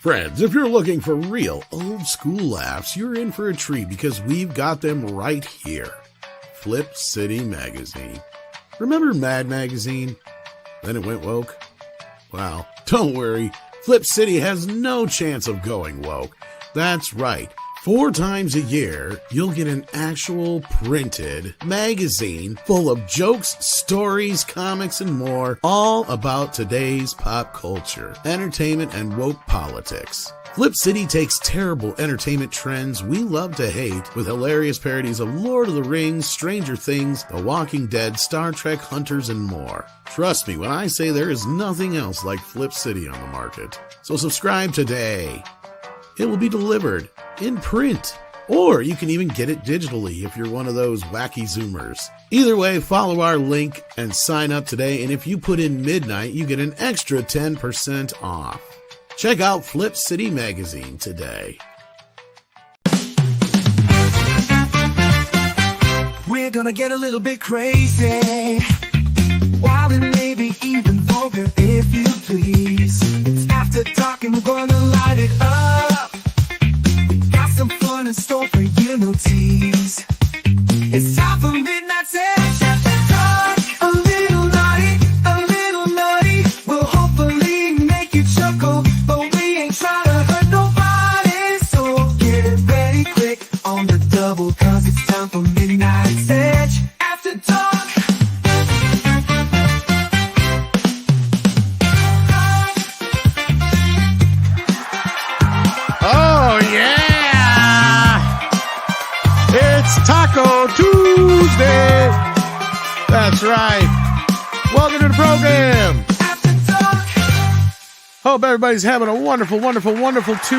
Friends, if you're looking for real old school laughs, you're in for a treat because we've got them right here. Flip City Magazine. Remember MAD magazine? Then it went woke? Well, don't worry. Flip City has no chance of going woke. That's right. 4 times a year, you'll get an actual printed magazine full of jokes, stories, comics, and more, all about today's pop culture, entertainment, and woke politics. Flip City takes terrible entertainment trends we love to hate with hilarious parodies of Lord of the Rings, Stranger Things, The Walking Dead, Star Trek, Hunters, and more. Trust me when I say there is nothing else like Flip City on the market. So subscribe today. It will be delivered in print, or you can even get it digitally if you're one of those wacky Zoomers. Either way, follow our link and sign up today, and if you put in midnight, you get an extra 10% off. Check out Flip City Magazine today. We're gonna get a little bit crazy, wild and maybe even vulgar, if you please. It's after dark and we're gonna light it up. Got some fun in store for you, no tease. It's time for Midnight's Edge. After dark, a little naughty, will hopefully make you chuckle, but we ain't trying to hurt nobody, so get ready quick on the double, cause it's time for Midnight's Edge. After dark. Oh, yeah! It's Taco Tuesday! That's right. Welcome to the program. Hope everybody's having a wonderful, wonderful, wonderful Tuesday.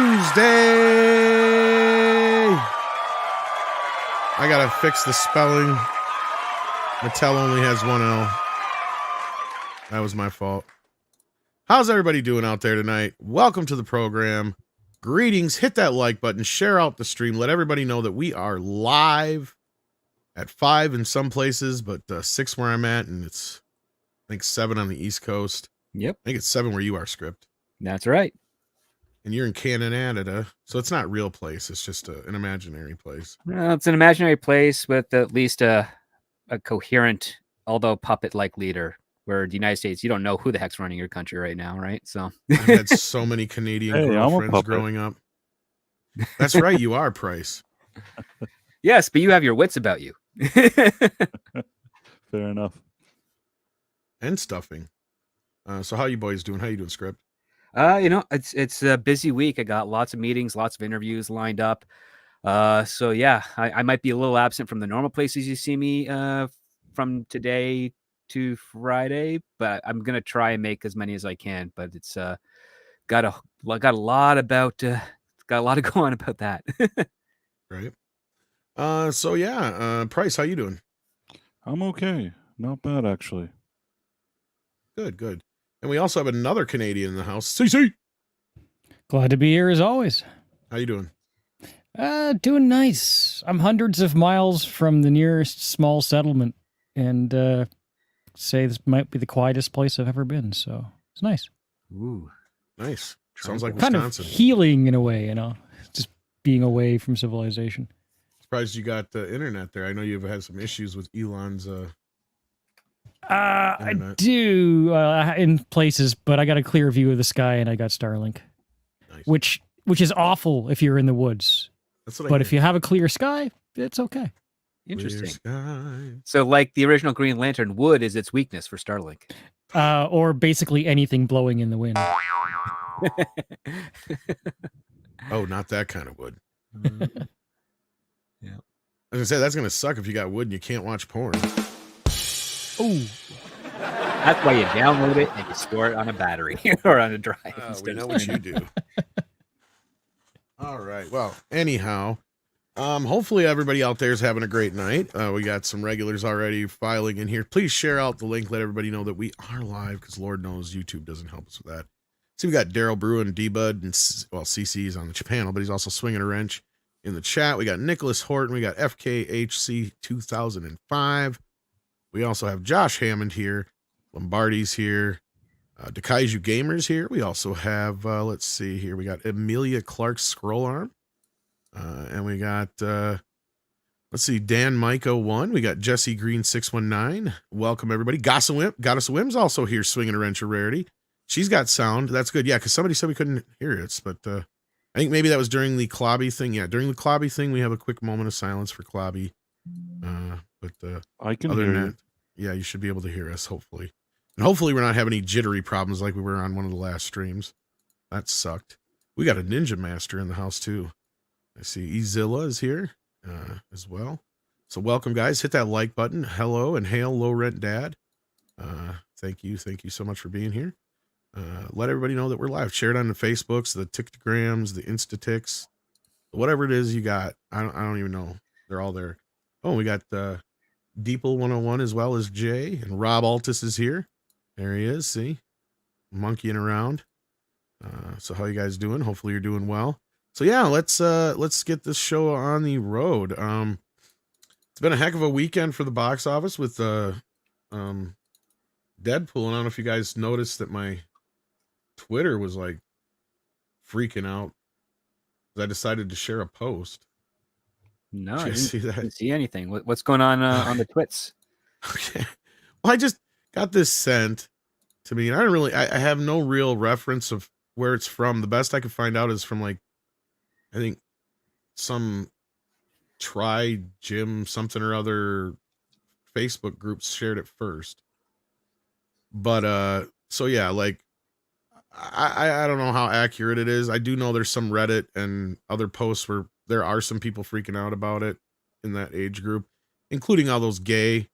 I gotta fix the spelling. Mattel only has one L. That was my fault. How's everybody doing out there tonight? Welcome to the program. Greetings. Hit that like button. Share out the stream. Let everybody know that we are live at 5 in some places, but 6 where I'm at, and it's, I think, 7 on the East Coast. Yep. I think it's 7 where you are, Script. That's right. And you're in Canada, so it's not a real place. It's just an imaginary place. Well, it's an imaginary place with at least a coherent, although puppet-like leader. Where the United States, you don't know who the heck's running your country right now, right? So I've had so many Canadian girlfriends growing up. That's right, you are, Price. Yes, but you have your wits about you. Fair enough. And stuffing. So how you boys doing? How you doing, Script? It's a busy week. I got lots of meetings, lots of interviews lined up. So yeah, I might be a little absent from the normal places you see me from today to Friday, but I'm gonna try and make as many as I can. But it's got a lot about got a lot to go on about that. Right. So yeah, Price, how you doing? I'm okay. Not bad, actually. Good. And we also have another Canadian in the house, CC. Glad to be here as always. How you doing? Doing nice. I'm hundreds of miles from the nearest small settlement, and say this might be the quietest place I've ever been, so it's nice. Ooh, nice. Sounds like kind Wisconsin. Of healing in a way, just being away from civilization. Surprised you got the internet there. I know you've had some issues with Elon's I do in places, but I got a clear view of the sky and I got Starlink. Nice. Which is awful if you're in the woods. That's what but if you have a clear sky, it's okay. Interesting. So like the original Green Lantern, wood is its weakness for Starlink. Or basically anything blowing in the wind. Oh, not that kind of wood. Yeah. I was gonna say that's gonna suck if you got wood and you can't watch porn. Oh. That's why you download it and you store it on a battery or on a drive. We know what you do. All right. Well, anyhow, hopefully everybody out there is having a great night. We got some regulars already filing in here. Please share out the link. Let everybody know that we are live, because Lord knows YouTube doesn't help us with that. See, we got Daryl Brew and D-Bud, and CC is on the panel, but he's also swinging a wrench in the chat. We got Nicholas Horton. We got FKHC 2005. We also have Josh Hammond here. Lombardi's here. Dakaiju Gamers here. We also have, let's see here. We got Amelia Clark's Scroll Arm. And we got, let's see, Dan Miko 1. We got Jesse Green 619. Welcome, everybody. Goddess of Whim's also here swinging a wrench of rarity. She's got sound. That's good. Yeah, because somebody said we couldn't hear it. But I think maybe that was during the Klobby thing. Yeah, during the Klobby thing, we have a quick moment of silence for Klobby. But I can other hear than you. that, yeah, you should be able to hear us, hopefully. And hopefully we're not having any jittery problems like we were on one of the last streams. That sucked. We got a Ninja Master in the house, too. I see Ezilla is here as well. So welcome, guys. Hit that like button. Hello and hail Low Rent Dad. Thank you so much for being here. Let everybody know that we're live. Share it on the Facebooks, the TikTograms, the Instatics, whatever it is you got. I don't even know. They're all there. Oh, we got Deeple 101 as well as Jay, and Rob Altus is here. There he is. See, monkeying around. So how you guys doing? Hopefully you're doing well. So yeah, let's get this show on the road. It's been a heck of a weekend for the box office with Deadpool. And I don't know if you guys noticed that my Twitter was like freaking out. I decided to share a post. No, Did I you see that? didn't see anything. What's going on the twits? Okay. Well, I just got this sent to me, and I have no real reference of where it's from. The best I could find out is from like, I think some Try Gym something or other Facebook groups shared it first. But so yeah, like I don't know how accurate it is. I do know there's some Reddit and other posts where there are some people freaking out about it in that age group, including all those gay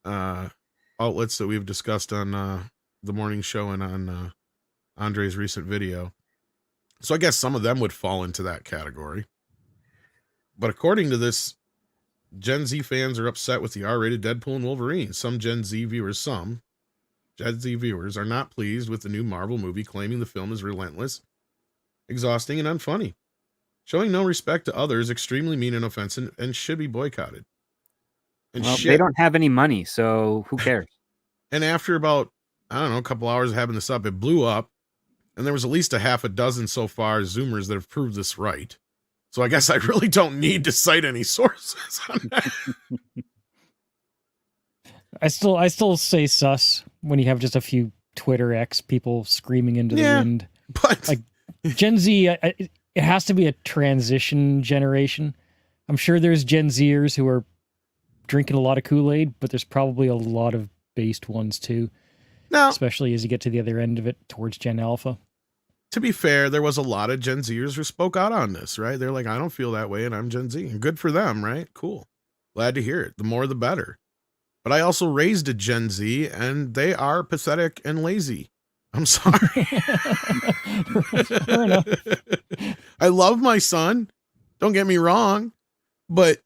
outlets that we've discussed on the morning show and on Andre's recent video. So I guess some of them would fall into that category. But according to this, Gen Z fans are upset with the R-rated Deadpool and Wolverine. Some Gen Z viewers are not pleased with the new Marvel movie, claiming the film is relentless, exhausting, and unfunny. Showing no respect to others, extremely mean and offensive, and should be boycotted. And Well, they don't have any money, so who cares? And after about, I don't know, a couple hours of having this up, it blew up. And there was at least a half a dozen so far Zoomers that have proved this right. So I guess I really don't need to cite any sources on that. I still say sus when you have just a few Twitter X people screaming into the wind. But like Gen Z, it has to be a transition generation. I'm sure there's Gen Zers who are drinking a lot of Kool-Aid, but there's probably a lot of based ones too. No, especially as you get to the other end of it towards Gen Alpha. To be fair, there was a lot of Gen Zers who spoke out on this, right? They're like, I don't feel that way, and I'm Gen Z. And good for them, right? Cool. Glad to hear it. The more, the better. But I also raised a Gen Z, and they are pathetic and lazy. I'm sorry. Fair enough. I love my son. Don't get me wrong. But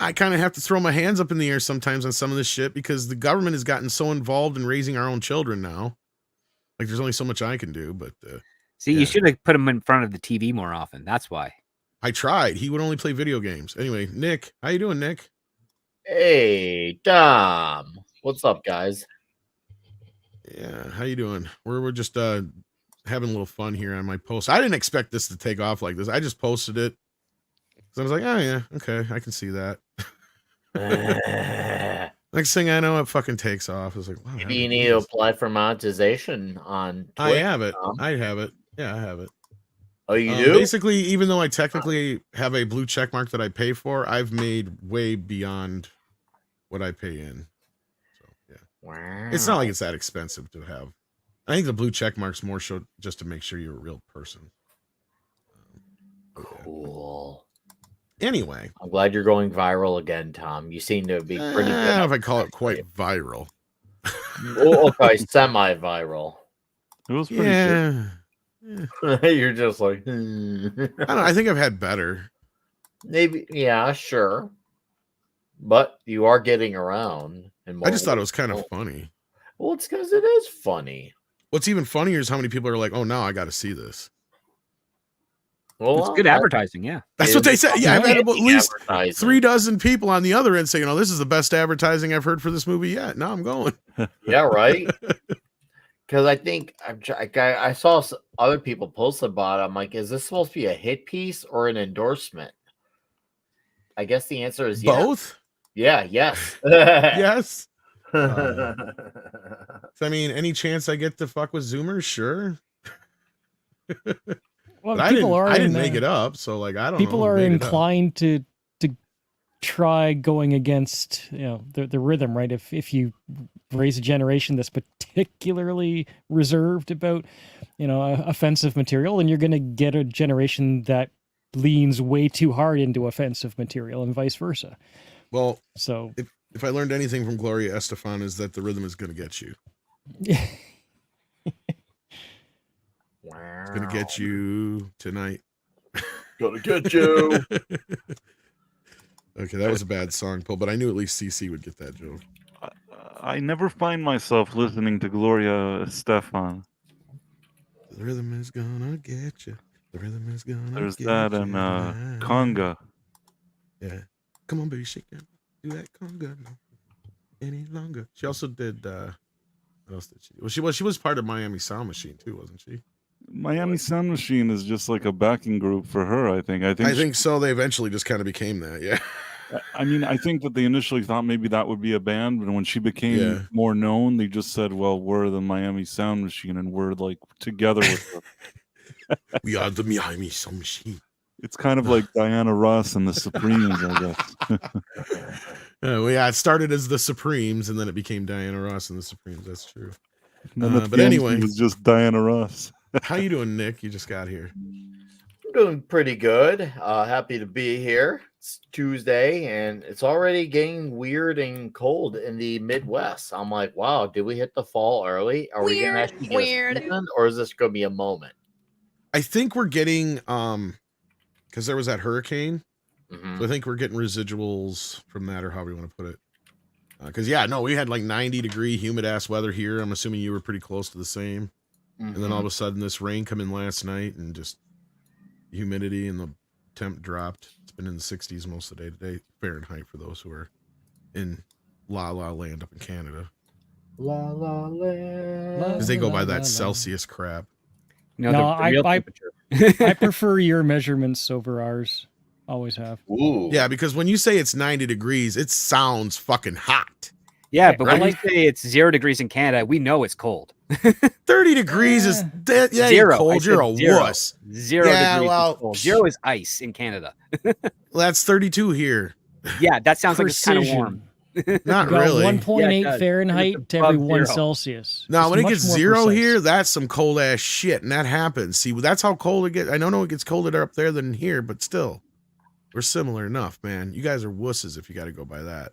I kind of have to throw my hands up in the air sometimes on some of this shit because the government has gotten so involved in raising our own children now. Like, there's only so much I can do, but... See, you should have put him in front of the TV more often. That's why. I tried. He would only play video games. Anyway, Nick. How you doing, Nick? Hey, Dom. What's up, guys? Yeah, how you doing? We're just having a little fun here on my post. I didn't expect this to take off like this. I just posted it. So I was like, oh, yeah, okay, I can see that. Next thing I know, it fucking takes off. I was like, wow. Maybe you need to apply for monetization on Twitch. I have it. I have it. Yeah, I have it. Oh, you do? Basically, even though I technically have a blue check mark that I pay for, I've made way beyond what I pay in. So, yeah. Wow. It's not like it's that expensive to have. I think the blue check mark's more so just to make sure you're a real person. Cool. Anyway. I'm glad you're going viral again, Tom. You seem to be pretty good. I don't know if I call it quite viral. Oh, okay, semi-viral. It was pretty good. You're just like... I don't know. I think I've had better. Maybe, yeah, sure. But you are getting around. I just thought it was kind of funny. Well, it's because it is funny. What's even funnier is how many people are like, oh, now I got to see this. Well, it's good advertising, yeah. That's what they said. Yeah, I've had at least 3 people on the other end saying, oh, this is the best advertising I've heard for this movie yet. Now I'm going. Yeah, right? Because I think I saw other people post about it. I'm like, is this supposed to be a hit piece or an endorsement? I guess the answer is yes. Both? Yeah, yes. Yes. So, I mean, any chance I get to fuck with Zoomers? Sure. Well, But I didn't make it up, so like I don't know. People are inclined to try going against the rhythm, right? If you raise a generation that's particularly reserved about offensive material, then you're going to get a generation that leans way too hard into offensive material, and vice versa. Well, so if I learned anything from Gloria Estefan is that the rhythm is going to get you. Wow. It's going to get you tonight. Gonna get you. Okay, that was a bad song, Paul, but I knew at least CC would get that joke. I never find myself listening to Gloria Estefan. The rhythm is gonna get you. The rhythm is gonna There's get that you. and conga. Yeah. Come on, baby, shake it. Do that conga no any longer. She also did what else did she do? Well, she was part of Miami Sound Machine too, wasn't she? Miami Sound Machine is just like a backing group for her, I think. I think so. They eventually just kind of became that, yeah. I mean, I think that they initially thought maybe that would be a band, but when she became more known, they just said, well, we're the Miami Sound Machine, and we're like together with her. We are the Miami Sound Machine. It's kind of like Diana Ross and the Supremes, I guess. Well, yeah, it started as the Supremes, and then it became Diana Ross and the Supremes. That's true. But anyway, it was just Diana Ross. How you doing, Nick? You just got here. I'm doing pretty good. Happy to be here. It's Tuesday, and it's already getting weird and cold in the Midwest. I'm like, wow, did we hit the fall early? Are we gonna actually get a season, or is this gonna be a moment? I think we're getting because there was that hurricane. So I think we're getting residuals from that, or however you want to put it. Because we had like 90-degree humid ass weather here. I'm assuming you were pretty close to the same. And then all of a sudden this rain come in last night and just humidity and the temp dropped. It's been in the 60s most of the day today, Fahrenheit for those who are in La La Land up in Canada. La La Land. Because they go by that Celsius crap. I prefer your measurements over ours. Always have. Ooh. Yeah, because when you say it's 90 degrees, it sounds fucking hot. Yeah, but when you say it's 0 degrees in Canada, we know it's cold. 30 degrees is zero. Cold. You're a wuss. 0 degrees is cold. 0 is ice in Canada. Well, that's 32 here. Yeah, that sounds like it's kind of warm. Not really. 1.8 Fahrenheit to every 1 Celsius. No, when it gets 0 here, that's some cold ass shit, and that happens. See, that's how cold it gets. I don't know it gets colder up there than here, but still, we're similar enough, man. You guys are wusses if you got to go by that.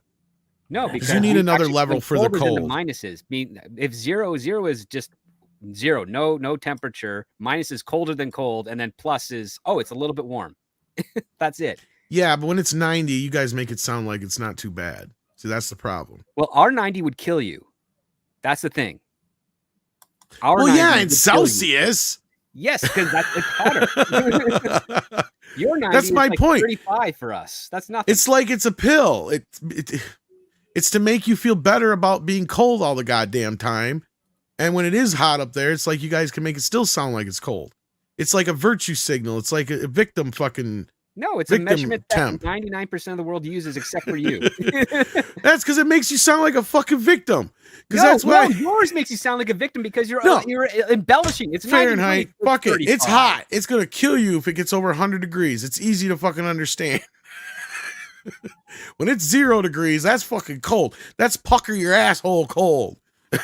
No, because you need another level for the cold. The minuses. I mean, if 0 is just 0, no temperature. Minus is colder than cold, and then plus is it's a little bit warm. That's it. Yeah, but when it's 90, you guys make it sound like it's not too bad. See, that's the problem. Well, our 90 would kill you. That's the thing. In Celsius. Yes, because it's hotter. Your 90 that's my point. 35 for us. That's nothing. It's like it's a pill. It's to make you feel better about being cold all the goddamn time. And when it is hot up there, it's like you guys can make it still sound like it's cold. It's like a virtue signal. It's like a victim fucking. No, it's a measurement that 99% of the world uses except for you. That's because it makes you sound like a fucking victim. Because yours makes you sound like a victim because you're embellishing. It's Fahrenheit. Fuck it. It's hot. It's gonna kill you if it gets over 100 degrees. It's easy to fucking understand. When it's 0 degrees, that's fucking cold. That's pucker your asshole cold. So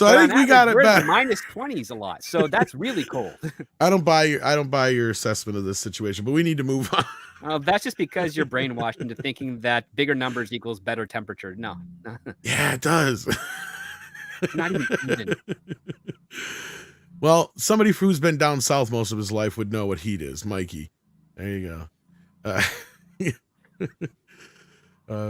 I think we got it better. Minus 20s a lot, so that's really cold. I don't buy your assessment of this situation, but we need to move on. That's just because you're brainwashed into thinking that bigger numbers equals better temperature. No. Yeah, it does. Not even. Well, somebody who's been down south most of his life would know what heat is, Mikey. There you go.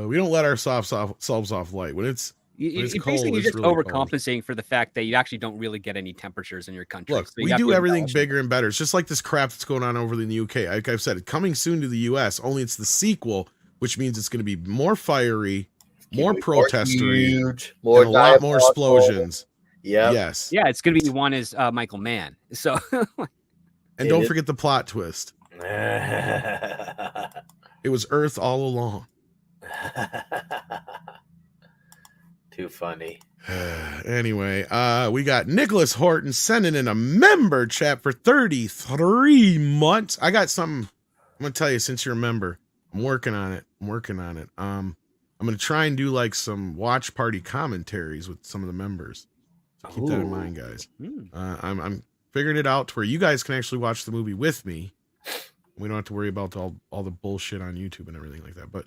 We don't let ourselves off light when it's cold. You're just really overcompensating cold. for the fact that you actually don't really get any temperatures in your country. Look, so we do everything bigger and better. It's just like this crap that's going on over in the UK. Like I've said, it's coming soon to the US. Only it's the sequel, which means it's going to be more fiery, more protestery, huge, more and a lot more diabolical. explosions. Yep. Yes. Yeah, it's gonna be one is Michael Mann. So And don't forget the plot twist. It was Earth all along. Too funny. Anyway, we got Nicholas Horton sending in a member chat for 33 months. I got something I'm gonna tell you since you're a member. I'm working on it. I'm gonna try and do like some watch party commentaries with some of the members. So keep that in mind, guys. I'm figuring it out to where you guys can actually watch the movie with me. We don't have to worry about all the bullshit on YouTube and everything like that. But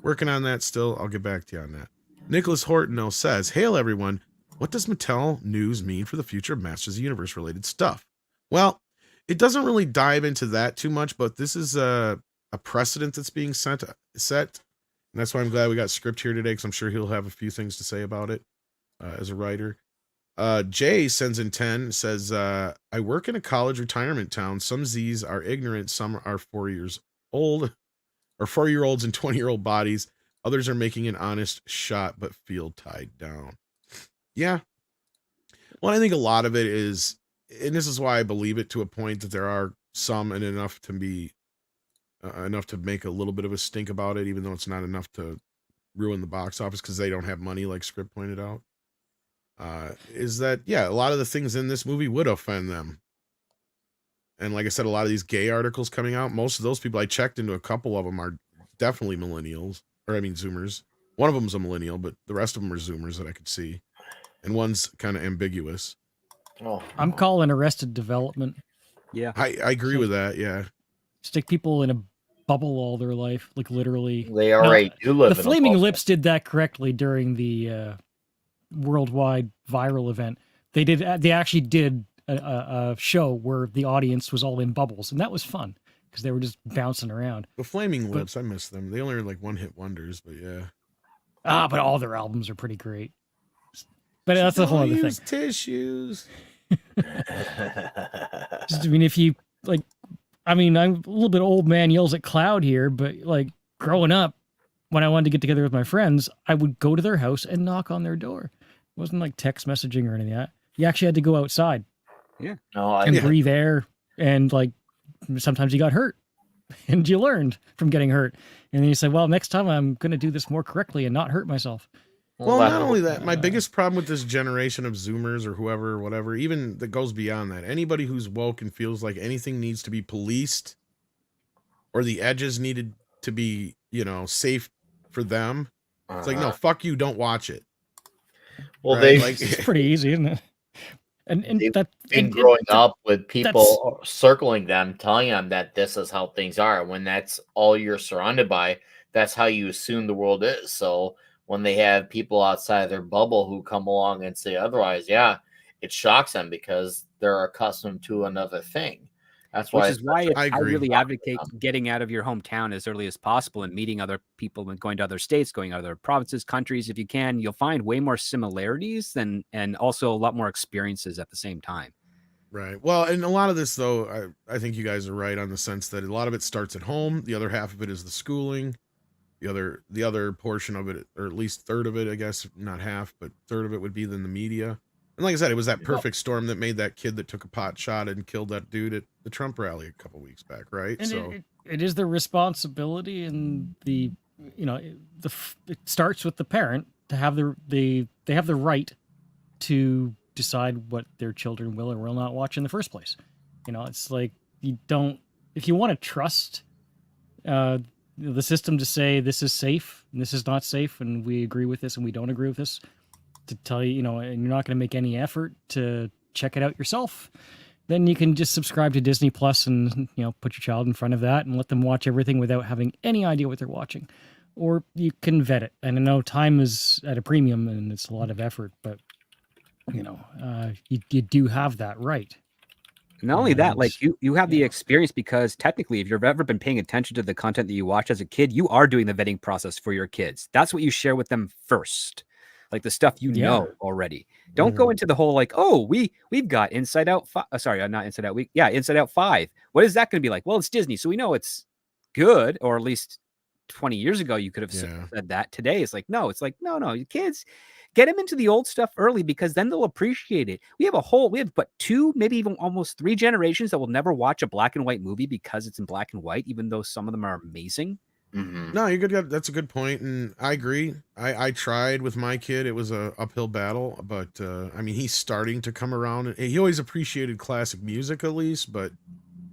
working on that still. I'll get back to you on that. Nicholas Horton though says, "Hail everyone. What does Mattel news mean for the future of Masters of the Universe related stuff?" Well, it doesn't really dive into that too much, but this is a precedent that's being set. And that's why I'm glad we got Script here today, because I'm sure he'll have a few things to say about it as a writer. Jay sends in 10, says, I work in a college retirement town. Some Z's are ignorant. Some are 4 years old, or 4-year-olds in 20-year-old bodies. Others are making an honest shot, but feel tied down. Yeah. Well, I think a lot of it is, and this is why I believe it to a point, that there are some and enough to be enough to make a little bit of a stink about it, even though it's not enough to ruin the box office because they don't have money, like Script pointed out. Is that, yeah, a lot of the things in this movie would offend them. And like I said, a lot of these gay articles coming out, most of those people, I checked into a couple of them, are definitely millennials, or I mean Zoomers. One of them's a millennial, but the rest of them are Zoomers that I could see. And one's kind of ambiguous. Oh, I'm calling Arrested Development. yeah, I agree with that, yeah. Stick people in a bubble all their life, like literally. they already do live The in a Flaming bubble. Lips did that correctly during the worldwide viral event. They actually did a show where the audience was all in bubbles, and that was fun because they were just bouncing around. The Flaming Lips, I miss them. They only are like one-hit wonders, but yeah. But all their albums are pretty great. But that's a whole other thing. Tissues. Just, I mean, if you like, I mean, I'm a little bit old man yells at cloud here, but like growing up, when I wanted to get together with my friends, I would go to their house and knock on their door. It wasn't like text messaging or anything like that. You actually had to go outside and breathe air, and like sometimes you got hurt and you learned from getting hurt. And then you said, well, next time I'm going to do this more correctly and not hurt myself. Well, not only that, my biggest problem with this generation of Zoomers or whoever, whatever, even that goes beyond that, anybody who's woke and feels like anything needs to be policed or the edges needed to be, safe for them. It's like, no, fuck you, don't watch it. Well, right? It's pretty easy, isn't it? And they've that been growing up with people circling them, telling them that this is how things are. When that's all you're surrounded by, that's how you assume the world is. So when they have people outside their bubble who come along and say otherwise, yeah, it shocks them because they're accustomed to another thing. That's why. Which is why I really advocate them. getting out of your hometown as early as possible and meeting other people and going to other states, going to other provinces, countries. If you can, you'll find way more similarities and also a lot more experiences at the same time. Right. Well, and a lot of this, though, I think you guys are right on the sense that a lot of it starts at home. The other half of it is the schooling. The other portion of it, or at least third of it, I guess, not half, but third of it would be then the media. And like I said, it was that perfect storm that made that kid that took a pot shot and killed that dude at the Trump rally a couple weeks back, right? And so it is the responsibility, and it starts with the parent to have they have the right to decide what their children will or will not watch in the first place. It's like if you want to trust the system to say this is safe and this is not safe, and we agree with this and we don't agree with this, to tell you, and you're not going to make any effort to check it out yourself, then you can just subscribe to Disney Plus and, put your child in front of that and let them watch everything without having any idea what they're watching. Or you can vet it. And I know time is at a premium and it's a lot of effort, but, you do have that right. Not only that, like you have the experience, because technically, if you've ever been paying attention to the content that you watch as a kid, you are doing the vetting process for your kids. That's what you share with them first. Like the stuff know already. Don't go into the whole like, oh, we've got Inside Out. Sorry, not Inside Out. Inside Out 5. What is that going to be like? Well, it's Disney, so we know it's good, or at least 20 years ago, you could have Yeah. said that. Today, it's like, no, you kids, get them into the old stuff early because then they'll appreciate it. We have but 2, maybe even almost 3 generations that will never watch a black and white movie because it's in black and white, even though some of them are amazing. No, you're good. That's a good point, and I agree. I tried with my kid; it was a uphill battle, but I mean, he's starting to come around. He always appreciated classic music, at least, but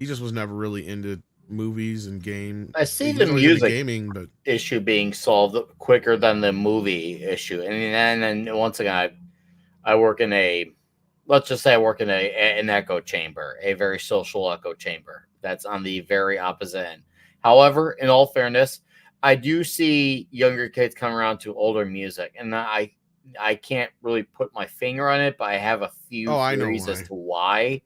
he just was never really into movies and game. I see He the was always into music gaming, but issue being solved quicker than the movie issue. And then once again, I work in let's just say I work in an echo chamber, a very social echo chamber. That's on the very opposite end. However, in all fairness, I do see younger kids come around to older music, and I can't really put my finger on it, but I have a few theories as to why.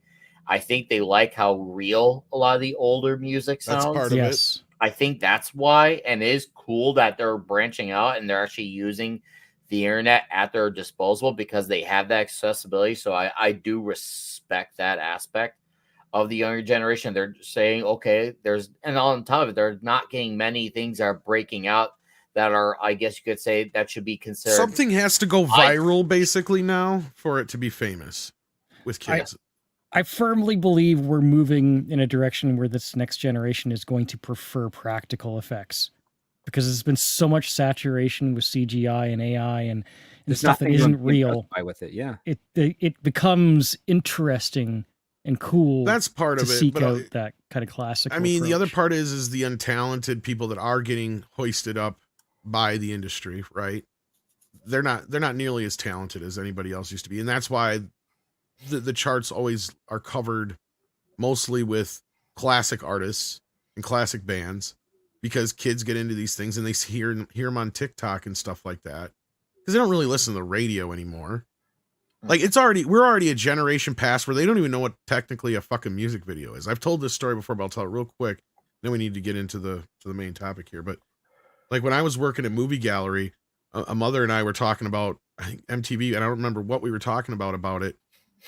I think they like how real a lot of the older music sounds. that's part of it. I think that's why, and it is cool that they're branching out and they're actually using the internet at their disposal because they have that accessibility. So I do respect that aspect of the younger generation. They're saying, okay, and on top of it, they're not getting many things that are breaking out that are, I guess you could say, that should be considered. Something has to go viral basically now for it to be famous with kids. I firmly believe we're moving in a direction where this next generation is going to prefer practical effects because there's been so much saturation with CGI and AI and stuff that isn't real. With it, yeah, it becomes interesting and cool. That's part of it. Seek out that kind of classic. I mean, the other part is the untalented people that are getting hoisted up by the industry, right? They're not nearly as talented as anybody else used to be, and that's why the charts always are covered mostly with classic artists and classic bands because kids get into these things and they hear them on TikTok and stuff like that because they don't really listen to the radio anymore. Like we're already a generation past where they don't even know what technically a fucking music video is. I've told this story before, but I'll tell it real quick. Then we need to get into the main topic here. But like when I was working at Movie Gallery, a mother and I were talking about, I think, MTV, and I don't remember what we were talking about it.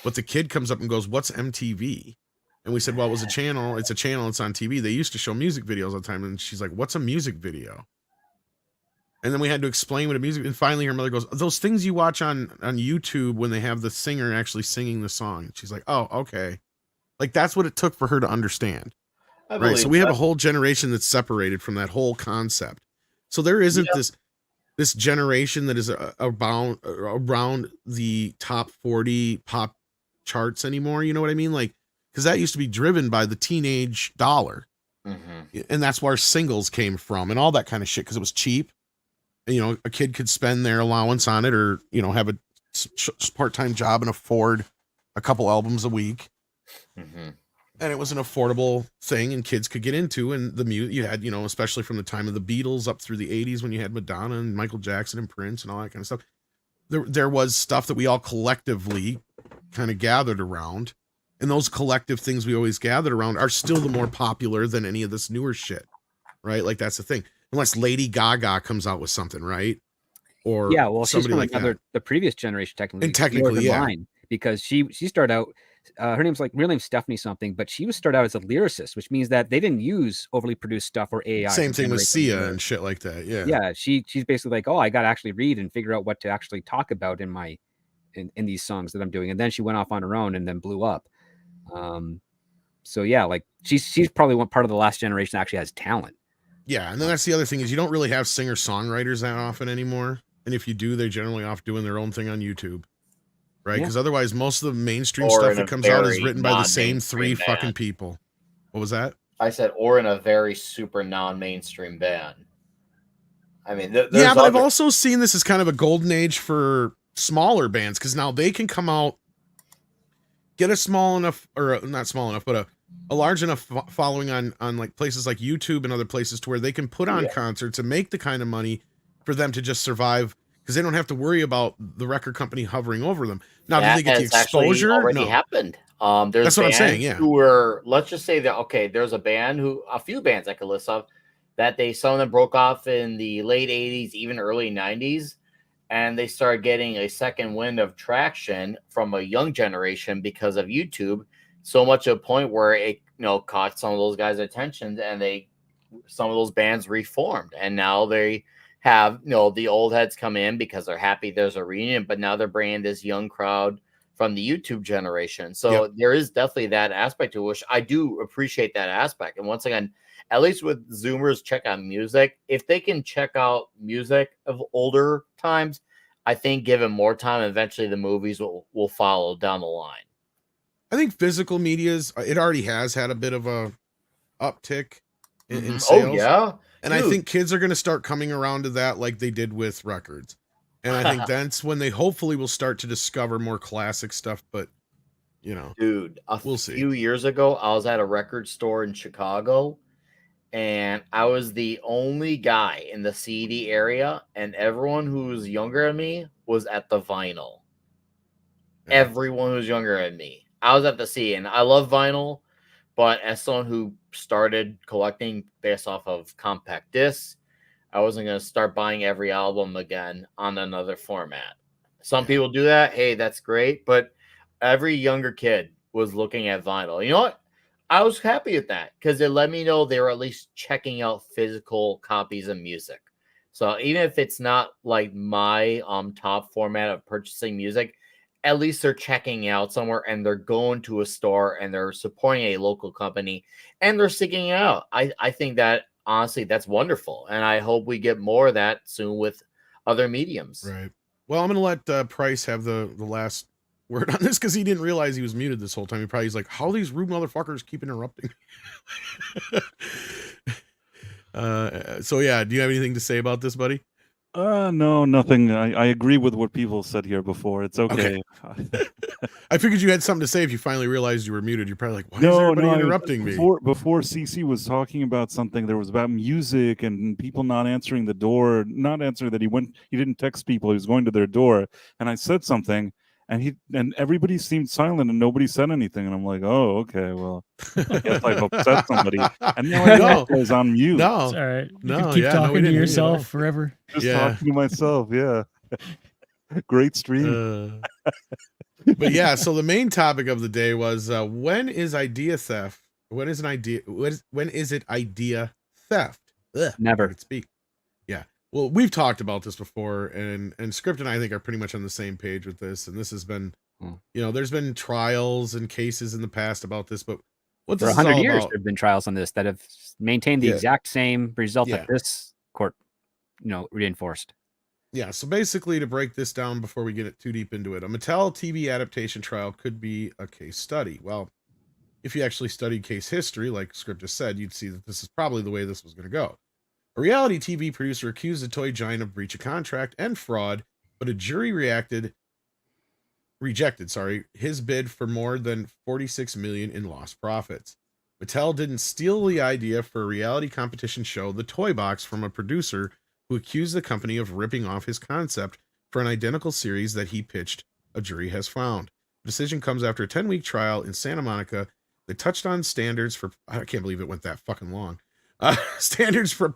But the kid comes up and goes, "What's MTV?" And we said, "Well, it was a channel. It's a channel. It's on TV. They used to show music videos all the time." And she's like, "What's a music video?" And then we had to explain what a music. And finally, her mother goes, "Those things you watch on YouTube when they have the singer actually singing the song." And she's like, "Oh, okay." Like that's what it took for her to understand. Right. So we have a whole generation that's separated from that whole concept. So there isn't this generation that is around the top 40 pop charts anymore. You know what I mean? Like, because that used to be driven by the teenage dollar. Mm-hmm. And that's where singles came from and all that kind of shit because it was cheap. And, you know, a kid could spend their allowance on it or, you know, have a part-time job and afford a couple albums a week. Mm-hmm. And it was an affordable thing and kids could get into. And the music you had, you know, especially from the time of the Beatles up through the 80s when you had Madonna and Michael Jackson and Prince and all that kind of stuff. There was stuff that we all collectively kind of gathered around. And those collective things we always gathered around are still the more popular than any of this newer shit. Right? Like that's the thing. Unless Lady Gaga comes out with something, right? Or yeah, well, somebody she's from the previous generation technically, yeah. Mine, because she started out. Her real name's Stephanie something, but she was started out as a lyricist, which means that they didn't use overly produced stuff or AI. Same thing with Sia and shit like that. Yeah. Yeah. She's basically like, oh, I got to actually read and figure out what to actually talk about in these songs that I'm doing. And then she went off on her own and then blew up. So yeah, like she's probably one part of the last generation that actually has talent. Yeah. And then that's the other thing is you don't really have singer songwriters that often anymore. And if you do, they're generally off doing their own thing on YouTube. Right, because otherwise, most of the mainstream stuff that comes out is written by the same three fucking people. What was that? I said, or in a very super non-mainstream band. I mean, but I've also seen this as kind of a golden age for smaller bands because now they can come out, get a small enough, or not small enough, but a large enough following on like places like YouTube and other places to where they can put on concerts and make the kind of money for them to just survive. Because they don't have to worry about the record company hovering over them. Now, do they get the exposure? Already happened. That's what I'm saying. Yeah. Who were, let's just say that there's a few bands I could list off that some of them broke off in the late 80s, even early 90s, and they started getting a second wind of traction from a young generation because of YouTube. So much to a point where it caught some of those guys' attention, and they some of those bands reformed, and now they have, the old heads come in because they're happy there's a reunion, but now they're bringing this young crowd from the YouTube generation. So there is definitely that aspect to it, which I do appreciate that aspect. And once again, at least with Zoomers check out music, if they can check out music of older times, I think given more time, eventually the movies will follow down the line. I think physical media's, it already has had a bit of a uptick in Oh sales. yeah. And I think kids are going to start coming around to that like they did with records. And I think that's when they hopefully will start to discover more classic stuff. But, dude, we'll see. Few years ago, I was at a record store in Chicago, and I was the only guy in the CD area, and everyone who was younger than me was at the vinyl. Yeah. Everyone who was younger than me. I was at the CD, and I love vinyl, but as someone who started collecting based off of compact discs, I wasn't going to start buying every album again on another format. Some people do that. Hey, that's great. But every younger kid was looking at vinyl. You know what? I was happy with that because it let me know they were at least checking out physical copies of music. So even if it's not like my top format of purchasing music, at least they're checking out somewhere and they're going to a store and they're supporting a local company and they're seeking it out. I think that honestly, that's wonderful. And I hope we get more of that soon with other mediums. Right. Well, I'm going to let Price have the last word on this because he didn't realize he was muted this whole time. He probably's like, how these rude motherfuckers keep interrupting me? So yeah, do you have anything to say about this, buddy? No, nothing. I agree with what people said here before. It's okay. I figured you had something to say if you finally realized you were muted. You're probably like, why is everybody interrupting me? Before CC was talking about something, there was about music and people not answering the door, not answering that he didn't text people, he was going to their door. And I said something and everybody seemed silent and nobody said anything. And I'm like, oh, okay, well, I guess I've upset somebody. And now I was on mute. No, it's all right. You no, can keep talking to yourself forever. Just talking to myself, yeah. Great stream. But yeah, so the main topic of the day was when is idea theft? When is it idea theft? Ugh, Never. I could speak. Yeah. Well, we've talked about this before, and Script and I think are pretty much on the same page with this. And this has been, there's been trials and cases in the past about this, but what this for 100 is all years, about, there have been trials on this that have maintained the exact same result that this court, reinforced. Yeah, so basically to break this down before we get it too deep into it, a Mattel TV adaptation trial could be a case study. Well, if you actually studied case history, like Script just said, you'd see that this is probably the way this was going to go. A reality TV producer accused the toy giant of breach of contract and fraud, but a jury rejected his bid for more than $46 million in lost profits. Mattel didn't steal the idea for a reality competition show, The Toy Box, from a producer who accused the company of ripping off his concept for an identical series that he pitched, a jury has found. The decision comes after a 10-week trial in Santa Monica that touched on standards for, I can't believe it went that fucking long, standards for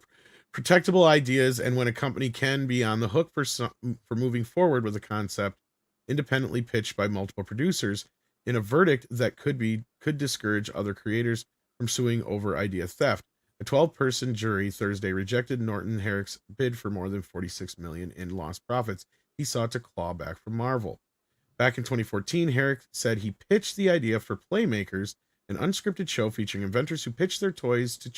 protectable ideas and when a company can be on the hook for moving forward with a concept independently pitched by multiple producers in a verdict that could discourage other creators from suing over idea theft. A 12-person jury Thursday rejected Norton Herrick's bid for more than $46 million in lost profits he sought to claw back from Marvel. Back in 2014, Herrick said he pitched the idea for Playmakers, an unscripted show featuring inventors who pitched their toys to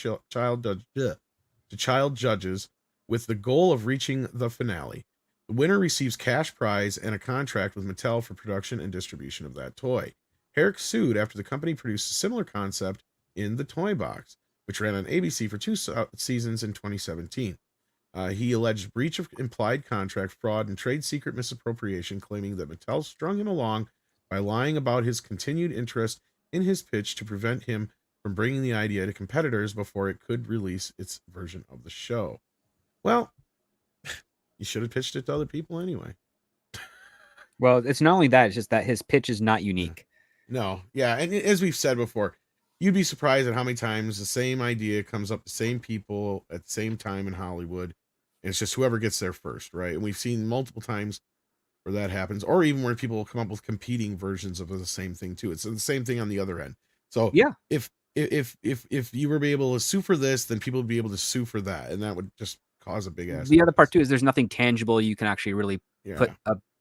child judges with the goal of reaching the finale. The winner receives cash prize and a contract with Mattel for production and distribution of that toy. Herrick sued after the company produced a similar concept in The Toy Box, which ran on ABC for 2 seasons in 2017. He alleged breach of implied contract, fraud, and trade secret misappropriation, claiming that Mattel strung him along by lying about his continued interest in his pitch to prevent him from bringing the idea to competitors before it could release its version of the show. Well, you should have pitched it to other people anyway. Well, it's not only that, it's just that his pitch is not unique. No, yeah, and as we've said before, you'd be surprised at how many times the same idea comes up to the same people at the same time in Hollywood. And it's just whoever gets there first, right? And we've seen multiple times where that happens, or even where people come up with competing versions of the same thing too. It's the same thing on the other end. So yeah, if if you were able to sue for this, then people would be able to sue for that, and that would just cause a big ass. The other part too is there's nothing tangible you can actually really Yeah.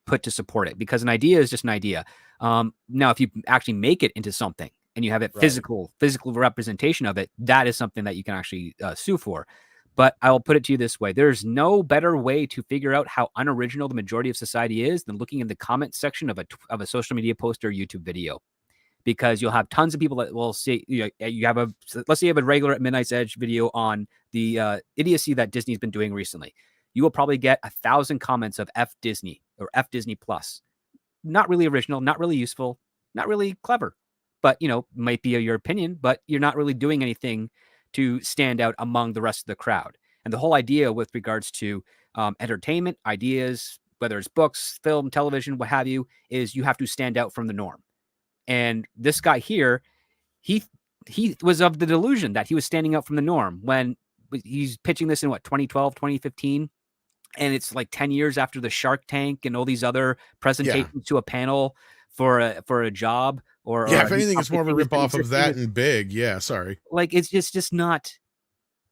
put to support it, because an idea is just an idea. Now, if you actually make it into something and you have it Right. physical representation of it, that is something that you can actually sue for. But I will put it to you this way: there's no better way to figure out how unoriginal the majority of society is than looking in the comment section of a social media post or YouTube video. Because you'll have tons of people that will say, you have let's say you have a regular at Midnight's Edge video on the idiocy that Disney's been doing recently. You will probably get 1,000 comments of F Disney or F Disney Plus. Not really original, not really useful, not really clever, but might be your opinion, but you're not really doing anything to stand out among the rest of the crowd. And the whole idea with regards to entertainment, ideas, whether it's books, film, television, what have you, is you have to stand out from the norm. And this guy here, he was of the delusion that he was standing out from the norm when he's pitching this in 2012, 2015. And it's like 10 years after the Shark Tank and all these other presentations to a panel for a job. Or if anything, it's more of a ripoff of that and Big. Yeah, sorry. Like it's just not.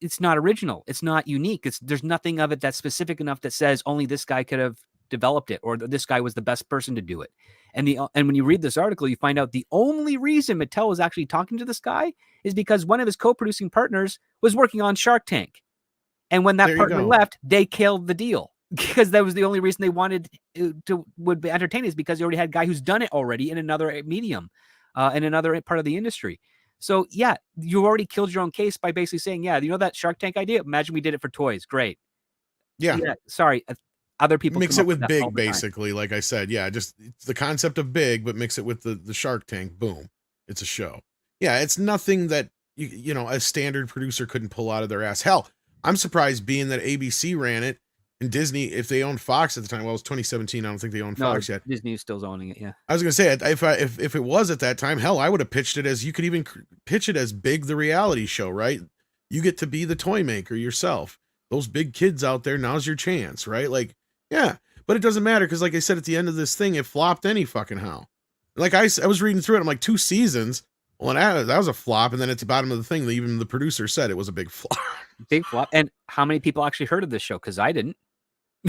It's not original. It's not unique. There's nothing of it that's specific enough that says only this guy could have developed it, or this guy was the best person to do it. And when you read this article, you find out the only reason Mattel was actually talking to this guy is because one of his co-producing partners was working on Shark Tank. And when that partner left, they killed the deal, because that was the only reason they wanted would entertain, is because they already had a guy who's done it already in another medium, in another part of the industry. So yeah, you already killed your own case by basically saying, yeah, that Shark Tank idea? Imagine we did it for toys. Great. Yeah. Sorry. Other people mix it with Big, basically. Like I said, yeah, just it's the concept of Big, but mix it with the Shark Tank. Boom, it's a show. Yeah, it's nothing that a standard producer couldn't pull out of their ass. Hell, I'm surprised, being that ABC ran it and Disney, if they owned Fox at the time. Well, it was 2017. I don't think they owned Fox yet. Disney is still owning it. Yeah, I was gonna say, if it was at that time, hell, I would have pitched it as, you could even pitch it as Big the reality show, right? You get to be the toy maker yourself. Those big kids out there, now's your chance, right? Like. Yeah, but it doesn't matter, because like I said, at the end of this thing, it flopped any fucking how. Like I was reading through it, I'm like, 2 seasons. Well, that was a flop, and then at the bottom of the thing, even the producer said it was a big flop. Big flop. And how many people actually heard of this show? Because I didn't.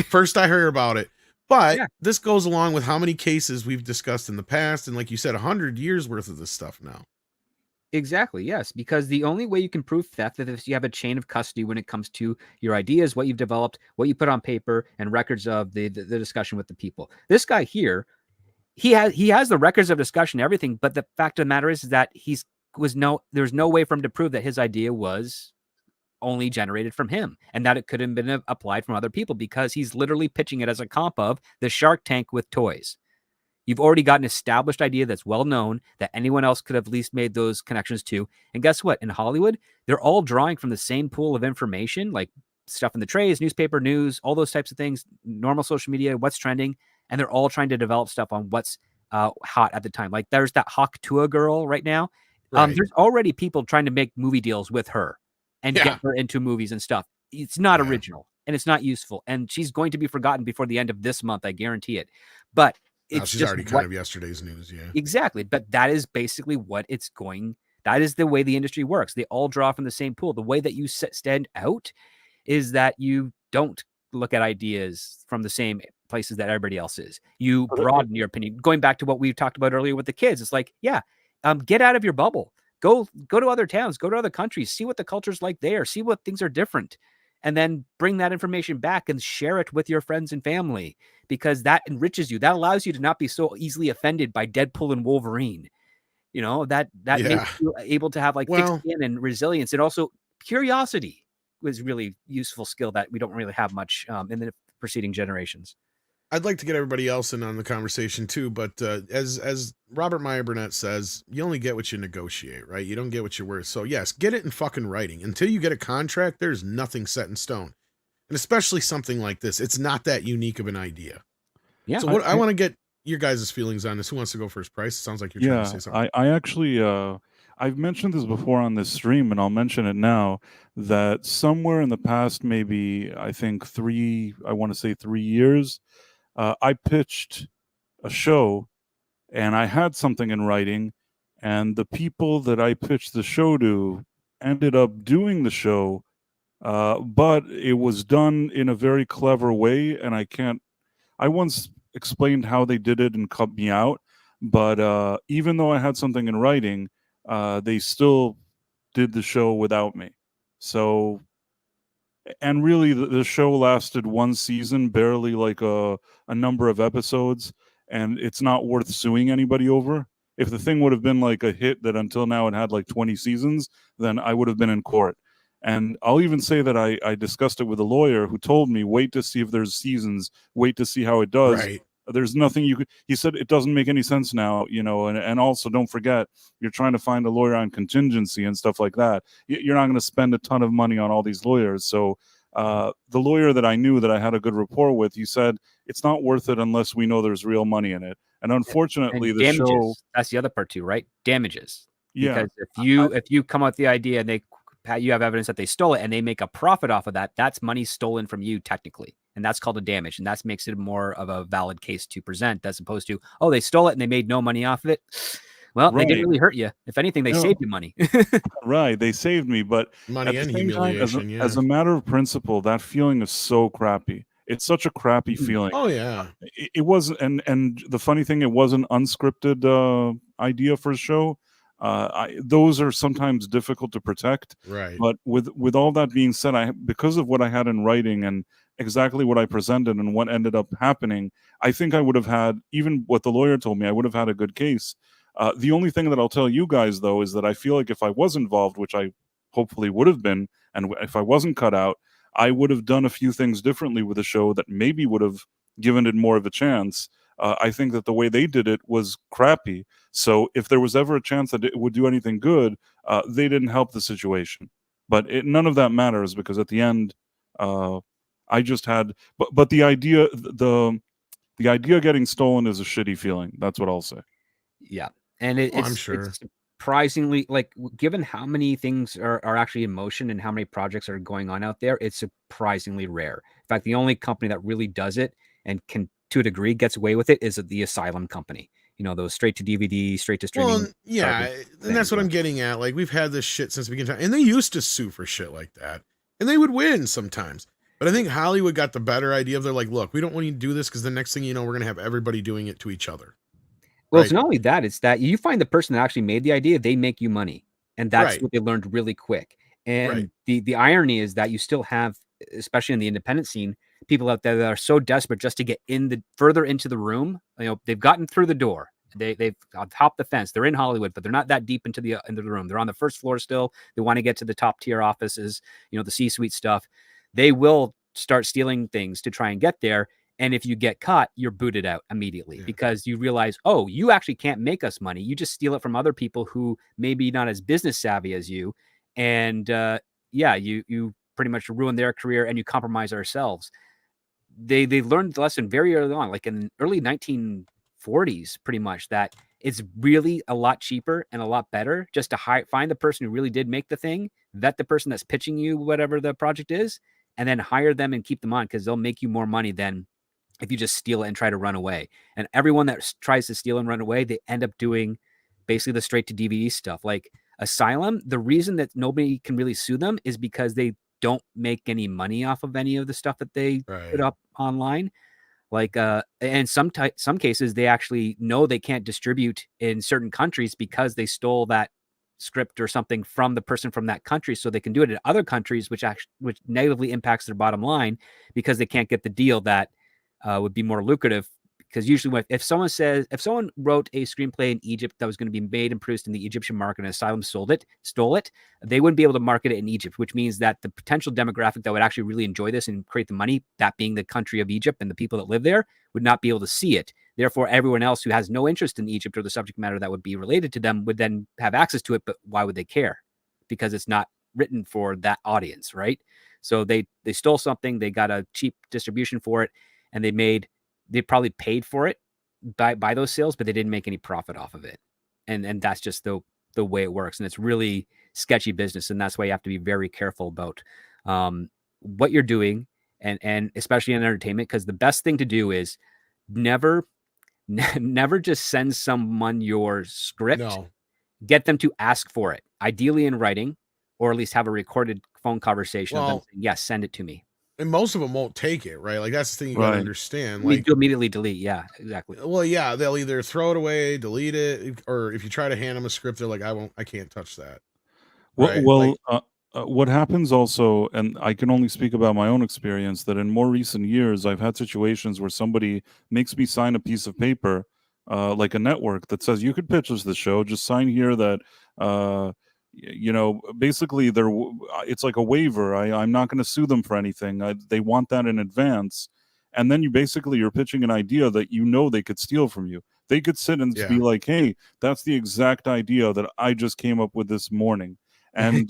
First I heard about it. But this goes along with how many cases we've discussed in the past, and like you said, 100 years worth of this stuff now. Exactly, yes, because the only way you can prove theft is if you have a chain of custody when it comes to your ideas, what you've developed, what you put on paper, and records of the discussion with the people. This guy here, he has the records of discussion, everything, but the fact of the matter is that there's no way for him to prove that his idea was only generated from him and that it could have been applied from other people, because he's literally pitching it as a comp of the Shark Tank with toys. You've already got an established idea that's well known that anyone else could have at least made those connections to. And guess what? In Hollywood, they're all drawing from the same pool of information, like stuff in the trays, newspaper, news, all those types of things, normal social media, what's trending. And they're all trying to develop stuff on what's hot at the time. Like there's that Hawk Tua girl right now. Right. There's already people trying to make movie deals with her and get her into movies and stuff. It's not original and it's not useful. And she's going to be forgotten before the end of this month. I guarantee it. But she's already kind of yesterday's news. Yeah, exactly. But that is basically what it's going. That is the way the industry works. They all draw from the same pool. The way that you stand out is that you don't look at ideas from the same places that everybody else is. You broaden your opinion. Going back to what we talked about earlier with the kids, it's like, get out of your bubble. Go to other towns. Go to other countries. See what the culture's like there. See what things are different. And then bring that information back and share it with your friends and family, because that enriches you. That allows you to not be so easily offended by Deadpool and Wolverine. That makes you able to have thick skin and resilience. And also curiosity was really useful skill that we don't really have much in the preceding generations. I'd like to get everybody else in on the conversation too, but as Robert Meyer Burnett says, you only get what you negotiate, right? You don't get what you're worth. So yes, get it in fucking writing. Until you get a contract, there's nothing set in stone. And especially something like this, it's not that unique of an idea. Yeah. So I want to get your guys' feelings on this. Who wants to go first? Price? It sounds like you're trying to say something. I actually, I've mentioned this before on this stream, and I'll mention it now, that somewhere in the past, maybe I think 3 years, I pitched a show and I had something in writing, and the people that I pitched the show to ended up doing the show, but it was done in a very clever way, and I once explained how they did it and cut me out, but even though I had something in writing, they still did the show without me. So, and really, the show lasted one season, barely like a number of episodes, and it's not worth suing anybody over. If the thing would have been like a hit that until now it had like 20 seasons, then I would have been in court. And I'll even say that I discussed it with a lawyer who told me, wait to see if there's seasons, wait to see how it does. Right. There's nothing you could, he said, it doesn't make any sense now, and also don't forget, you're trying to find a lawyer on contingency and stuff like that. You're not going to spend a ton of money on all these lawyers. So the lawyer that I knew that I had a good rapport with, he said, it's not worth it unless we know there's real money in it. And unfortunately, And the damages, show, that's the other part too, right? Damages. yeah, Because if you come up with the idea and you have evidence that they stole it and they make a profit off of that, that's money stolen from you technically. And that's called a damage. And that makes it more of a valid case to present as opposed to, oh, they stole it and they made no money off of it. Well, they didn't really hurt you. If anything, they saved you money. right. They saved me, but Money at and the same time, humiliation. as a matter of principle, that feeling is so crappy. It's such a crappy feeling. Oh yeah. It wasn't, and the funny thing, it was an unscripted idea for a show. Those are sometimes difficult to protect. Right. But with all that being said, because of what I had in writing and exactly what I presented and what ended up happening, I think I would have had, even what the lawyer told me, I would have had a good case. The only thing that I'll tell you guys, though, is that I feel like if I was involved, which I hopefully would have been, and if I wasn't cut out, I would have done a few things differently with the show that maybe would have given it more of a chance. I think that the way they did it was crappy. So if there was ever a chance that it would do anything good, they didn't help the situation. But none of that matters because at the end, I just had. But the idea, the idea getting stolen is a shitty feeling. That's what I'll say. Yeah, and I'm sure. it's surprisingly, like, given how many things are actually in motion and how many projects are going on out there, it's surprisingly rare. In fact, the only company that really does it and can, to a degree, gets away with it is the Asylum company. Those straight to DVD, straight to streaming. Well, yeah, and that's what I'm getting at. Like, we've had this shit since the beginning of time, and they used to sue for shit like that, and they would win sometimes. But I think Hollywood got the better idea of, they're like, look, we don't want you to do this because the next thing you know, we're gonna have everybody doing it to each other. Well, right? It's not only that; it's that you find the person that actually made the idea, they make you money, and that's Right. what they learned really quick. And Right. the irony is that you still have, especially in the independent scene, people out there that are so desperate just to get further into the room. They've gotten through the door. They've hopped the fence. They're in Hollywood, but they're not that deep into the room. They're on the first floor still. They want to get to the top tier offices, the C-suite stuff. They will start stealing things to try and get there. And if you get caught, you're booted out immediately because you realize, oh, you actually can't make us money. You just steal it from other people who maybe not as business savvy as you. And you pretty much ruin their career and you compromise ourselves. They learned the lesson very early on, like in the early 1940s, pretty much, that it's really a lot cheaper and a lot better just to find the person who really did make the thing, vet the person that's pitching you whatever the project is, and then hire them and keep them on because they'll make you more money than if you just steal it and try to run away. And everyone that tries to steal and run away, they end up doing basically the straight to DVD stuff. Like Asylum, the reason that nobody can really sue them is because they don't make any money off of any of the stuff that they put up online. Like, and some cases, they actually know they can't distribute in certain countries because they stole that script or something from the person from that country, so they can do it in other countries, which negatively impacts their bottom line because they can't get the deal that would be more lucrative. Because usually if someone wrote a screenplay in Egypt that was going to be made and produced in the Egyptian market and Asylum stole it, they wouldn't be able to market it in Egypt, which means that the potential demographic that would actually really enjoy this and create the money, that being the country of Egypt and the people that live there, would not be able to see it. Therefore, everyone else who has no interest in Egypt or the subject matter that would be related to them would then have access to it, but why would they care? Because it's not written for that audience, right? So they stole something, they got a cheap distribution for it, and they probably paid for it by those sales, but they didn't make any profit off of it. And that's just the way it works. And it's really sketchy business. And that's why you have to be very careful about what you're doing, and especially in entertainment, because the best thing to do is never just send someone your script. No. get them to ask for it, ideally in writing, or at least have a recorded phone conversation of them Well, saying, yes, send it to me. and most of them won't take it, right? Like that's the thing you got to Right. understand. I mean, Like, to immediately delete. Yeah, exactly. well, yeah, they'll either throw it away, delete it, or if you try to hand them a script, they're like, I can't touch that. Well, Right? Like, what happens also, and I can only speak about my own experience, that in more recent years, I've had situations where somebody makes me sign a piece of paper, like a network that says you could pitch us the show. Just sign here that, basically it's like a waiver. I'm not going to sue them for anything. They want that in advance, and then you're pitching an idea that they could steal from you. They could sit and Yeah. be like, "Hey, that's the exact idea that I just came up with this morning." And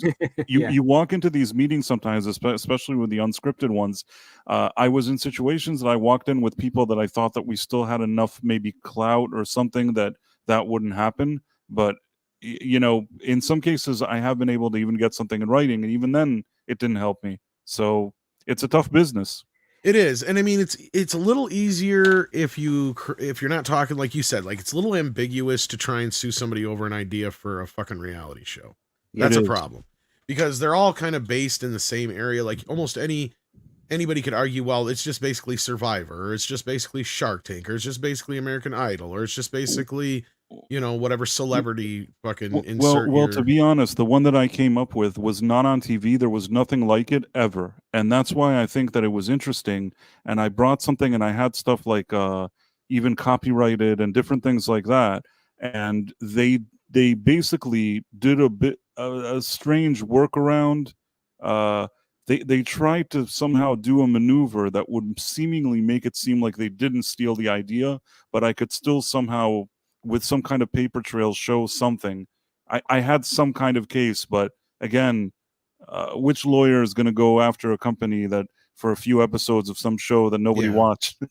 Yeah. you walk into these meetings sometimes, especially with the unscripted ones. I was in situations that I walked in with people that I thought that we still had enough maybe clout or something that wouldn't happen. But in some cases, I have been able to even get something in writing, and even then, it didn't help me. So it's a tough business. It is, and I mean it's a little easier if you're not talking like you said, like it's a little ambiguous to try and sue somebody over an idea for a fucking reality show. Yeah. That's It a is. problem because they're all kind of based in the same area. Like almost anybody could argue, well, it's just basically Survivor, or it's just basically Shark Tank, or it's just basically American Idol, or it's just basically whatever celebrity fucking insert Well, to your be honest, the one that I came up with was not on TV. There was nothing like it ever. And that's why I think that it was interesting. And I brought something and I had stuff like even copyrighted and different things like that. And they basically did a strange workaround. They tried to somehow do a maneuver that would seemingly make it seem like they didn't steal the idea, but I could still somehow, with some kind of paper trail, show something. I had some kind of case, but again, which lawyer is going to go after a company that for a few episodes of some show that nobody Yeah. watched?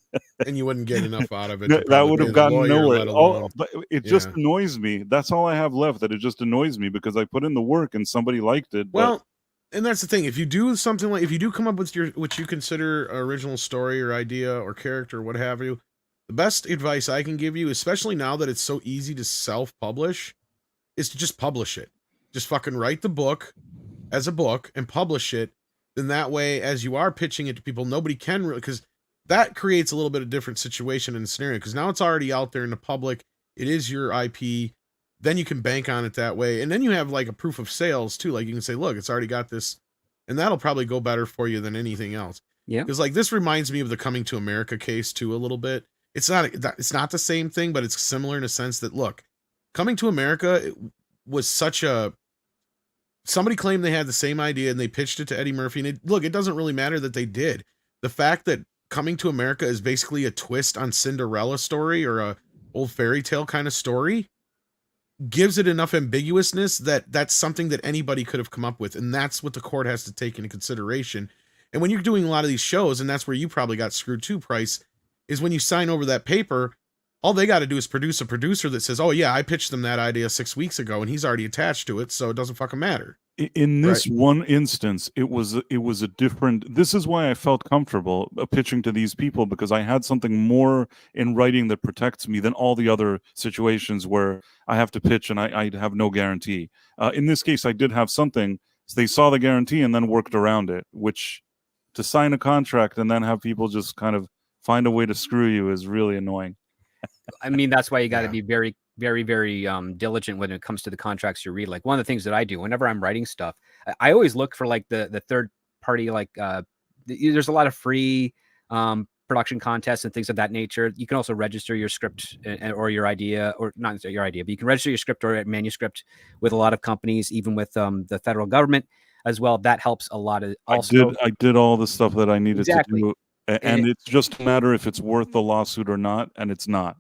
and you wouldn't get enough out of it. That probably would pay have the gotten lawyer, nowhere. let alone- But it just Yeah. annoys me. That's all I have left. That it just annoys me because I put in the work and somebody liked it. Well, and that's the thing. If you do something like, if you do come up with what you consider original story or idea or character or what have you, the best advice I can give you, especially now that it's so easy to self-publish, is to just publish it. Just fucking write the book as a book and publish it. Then that way, as you are pitching it to people, nobody can really, because that creates a little bit of different situation and scenario. Because now it's already out there in the public. It is your IP. Then you can bank on it that way. And then you have like a proof of sales too. Like you can say, look, it's already got this. And that'll probably go better for you than anything else. Yeah. Because like this reminds me of the Coming to America case too a little bit. It's not the same thing, but it's similar in a sense that, look, Coming to America was such a, somebody claimed they had the same idea and they pitched it to Eddie Murphy. And it doesn't really matter that they did. The fact that Coming to America is basically a twist on Cinderella story or a old fairy tale kind of story gives it enough ambiguousness that that's something that anybody could have come up with. And that's what the court has to take into consideration. And when you're doing a lot of these shows, and that's where you probably got screwed too, Price, is when you sign over that paper, all they got to do is produce a producer that says, oh yeah, I pitched them that idea 6 weeks ago and he's already attached to it. So it doesn't fucking matter. In this one instance, it was a different. This is why I felt comfortable pitching to these people, because I had something more in writing that protects me than all the other situations where I have to pitch and I have no guarantee. In this case, I did have something. So they saw the guarantee and then worked around it, which to sign a contract and then have people just kind of find a way to screw you is really annoying. I mean, that's why you got to Yeah. be very, very, very diligent when it comes to the contracts you read. Like one of the things that I do whenever I'm writing stuff, I always look for like the third party, like there's a lot of free production contests and things of that nature. You can also register your script or your idea, or not your idea, but you can register your script or manuscript with a lot of companies, even with the federal government as well. That helps a lot. Also, I did all the stuff that I needed Exactly. to do. And it's just a matter if it's worth the lawsuit or not, and it's not.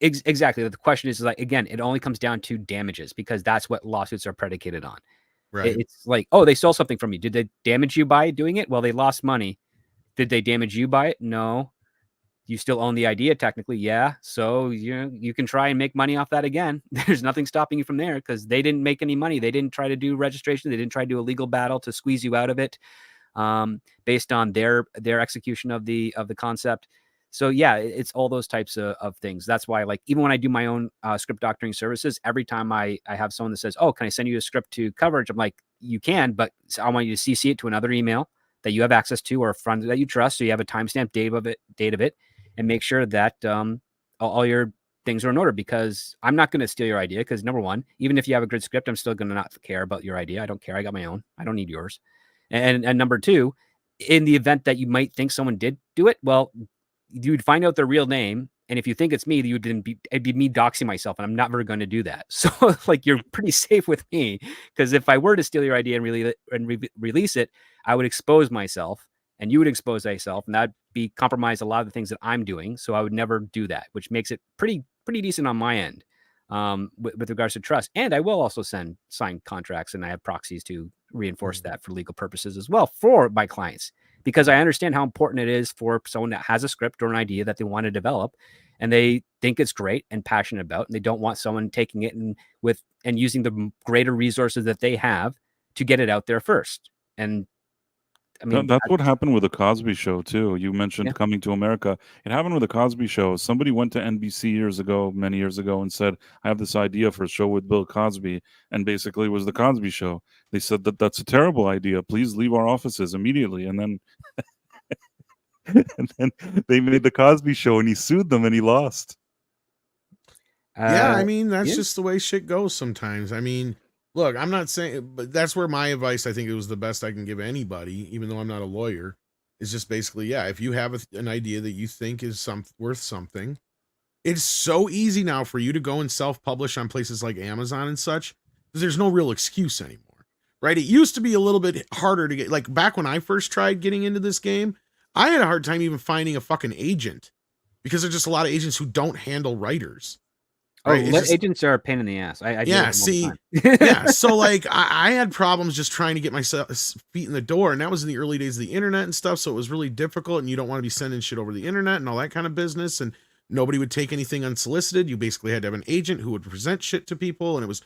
Exactly. The question is like, again, it only comes down to damages because that's what lawsuits are predicated on. Right. It's like, oh, they stole something from you. Did they damage you by doing it? Well, they lost money. Did they damage you by it? No. You still own the idea technically. Yeah. So you can try and make money off that again. There's nothing stopping you from there because they didn't make any money. They didn't try to do registration. They didn't try to do a legal battle to squeeze you out of it based on their execution of the concept. So yeah, it's all those types of things. That's why, like, even when I do my own script doctoring services, every time I have someone that says, "Oh, can I send you a script to coverage?" I'm like, "You can, but I want you to CC it to another email that you have access to, or a friend that you trust, so you have a timestamp date of it, and make sure that all your things are in order, because I'm not going to steal your idea. Because number one, even if you have a good script, I'm still going to not care about your idea. I don't care. I got my own. I don't need yours. And number two, in the event that you might think someone did do it, well, you'd find out their real name. And if you think it's me, it'd be me doxing myself, and I'm never going to do that. So like, you're pretty safe with me, because if I were to steal your idea and release it, I would expose myself, and you would expose yourself, and that'd be compromise a lot of the things that I'm doing. So I would never do that, which makes it pretty decent on my end with regards to trust. And I will also sign contracts, and I have proxies to reinforce that for legal purposes as well for my clients, because I understand how important it is for someone that has a script or an idea that they want to develop, and they think it's great and passionate about, and they don't want someone taking it and using the greater resources that they have to get it out there first. And I mean, That's what happened with the Cosby Show too. You mentioned Yeah. Coming to America. It happened with the Cosby Show. Somebody went to NBC many years ago, and said, "I have this idea for a show with Bill Cosby," and basically it was the Cosby Show. They said that that's a terrible idea. Please leave our offices immediately. And then, and then they made the Cosby Show, and he sued them, and he lost. Yeah, I mean, that's yeah. just the way shit goes sometimes. I mean, look, I'm not saying, but that's where my advice, I think it was the best I can give anybody, even though I'm not a lawyer, is just basically, yeah, if you have an idea that you think is worth something, it's so easy now for you to go and self-publish on places like Amazon and such, because there's no real excuse anymore, right? It used to be a little bit harder to get, like back when I first tried getting into this game, I had a hard time even finding a fucking agent, because there's just a lot of agents who don't handle writers. Right? Agents are a pain in the ass. I deal Yeah, with them all see, the time. yeah. So like, I had problems just trying to get myself feet in the door, and that was in the early days of the internet and stuff. So it was really difficult, and you don't want to be sending shit over the internet and all that kind of business. And nobody would take anything unsolicited. You basically had to have an agent who would present shit to people, and it was,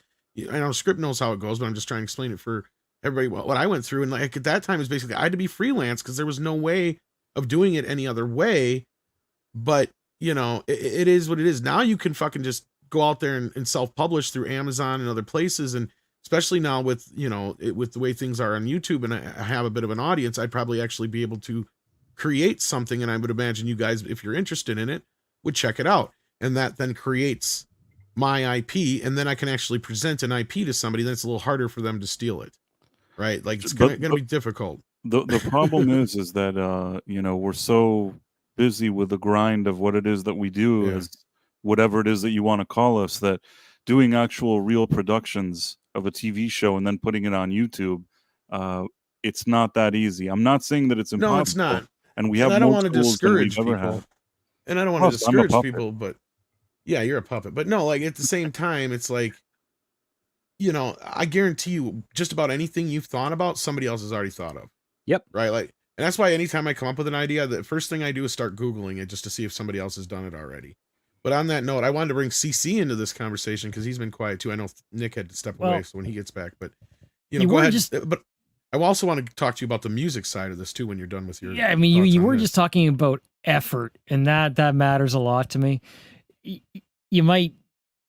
I know Script knows how it goes, but I'm just trying to explain it for everybody what I went through. And like at that time, it was basically I had to be freelance because there was no way of doing it any other way. But it is what it is. Now you can fucking just go out there and self-publish through Amazon and other places. And especially now with, with the way things are on YouTube, and I have a bit of an audience, I'd probably actually be able to create something. And I would imagine you guys, if you're interested in it, would check it out. And that then creates my IP. And then I can actually present an IP to somebody. Then it's a little harder for them to steal it. Right? Like it's going to be difficult. The problem is that, we're so busy with the grind of what it is that we do, as whatever it is that you want to call us, that doing actual real productions of a TV show and then putting it on YouTube, it's not that easy. I'm not saying that it's impossible. No, it's not. And we have I don't more want to tools than we've discourage ever people. had. And I don't want to Plus, I'm a discourage puppet. people, but yeah, you're a puppet. But no, like at the same time, it's like, I guarantee you just about anything you've thought about, somebody else has already thought of. Yep. Right. Like, and that's why anytime I come up with an idea, the first thing I do is start Googling it just to see if somebody else has done it already. But on that note, I wanted to bring CC into this conversation because he's been quiet too. I know Nick had to step away, so when he gets back, but go ahead. But I also want to talk to you about the music side of this too when you're done with your. Yeah, I mean, you were just talking about effort, and that matters a lot to me. You might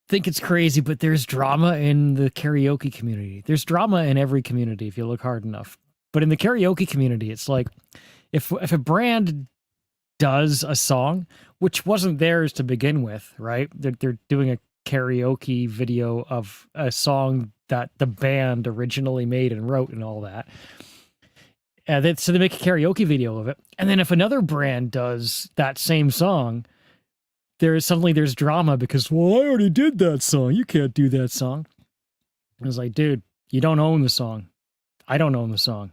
think it's crazy, but there's drama in the karaoke community. There's drama in every community if you look hard enough. But in the karaoke community, it's like if a brand does a song, which wasn't theirs to begin with, right? They're doing a karaoke video of a song that the band originally made and wrote and all that. So they make a karaoke video of it. And then if another brand does that same song, there's drama because, well, I already did that song. You can't do that song. I was like, dude, you don't own the song. I don't own the song.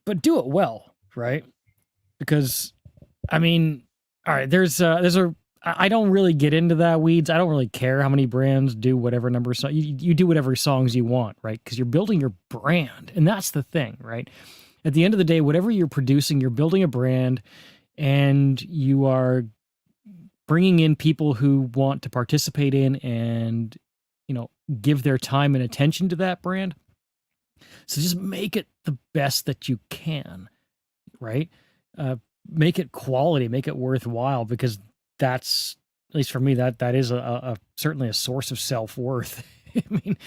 But do it well, right? Because, I mean, all right, I don't really get into that weeds. I don't really care how many brands do whatever number of songs. You do whatever songs you want, right? Because you're building your brand. And that's the thing, right? At the end of the day, whatever you're producing, you're building a brand, and you are bringing in people who want to participate in and, give their time and attention to that brand. So just make it the best that you can, right? make it quality, make it worthwhile, because that's, at least for me, that is a certainly a source of self-worth. I mean,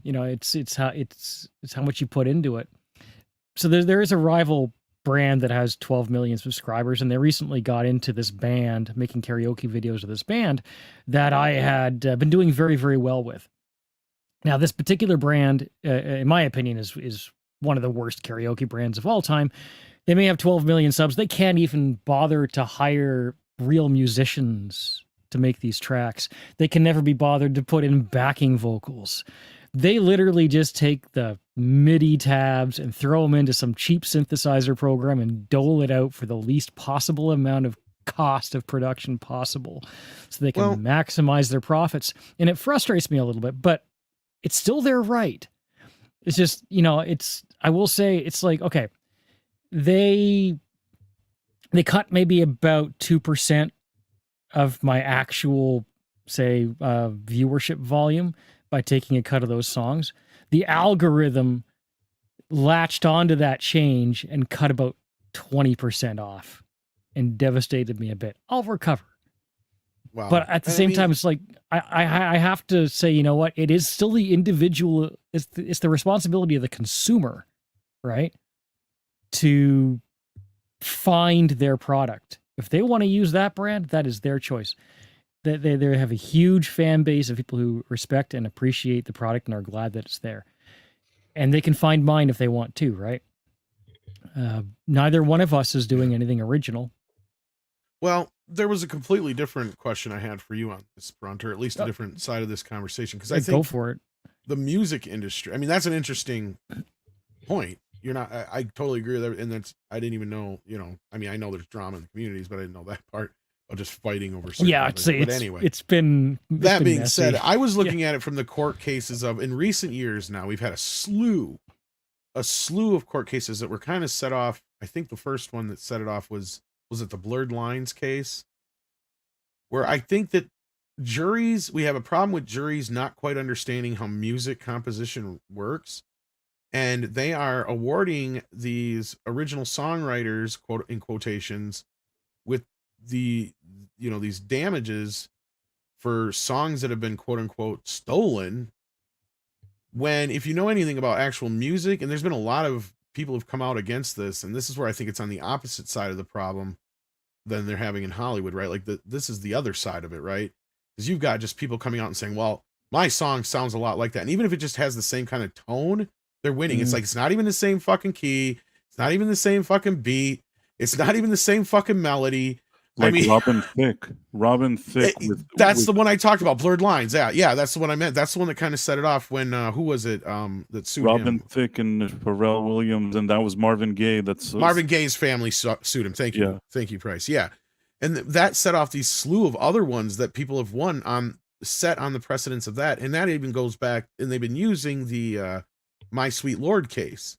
it's how much you put into it. So there is a rival brand that has 12 million subscribers, and they recently got into this band, making karaoke videos of this band that I had been doing very, very well with. Now, this particular brand, in my opinion, is one of the worst karaoke brands of all time. They may have 12 million subs. They can't even bother to hire real musicians to make these tracks. They can never be bothered to put in backing vocals. They literally just take the MIDI tabs and throw them into some cheap synthesizer program and dole it out for the least possible amount of cost of production possible, so they can maximize their profits. And it frustrates me a little bit, but it's still their right. It's just, I will say, it's like, okay, they cut maybe about 2% of my actual, say, viewership volume by taking a cut of those songs. The algorithm latched onto that change and cut about 20% off and devastated me a bit. I'll recover. Wow. But at the same time, it's like, I have to say, you know what? It is still the individual, it's the responsibility of the consumer, right? To find their product. If they want to use that brand, that is their choice. They have a huge fan base of people who respect and appreciate the product and are glad that it's there. And they can find mine if they want to, right? Neither one of us is doing anything original. Well, there was a completely different question I had for you on this, Brunt, or at least a different side of this conversation. Because I think go for it. The music industry, I mean, that's an interesting point. You're not, I totally agree with that. And I didn't even know, I mean, I know there's drama in the communities, but I didn't know that part of just fighting over certain topics. But anyway, it's been being messy. said, I was looking at it from the court cases of, in recent years now, we've had a slew of court cases that were kind of set off. I think the first one that set it off was it the Blurred Lines case, where I think that we have a problem with juries not quite understanding how music composition works. And they are awarding these original songwriters, quote in quotations, with these damages for songs that have been quote unquote stolen. When, if you know anything about actual music, and there's been a lot of people who've come out against this, and this is where I think it's on the opposite side of the problem than they're having in Hollywood, right? Like this is the other side of it, right? Because you've got just people coming out and saying, well, my song sounds a lot like that. And even if it just has the same kind of tone, they're winning. It's like, it's not even the same fucking key. It's not even the same fucking beat. It's not even the same fucking melody. Like, I mean, Robin Thicke. That's the one I talked about. Blurred Lines. Yeah, that's the one I meant. That's the one that kind of set it off when who was it? That sued Robin him? Thicke and Pharrell Williams, and that was Marvin Gaye. Marvin Gaye's family sued him. Thank you, Thank you, Price. Yeah, and that set off these slew of other ones that people have won on, set on the precedence of that, and that even goes back, and they've been using the My Sweet Lord case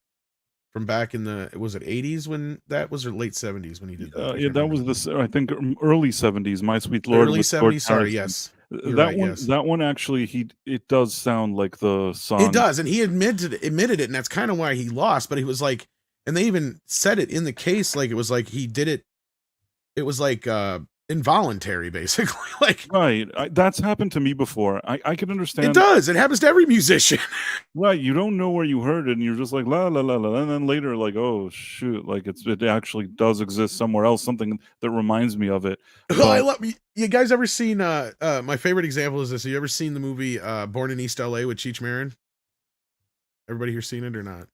from back in the, was it 80s when that was, or late 70s when he did that? Yeah, that was I think early 70s. My Sweet Lord. Early 70s. Sorry, yes. That one actually, it does sound like the song. It does, and he admitted it, and that's kind of why he lost. But he was like, and they even said it in the case, like it was like he did it. It was like involuntary, basically. Like, right, that's happened to me before. I can understand. It does. It happens to every musician. Right, you don't know where you heard it, and you're just like la la la la, and then later like, oh shoot, like it actually does exist somewhere else, something that reminds me of it. Well, I love you guys ever seen my favorite example is this. Have you ever seen the movie Born in East LA with Cheech Marin? Everybody here seen it or not?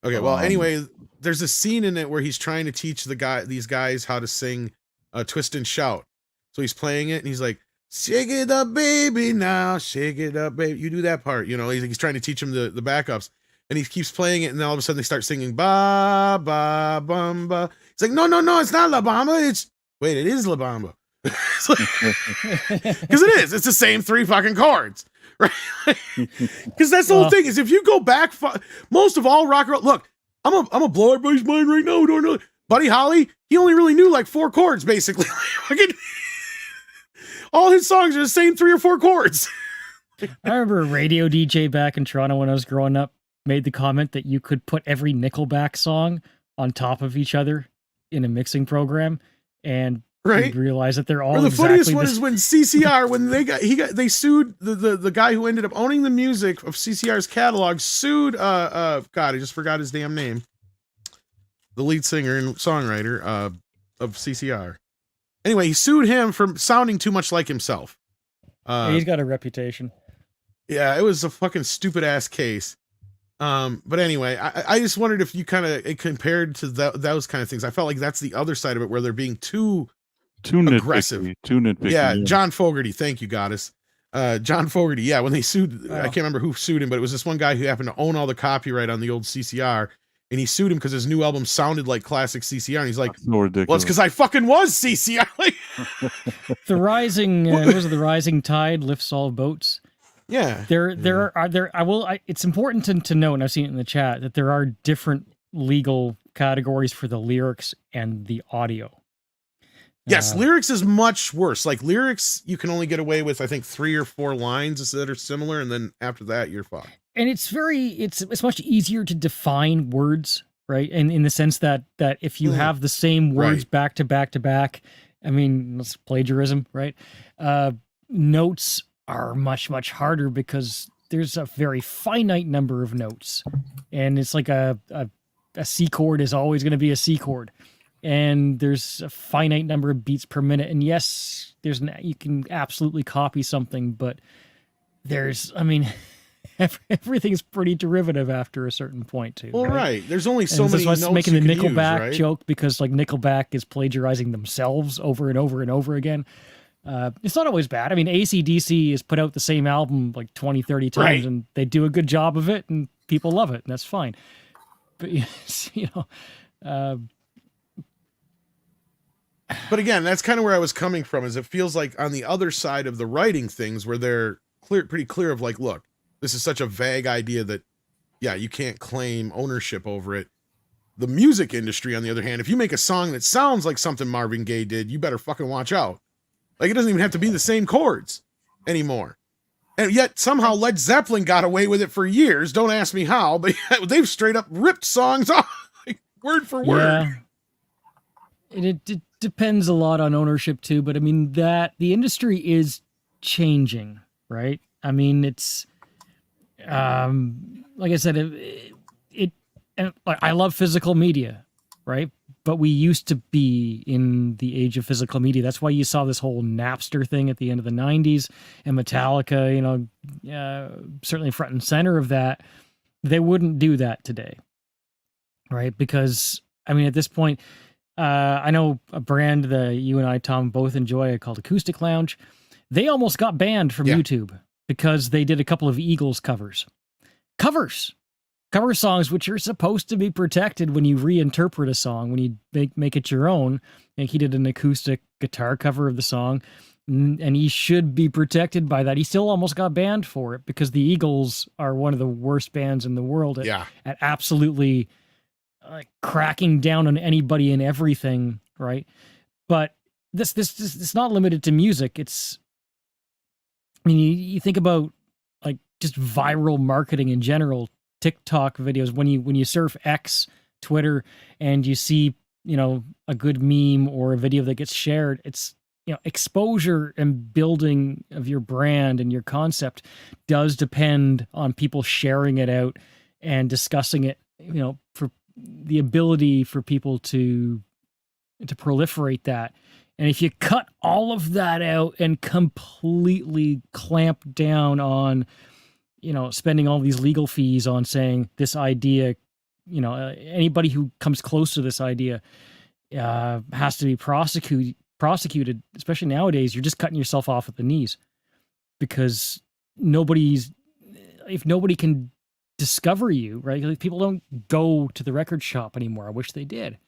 Okay, well, anyway, there's a scene in it where he's trying to teach these guys how to sing Twist and Shout. So he's playing it and he's like, shake it up, baby, now, shake it up, baby. You do that part, he's trying to teach them the backups. And he keeps playing it, and then all of a sudden they start singing ba ba bum ba. He's like, no, it's not La Bamba. It is La Bamba. Because it is. It's the same three fucking chords. Right? Because that's the whole thing, is if you go back, most of all rock and roll, look, I'm a blow everybody's mind right now. Don't know. Buddy Holly, he only really knew like 4 chords, basically. All his songs are the same 3 or 4 chords. I remember a radio DJ back in Toronto when I was growing up made the comment that you could put every Nickelback song on top of each other in a mixing program, and Right. you realize that they're all Or the exactly funniest one is when CCR, when they sued the guy who ended up owning the music of CCR's catalog, sued God, I just forgot his damn name. The lead singer and songwriter of CCR. Anyway, he sued him for sounding too much like himself. he's got a reputation. Yeah, it was a fucking stupid ass case. But anyway, I just wondered if you kind of compared to those kind of things. I felt like that's the other side of it, where they're being too aggressive. Too nitpicky. Yeah, John Fogerty. Thank you, Goddess. John Fogerty. Yeah, when they sued, I Oh. can't remember who sued him, but it was this one guy who happened to own all the copyright on the old CCR, and he sued him because his new album sounded like classic CCR. And he's like, So ridiculous. "Well, it's because I fucking was CCR." Like, The rising, was it the rising tide lifts all boats? yeah, It's important to note, and I've seen it in the chat, that there are different legal categories for the lyrics and the audio. yes. Lyrics is much worse. Like lyrics, you can only get away with, I think, 3 or 4 lines that are similar, and then after that, you're fucked. And it's much easier to define words, right? And in the sense that if you have the same words Right. back to back to back, I mean, it's plagiarism, right? Notes are much, much harder because there's a very finite number of notes. And it's like a C chord is always going to be a C chord. And there's a finite number of beats per minute. And yes, you can absolutely copy something, but everything's pretty derivative after a certain point too. Well, right. There's only so And many that's notes what's making you the can use, Nickelback right? joke, because like Nickelback is plagiarizing themselves over and over and over again. It's not always bad. I mean, AC/DC has put out the same album like 20, 30 times, Right. and they do a good job of it, and people love it, and that's fine. But But again, that's kind of where I was coming from. Is it feels like on the other side of the writing things, where they're pretty clear of like, look, this is such a vague idea that, yeah, you can't claim ownership over it. The music industry, on the other hand, if you make a song that sounds like something Marvin Gaye did, you better fucking watch out. Like, it doesn't even have to be the same chords anymore. And yet somehow Led Zeppelin got away with it for years. Don't ask me how, but they've straight up ripped songs off, like, word for word. yeah, it depends a lot on ownership too. But I mean, that the industry is changing, right? I mean, it's like I said, and I love physical media, right? But we used to be in the age of physical media. That's why you saw this whole Napster thing at the end of the 90s, and Metallica, certainly front and center of that. They wouldn't do that today, right? Because, I mean, at this point, I know a brand that you and I, Tom, both enjoy called Acoustic Lounge. They almost got banned from YouTube because they did a couple of Eagles covers. Cover songs, which are supposed to be protected when you reinterpret a song, when you make it your own. Like, he did an acoustic guitar cover of the song, and he should be protected by that. He still almost got banned for it because the Eagles are one of the worst bands in the world at absolutely cracking down on anybody and everything, right? But this it's not limited to music. I mean, you think about like just viral marketing in general. TikTok videos, when you surf X, Twitter, and you see, a good meme or a video that gets shared, it's, exposure and building of your brand and your concept does depend on people sharing it out and discussing it, for the ability for people to proliferate that. And if you cut all of that out and completely clamp down on spending all these legal fees on saying this idea, anybody who comes close to this idea has to be prosecuted, especially nowadays, you're just cutting yourself off at the knees, because if nobody can discover you, right? Like, people don't go to the record shop anymore. I wish they did.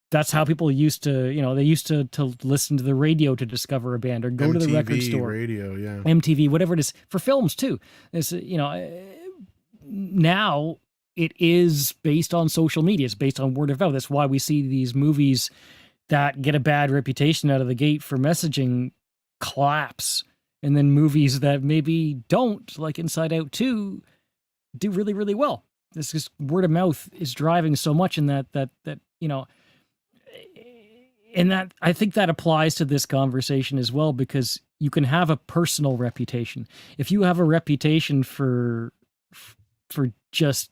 That's how people used to, they used to listen to the radio to discover a band, or go to the record store. Radio, yeah. MTV, whatever it is, for films too. It's, now it is based on social media. It's based on word of mouth. That's why we see these movies that get a bad reputation out of the gate for messaging collapse. And then movies that maybe don't, like Inside Out 2, do really, really well. This just word of mouth is driving so much in that And that, I think that applies to this conversation as well, because you can have a personal reputation. If you have a reputation for just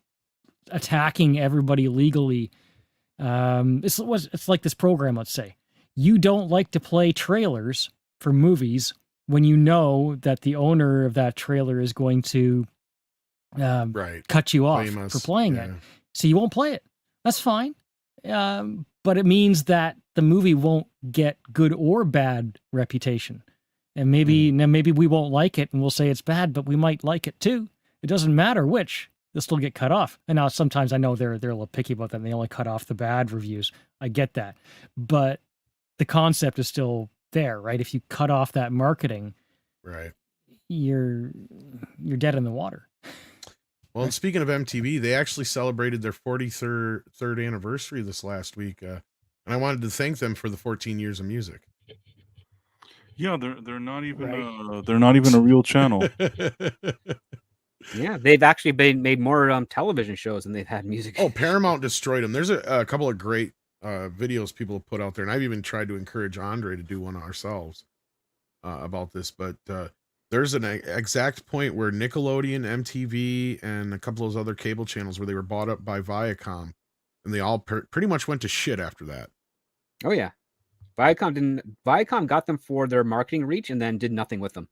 attacking everybody legally, it's like this program, let's say. You don't like to play trailers for movies when you know that the owner of that trailer is going to Right. cut you off Blame us. for playing it. Yeah. So you won't play it. That's fine. But it means that the movie won't get good or bad reputation. And maybe we won't like it and we'll say it's bad, but we might like it too. It doesn't matter which. They'll still get cut off. And now sometimes I know they're a little picky about that and they only cut off the bad reviews. I get that. But the concept is still there, right? If you cut off that marketing, Right. you're dead in the water. Well, and speaking of MTV, they actually celebrated their 43rd anniversary this last week, and I wanted to thank them for the 14 years of music. Yeah, they're not even Right. they're not even a real channel. Yeah, they've actually made more television shows than they've had music. Oh, Paramount destroyed them. There's a couple of great videos people have put out there, and I've even tried to encourage Andre to do one ourselves about this, but there's an exact point where Nickelodeon, MTV, and a couple of those other cable channels where they were bought up by Viacom, and they all pretty much went to shit after that. Oh yeah, Viacom got them for their marketing reach and then did nothing with them.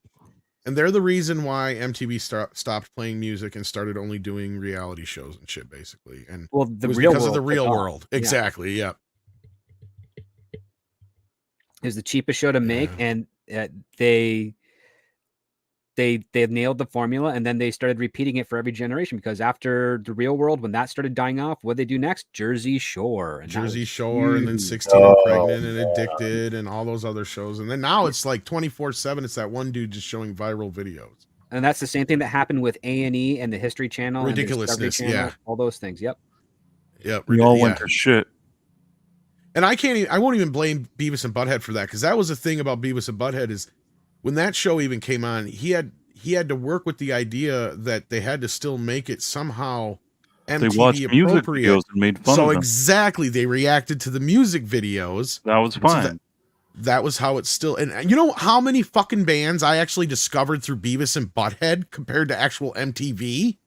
And they're the reason why MTV stopped playing music and started only doing reality shows and shit, basically. And well, it was because of the real world. Exactly. Yeah. It was the cheapest show to make, and they nailed the formula, and then they started repeating it for every generation, because after the real world, when that started dying off, what did they do next? Jersey Shore. And then 16 and Pregnant and Addicted and all those other shows. And then now it's like 24/7. It's that one dude just showing viral videos. And that's the same thing that happened with A&E and the History Channel. Ridiculousness, and the Discovery Channel, all those things. Yep. We all went to shit. And I won't even blame Beavis and Butthead for that, because that was the thing about Beavis and Butthead is when that show even came on, he had to work with the idea that they had to still make it somehow MTV they watched music videos and made fun of them. Exactly, they reacted to the music videos. That was fine. So that was how it's still. And you know how many fucking bands I actually discovered through Beavis and Butthead compared to actual MTV?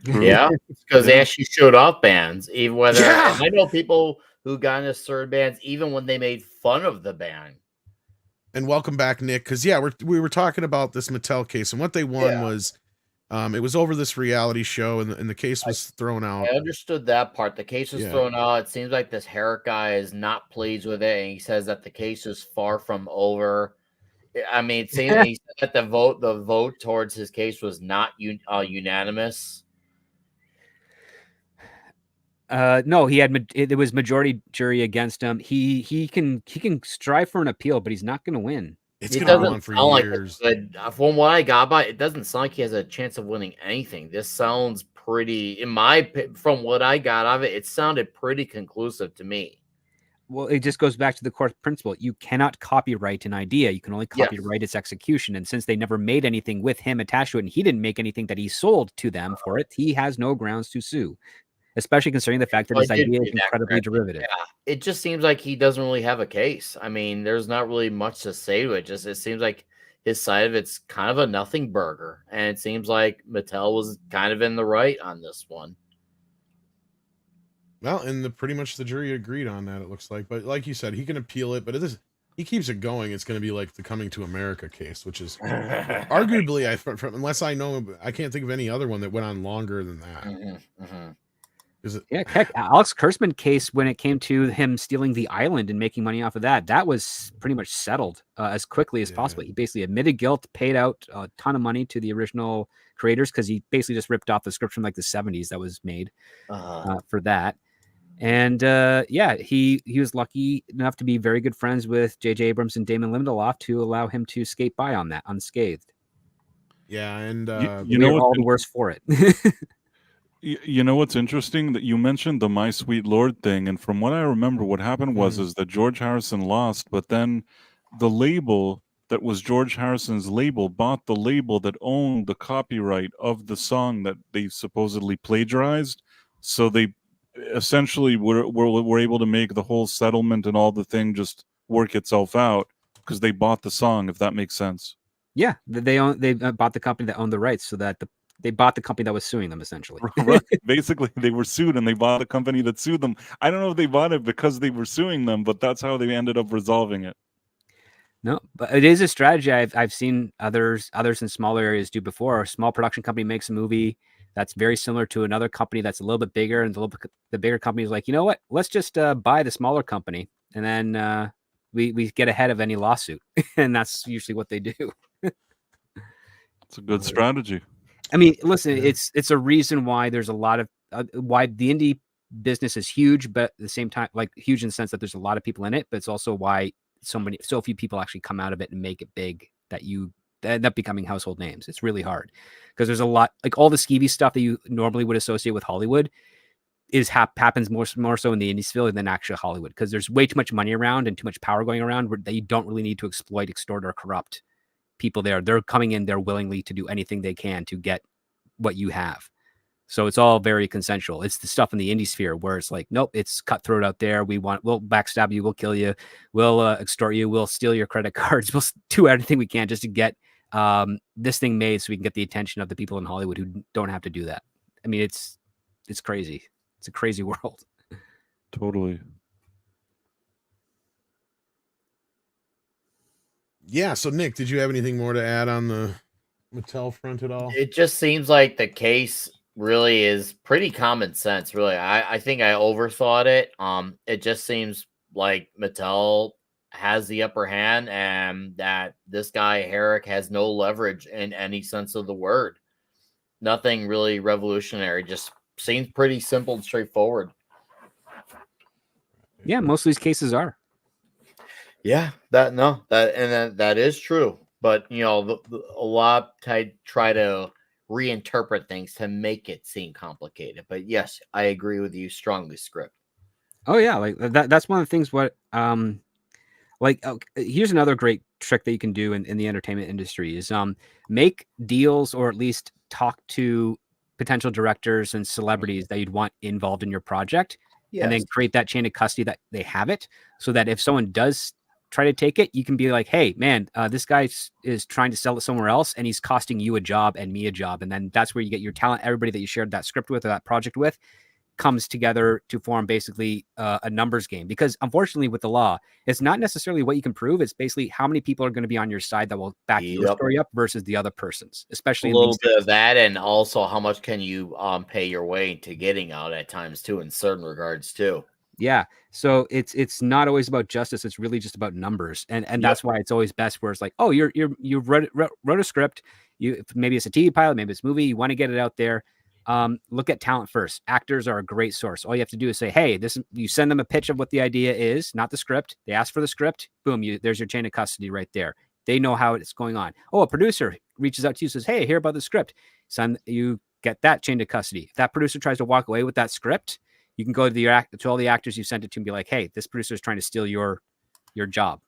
Yeah, because they actually showed off bands, even whether I know people who got into certain bands even when they made fun of the band. And welcome back, Nick, because we were talking about this Mattel case, and what they won was it was over this reality show, and the case was thrown out. I understood that part. The case was thrown out. It seems like this Herrick guy is not pleased with it, and he says that the case is far from over. I mean, it seems he said that the vote towards his case was not unanimous. No, it was majority jury against him. He can strive for an appeal, but he's not going to win. It doesn't go on for years. From what I got by it, doesn't sound like he has a chance of winning anything. This sounds pretty, from what I got of it, it sounded pretty conclusive to me. Well, it just goes back to the core principle. You cannot copyright an idea. You can only copyright its execution. And since they never made anything with him attached to it, and he didn't make anything that he sold to them for it, he has no grounds to sue. Especially considering the fact that his idea is incredibly derivative. Yeah, it just seems like he doesn't really have a case. I mean, there's not really much to say to it. It seems like his side of it's kind of a nothing burger, and it seems like Mattel was kind of in the right on this one. Well, and pretty much the jury agreed on that, it looks like. But like you said, he can appeal it, but he keeps it going. It's going to be like the Coming to America case, which is arguably, unless I know, I can't think of any other one that went on longer than that. Heck, Alex Kurtzman case, when it came to him stealing the island and making money off of that was pretty much settled as quickly as possible. He basically admitted guilt, paid out a ton of money to the original creators, because he basically just ripped off the script from like the 70s that was made for that. And he was lucky enough to be very good friends with J.J. Abrams and Damon Lindelof to allow him to skate by on that unscathed. Yeah, and you know, all the worse for it. You know what's interesting? That you mentioned the My Sweet Lord thing, and from what I remember, what happened was is that George Harrison lost, but then the label that was George Harrison's label bought the label that owned the copyright of the song that they supposedly plagiarized. So they essentially were able to make the whole settlement and all the thing just work itself out because they bought the song, if that makes sense. Yeah, they bought the company that owned the rights, so that they bought the company that was suing them essentially. Right. Basically, they were sued and they bought the company that sued them. I don't know if they bought it because they were suing them, but that's how they ended up resolving it. No, but it is a strategy I've seen others in smaller areas do before. A small production company makes a movie that's very similar to another company that's a little bit bigger, and the bigger company is like, you know what? Let's just buy the smaller company, and then we get ahead of any lawsuit, and that's usually what they do. It's a good strategy. I mean, listen, it's a reason why there's a lot of why the indie business is huge, but at the same time, like huge in the sense that there's a lot of people in it, but it's also why so few people actually come out of it and make it big that you end up becoming household names. It's really hard because there's a lot, like all the skeevy stuff that you normally would associate with Hollywood happens more so in the indie field than actually Hollywood, because there's way too much money around and too much power going around that you don't really need to exploit, extort, or corrupt people there. They're coming in there willingly to do anything they can to get what you have. So it's all very consensual. It's the stuff in the indie sphere where it's like, nope, it's cutthroat out there. We'll backstab you. We'll kill you. We'll extort you. We'll steal your credit cards. We'll do everything we can just to get this thing made so we can get the attention of the people in Hollywood who don't have to do that. I mean, it's crazy. It's a crazy world. Totally. Yeah. So, Nick, did you have anything more to add on the Mattel front at all? It just seems like the case really is pretty common sense. Really, I think I overthought it. It just seems like Mattel has the upper hand, and that this guy Herrick has no leverage in any sense of the word. Nothing really revolutionary. Just seems pretty simple and straightforward. Yeah, most of these cases are. Yeah, that is true. But you know, a lot try to reinterpret things to make it seem complicated. But yes, I agree with you strongly, Script. Oh yeah, like that's one of the things. Here's another great trick that you can do in the entertainment industry is make deals, or at least talk to potential directors and celebrities that you'd want involved in your project, and then create that chain of custody that they have it, so that if someone does try to take it, you can be like, hey man, this guy is trying to sell it somewhere else and he's costing you a job and me a job. And then that's where you get your talent. Everybody that you shared that script with or that project with comes together to form basically a numbers game. Because unfortunately with the law, it's not necessarily what you can prove. It's basically how many people are going to be on your side that will back your story up versus the other person's, especially a little bit of that. And also how much can you pay your way to getting out at times too, in certain regards too. Yeah. So it's not always about justice. It's really just about numbers. And that's why it's always best where it's like, oh, you wrote a script. Maybe it's a TV pilot, maybe it's a movie. You want to get it out there. Look at talent first. Actors are a great source. All you have to do is say, hey, you send them a pitch of what the idea is, not the script. They ask for the script. Boom. There's your chain of custody right there. They know how it's going on. Oh, a producer reaches out to you, says, hey, hear about the script. You get that chain of custody. If that producer tries to walk away with that script, you can go to all the actors you sent it to and be like, hey, this producer is trying to steal your job.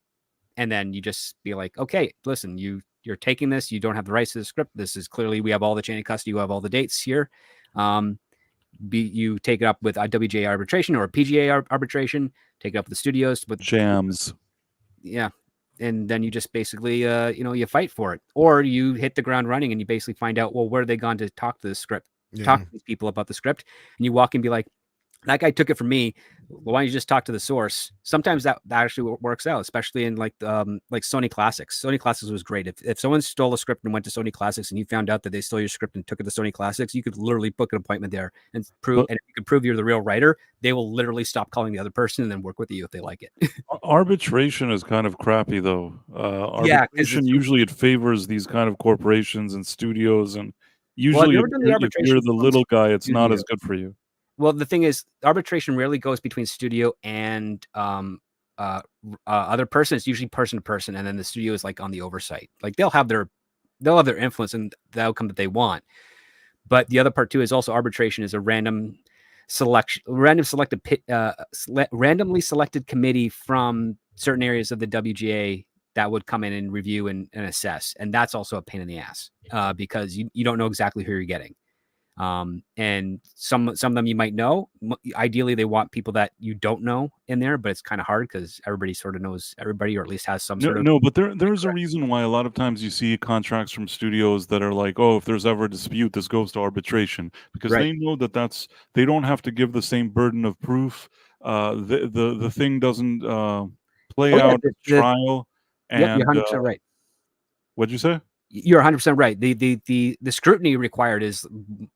And then you just be like, okay, listen, you're taking this. You don't have the rights to the script. This is clearly, we have all the chain of custody. You have all the dates here. You take it up with a WGA arbitration or a PGA arbitration, take it up with the studios. With Jams. Yeah. And then you just basically, you fight for it. Or you hit the ground running and you basically find out, well, where are they gone to talk to the script? Yeah. Talk to these people about the script. And you walk and be like, that guy took it from me. Why don't you just talk to the source? Sometimes that actually works out, especially in like Sony Classics. Sony Classics was great. If someone stole a script and went to Sony Classics and you found out that they stole your script and took it to Sony Classics, you could literally book an appointment there and prove. And if you could prove you're the real writer, they will literally stop calling the other person and then work with you if they like it. Arbitration is kind of crappy though. Arbitration usually it favors these kind of corporations and studios, and usually if you're the little guy, it's not as good for you. Well, the thing is, arbitration rarely goes between studio and other person. It's usually person to person, and then the studio is like on the oversight. Like they'll have their influence and the outcome that they want. But the other part too is also arbitration is a randomly selected committee from certain areas of the WGA that would come in and review and assess, and that's also a pain in the ass because you don't know exactly who you're getting. And some of them you might know. Ideally, they want people that you don't know in there, but it's kind of hard because everybody sort of knows everybody, or at least has some No, sort of. no, but there's a reason why a lot of times you see contracts from studios that are like, oh, if there's ever a dispute, this goes to arbitration, because Right. they know that they don't have to give the same burden of proof. The thing doesn't play Oh yeah, out at trial, yep, you're and 100% right. what'd you say? You're 100% right. The scrutiny required is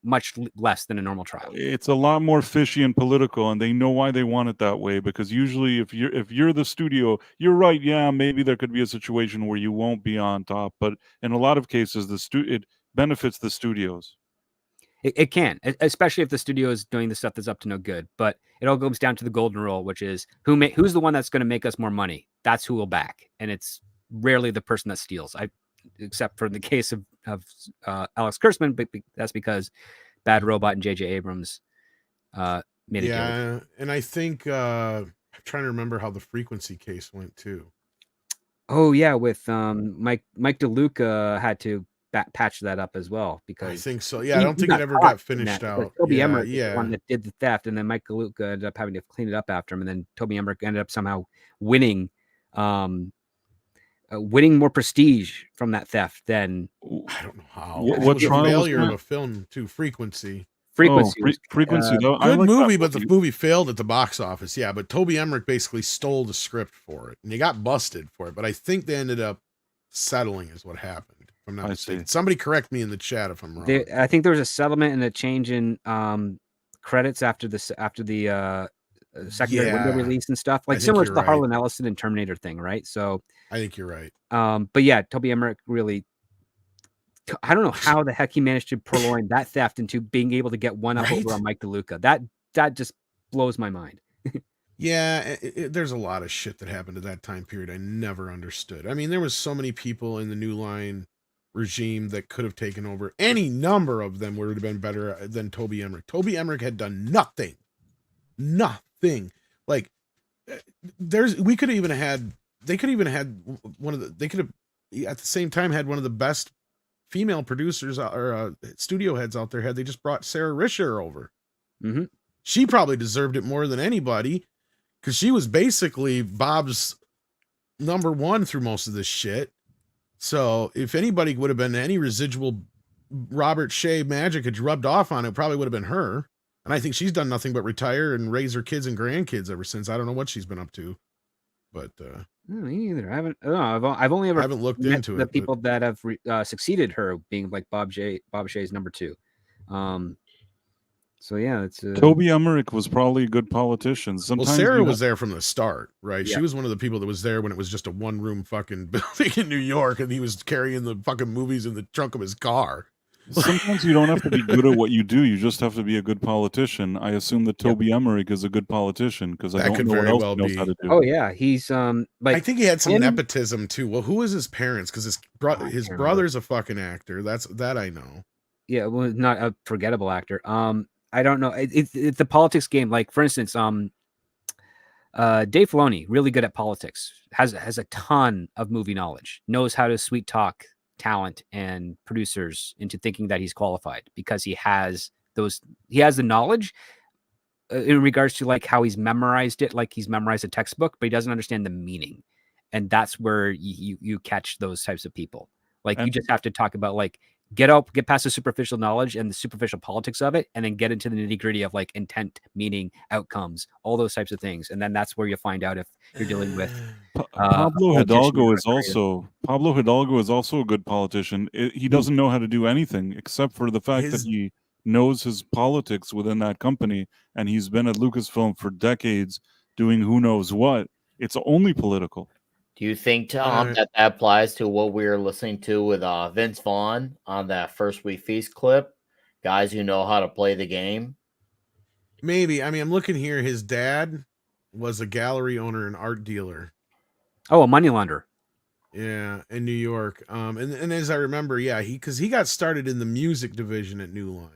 much less than a normal trial. It's a lot more fishy and political, and they know why they want it that way, because usually if you're the studio, you're right, yeah, maybe there could be a situation where you won't be on top, but in a lot of cases it benefits the studios. It can, especially if the studio is doing the stuff that's up to no good. But it all comes down to the golden rule, which is who's the one that's going to make us more money. That's who will back, and it's rarely the person that steals. Except for in the case of Alex Kurtzman, but that's because Bad Robot and J.J. Abrams made a deal. Yeah, and I think I'm trying to remember how the Frequency case went too. Oh yeah, with Mike DeLuca had to patch that up as well, because I think so. Yeah, I don't think it ever got finished out. Toby Yeah, Emmerich was the yeah. one that did the theft, and then Mike DeLuca ended up having to clean it up after him, and then Toby Emmerich ended up somehow winning more prestige from that theft than I don't know how. What It was a trial was failure of that? a film too. Frequency. Frequency. Oh, Frequency. though, I Good like that movie, but the movie failed at the box office. Yeah, but Toby Emmerich basically stole the script for it, and he got busted for it. But I think they ended up settling, is what happened. If I'm not I mistaken. see. Somebody correct me in the chat if I'm wrong. I think there was a settlement and a change in credits after the secondary window Yeah, release and stuff, I like think similar to you're the right. Harlan Ellison and Terminator thing, right? So I think you're right. but yeah, Toby Emmerich really, I don't know how the heck he managed to purloin that theft into being able to get one up Right? over on Mike DeLuca. That just blows my mind. Yeah, there's a lot of shit that happened at that time period I never understood. I mean, there was so many people in the New Line regime that could have taken over. Any number of them would have been better than Toby Emmerich. Toby Emmerich had done nothing. Like we could have even had they could have had one of the they could have at the same time had one of the best female producers or studio heads out there had they just brought Sarah Risher over. Mm-hmm. She probably deserved it more than anybody, because she was basically Bob's number one through most of this shit. So if anybody would have been any residual Robert Shea magic had rubbed off on it, probably would have been her. And I think she's done nothing but retire and raise her kids and grandkids ever since. I don't know what she's been up to, but Me neither. I haven't. I don't know, I've only ever haven't looked met into the it, people that have succeeded her, being like Bob Shea's number 2. So yeah, it's Toby Emmerich was probably a good politician. Sometimes Sarah was there from the start, right? Yeah. She was one of the people that was there when it was just a one-room fucking building in New York, and he was carrying the fucking movies in the trunk of his car. Sometimes you don't have to be good at what you do. You just have to be a good politician. I assume that Toby Emmerich is a good politician, because I That don't could know what very else well he knows be. how to do. Oh yeah, he's like I think he had some him- nepotism too. Well, who was his parents? Because his can't brother's a fucking actor. That I know. yeah, well, not a forgettable actor. I don't know. It's the politics game. Like for instance, Dave Filoni, really good at politics, has a ton of movie knowledge, knows how to sweet talk talent and producers into thinking that he's qualified, because he has the knowledge in regards to like how he's memorized it, like he's memorized a textbook, but he doesn't understand the meaning. And that's where you catch those types of people. Like you just have to talk about like get past the superficial knowledge and the superficial politics of it, and then get into the nitty gritty of like intent, meaning, outcomes, all those types of things. And then that's where you find out if you're dealing with Pablo Hidalgo is also also a good politician. He doesn't know how to do anything except for the fact that he knows his politics within that company, and he's been at Lucasfilm for decades doing who knows what. It's only political. Do you think, Tom, that applies to what we were listening to with Vince Vaughn on that First We Feast clip? Guys who know how to play the game? Maybe. I mean, I'm looking here. His dad was a gallery owner and art dealer. Oh, a money launderer. Yeah, in New York. And as I remember, yeah, because he got started in the music division at New Line.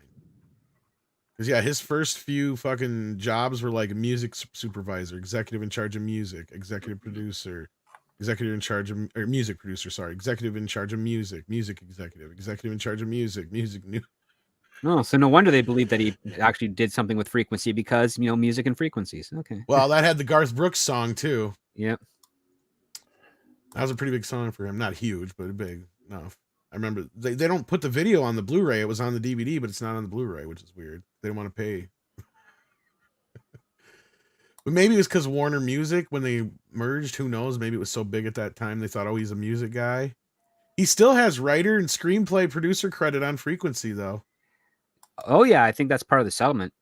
Because yeah, his first few fucking jobs were like music supervisor, executive in charge of music, executive producer, executive in charge of or music producer, sorry, executive in charge of music, music executive in charge of music new. No, so no wonder they believe that he actually did something with frequency because, music and frequencies. Okay. Well, that had the Garth Brooks song too. Yep. That was a pretty big song for him. Not huge, but big enough. I remember they don't put the video on the Blu-ray. It was on the DVD, but it's not on the Blu-ray, which is weird. They don't want to pay. But maybe it was because Warner Music, when they merged, who knows? Maybe it was so big at that time they thought, oh, he's a music guy. He still has writer and screenplay producer credit on Frequency, though. Oh yeah, I think that's part of the settlement.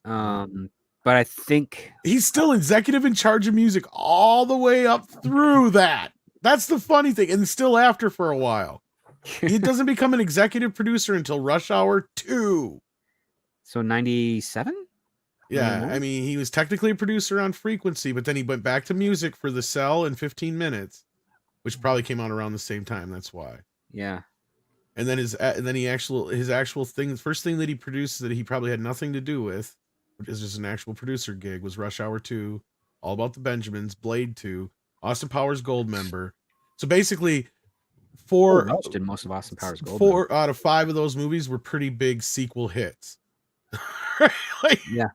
But I think he's still executive in charge of music all the way up through that. That's the funny thing, and still after for a while. He doesn't become an executive producer until Rush Hour 2. So 97? Yeah, I mean, he was technically a producer on Frequency, but then he went back to music for The Cell in 15 Minutes, which probably came out around the same time. That's why. Yeah. And then his actual thing, the first thing that he produced that he probably had nothing to do with, which is just an actual producer gig, was Rush Hour 2, All About the Benjamins, Blade 2, Austin Powers Goldmember. So basically, did most of Austin Powers Goldmember. 4 out of 5 of those movies were pretty big sequel hits. Yeah.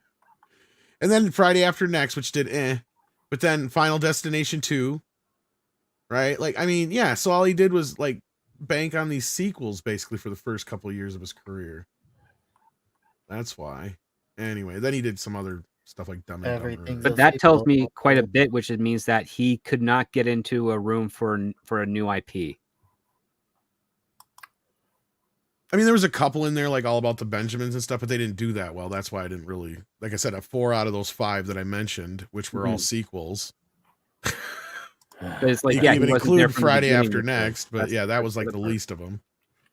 And then Friday After Next, which did but then Final Destination 2, right? Like, I mean, yeah, so all he did was like bank on these sequels basically for the first couple of years of his career. That's why. Anyway, then he did some other stuff like Dumb and Dumber. But that tells me quite a bit, which it means that he could not get into a room for a new IP. I mean, there was a couple in there, like All About the Benjamins and stuff, but they didn't do that well. That's why I didn't really, like I said, 4 out of those 5 that I mentioned, which were all sequels. But it's like, you yeah, can even include Friday After beginning. Next, but yeah, that was like the least of them.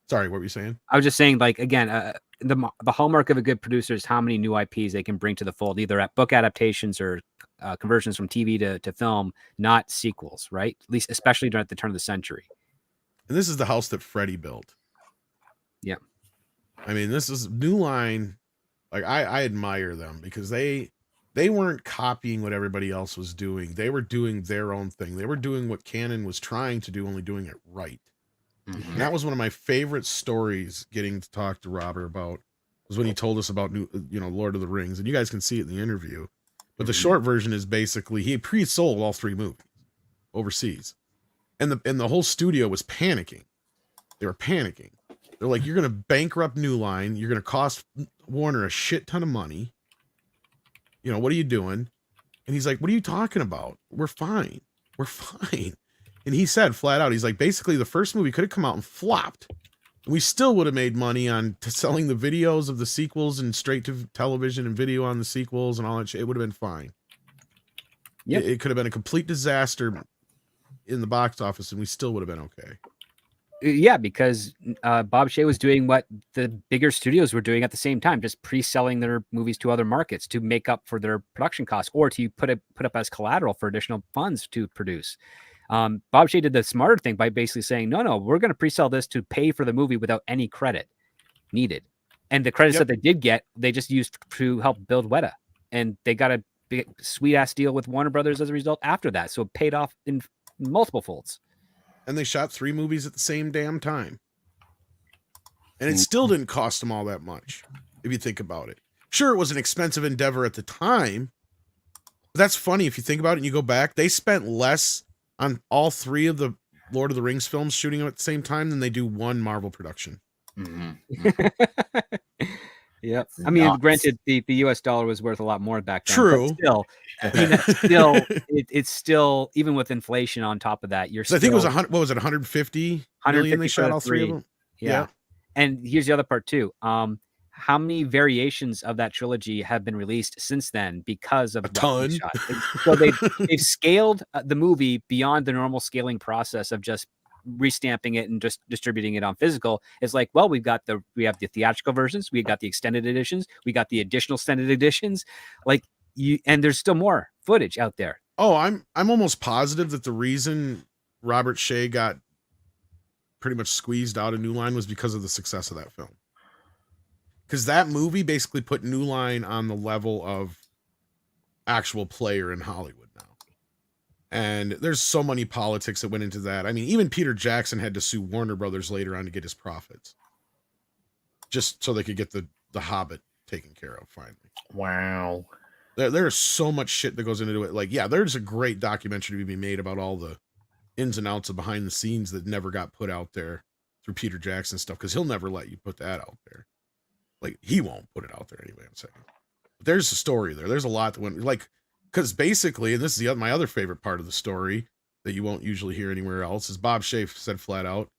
Sorry, what were you saying? I was just saying, like, again, the hallmark of a good producer is how many new IPs they can bring to the fold, either at book adaptations or conversions from TV to film, not sequels, right? At least, especially during the turn of the century. And this is the house that Freddie built. Yeah. I mean, this is New Line. Like, I admire them because they weren't copying what everybody else was doing. They were doing their own thing. They were doing what Canon was trying to do, only doing it right. Mm-hmm. And that was one of my favorite stories getting to talk to Robert about, was when he told us about Lord of the Rings. And you guys can see it in the interview. But the short version is basically he pre-sold all 3 movies overseas. And the whole studio was panicking. They were panicking. They're like, you're going to bankrupt New Line. You're going to cost Warner a shit ton of money. What are you doing? And he's like, what are you talking about? We're fine. We're fine. And he said flat out, he's like, basically the first movie could have come out and flopped. And we still would have made money on selling the videos of the sequels and straight to television and video on the sequels and all that shit. It would have been fine. Yeah, it could have been a complete disaster in the box office and we still would have been okay. Yeah, because Bob Shaye was doing what the bigger studios were doing at the same time, just pre-selling their movies to other markets to make up for their production costs or to put up as collateral for additional funds to produce. Bob Shaye did the smarter thing by basically saying, no, we're going to pre-sell this to pay for the movie without any credit needed. And the credits that they did get, they just used to help build Weta. And they got a big, sweet-ass deal with Warner Brothers as a result after that. So it paid off in multiple folds. And they shot 3 movies at the same damn time. And it still didn't cost them all that much, if you think about it. Sure, it was an expensive endeavor at the time. But that's funny if you think about it and you go back. They spent less on all 3 of the Lord of the Rings films shooting them at the same time than they do one Marvel production. Yeah, I mean, granted, the U.S. dollar was worth a lot more back then. True. But still, it's still, even with inflation on top of that, you're still. I think it was 100. What was it? 150 million. They shot all 3 of them. Yeah. And here's the other part too. How many variations of that trilogy have been released since then because of a ton? So they've scaled the movie beyond the normal scaling process of just restamping it and just distributing it on physical. It's like, well, we have the theatrical versions, we got the extended editions, we got the additional extended editions, and there's still more footage out there. Oh, I'm almost positive that the reason Robert Shaye got pretty much squeezed out of New Line was because of the success of that film. Because that movie basically put New Line on the level of actual player in Hollywood now. And there's so many politics that went into that. I mean, even Peter Jackson had to sue Warner Brothers later on to get his profits. just so they could get the Hobbit taken care of finally. Wow. There's so much shit that goes into it. Like, yeah, there's a great documentary to be made about all the ins and outs of behind the scenes that never got put out there through Peter Jackson stuff, because he'll never let you put that out there. Like, he won't put it out there anyway, I'm saying. But there's a story there. There's a lot that went, like, because basically, and this is my other favorite part of the story that you won't usually hear anywhere else, is Bob Shafe said flat out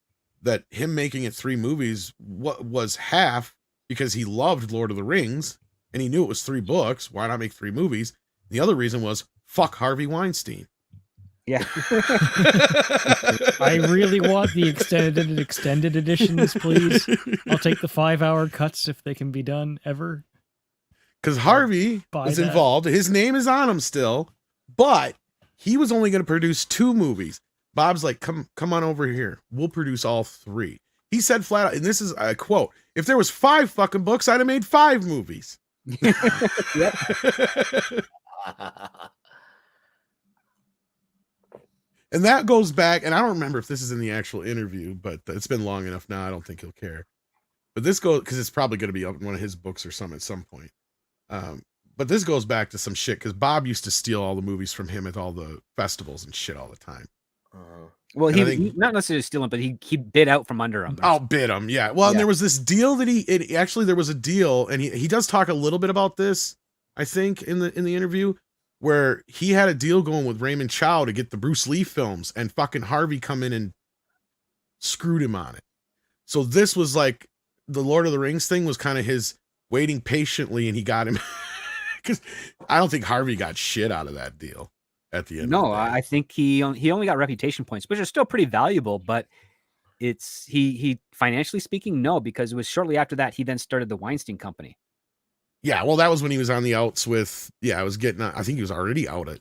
that him making it 3 movies was half because he loved Lord of the Rings and he knew it was 3 books. Why not make 3 movies? The other reason was fuck Harvey Weinstein. Yeah. I really want the extended editions, please. I'll take the 5-hour cuts if they can be done ever. Because Harvey was involved. His name is on him still, but he was only going to produce 2 movies. Bob's like, come on over here. We'll produce all 3. He said flat out, and this is a quote, if there was 5 fucking books, I'd have made 5 movies. Yep. And that goes back, and I don't remember if this is in the actual interview, but it's been long enough now. I don't think he'll care. But this goes, because it's probably going to be on one of his books or something at some point. But this goes back to some shit, because Bob used to steal all the movies from him at all the festivals and shit all the time. Well, he not necessarily stealing, but he bid out from under him. I'll bid him, yeah. Well, and there was this deal that actually there was a deal, and he does talk a little bit about this, I think, in the interview, where he had a deal going with Raymond Chow to get the Bruce Lee films, and fucking Harvey come in and screwed him on it. So this was like the Lord of the Rings thing was kind of his waiting patiently, and he got him, because I don't think Harvey got shit out of that deal at the end. No, I think he only got reputation points, which are still pretty valuable, but it's he financially speaking, no, because it was shortly after that he then started the Weinstein Company. Yeah, well, that was when he was on the outs with, I think he was already out at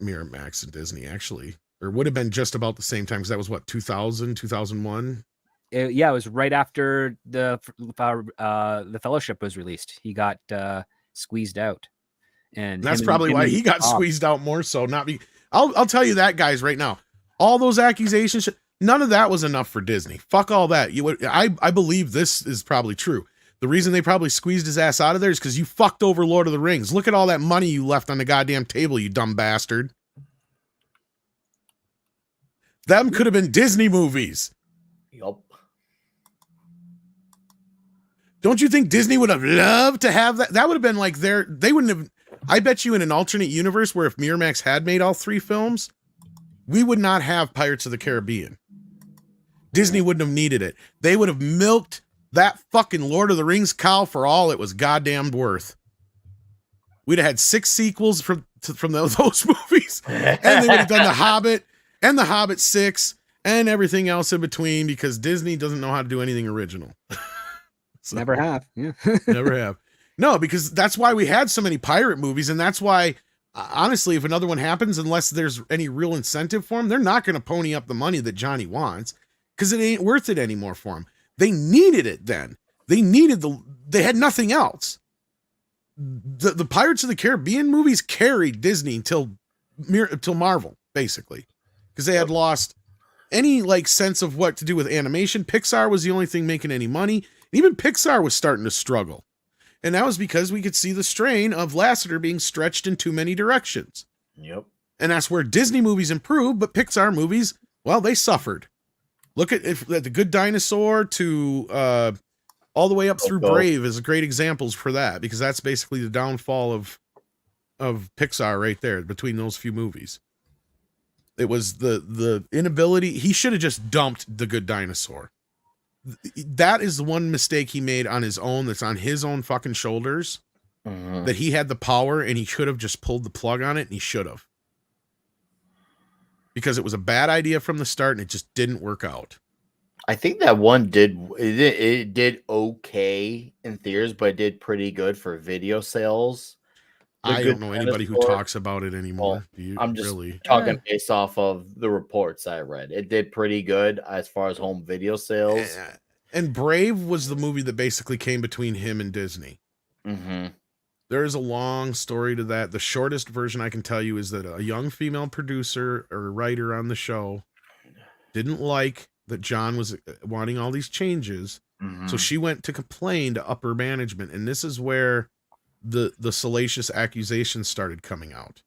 Miramax and Disney, actually. Or would have been just about the same time, because that was, what, 2000, 2001? It was right after the Fellowship was released. He got squeezed out. And that's probably why he got squeezed out more so. I'll tell you that, guys, right now. All those accusations, none of that was enough for Disney. Fuck all that. I believe this is probably true. The reason they probably squeezed his ass out of there is because you fucked over Lord of the Rings. Look at all that money you left on the goddamn table, you dumb bastard. Them could have been Disney movies. Yup. Don't you think Disney would have loved to have that? That would have been like they wouldn't have. I bet you in an alternate universe where if Miramax had made all 3 films, we would not have Pirates of the Caribbean. Disney wouldn't have needed it. They would have milked that fucking Lord of the Rings cow for all it was goddamn worth. We'd have had 6 sequels from those movies, and they would have done The Hobbit and The Hobbit 6 and everything else in between, because Disney doesn't know how to do anything original. So, never have. Yeah. Never have. No, because that's why we had so many pirate movies, and that's why, honestly, if another one happens, unless there's any real incentive for them, they're not going to pony up the money that Johnny wants, because it ain't worth it anymore for them. They needed it then. They had nothing else. The Pirates of the Caribbean movies carried Disney until Marvel, basically, because they had lost any sense of what to do with animation. Pixar was the only thing making any money. Even Pixar was starting to struggle. And that was because we could see the strain of Lasseter being stretched in too many directions. Yep. And that's where Disney movies improved, but Pixar movies, well, they suffered. Look at The Good Dinosaur to all the way up through Brave is great examples for that, because that's basically the downfall of Pixar right there between those few movies. It was the inability. He should have just dumped The Good Dinosaur. That is the one mistake he made on his own. That's on his own fucking shoulders. That he had the power and he should have just pulled the plug on it, and he should have. Because it was a bad idea from the start and it just didn't work out. I think that one did okay in theaters, but it did pretty good for video sales. I don't know anybody who talks about it anymore. Well, I'm just talking based off of the reports I read. It did pretty good as far as home video sales. And Brave was the movie that basically came between him and Disney. Mm-hmm. There is a long story to that. The shortest version I can tell you is that a young female producer or writer on the show didn't like that John was wanting all these changes, Mhm. So she went to complain to upper management, and this is where the salacious accusations started coming out.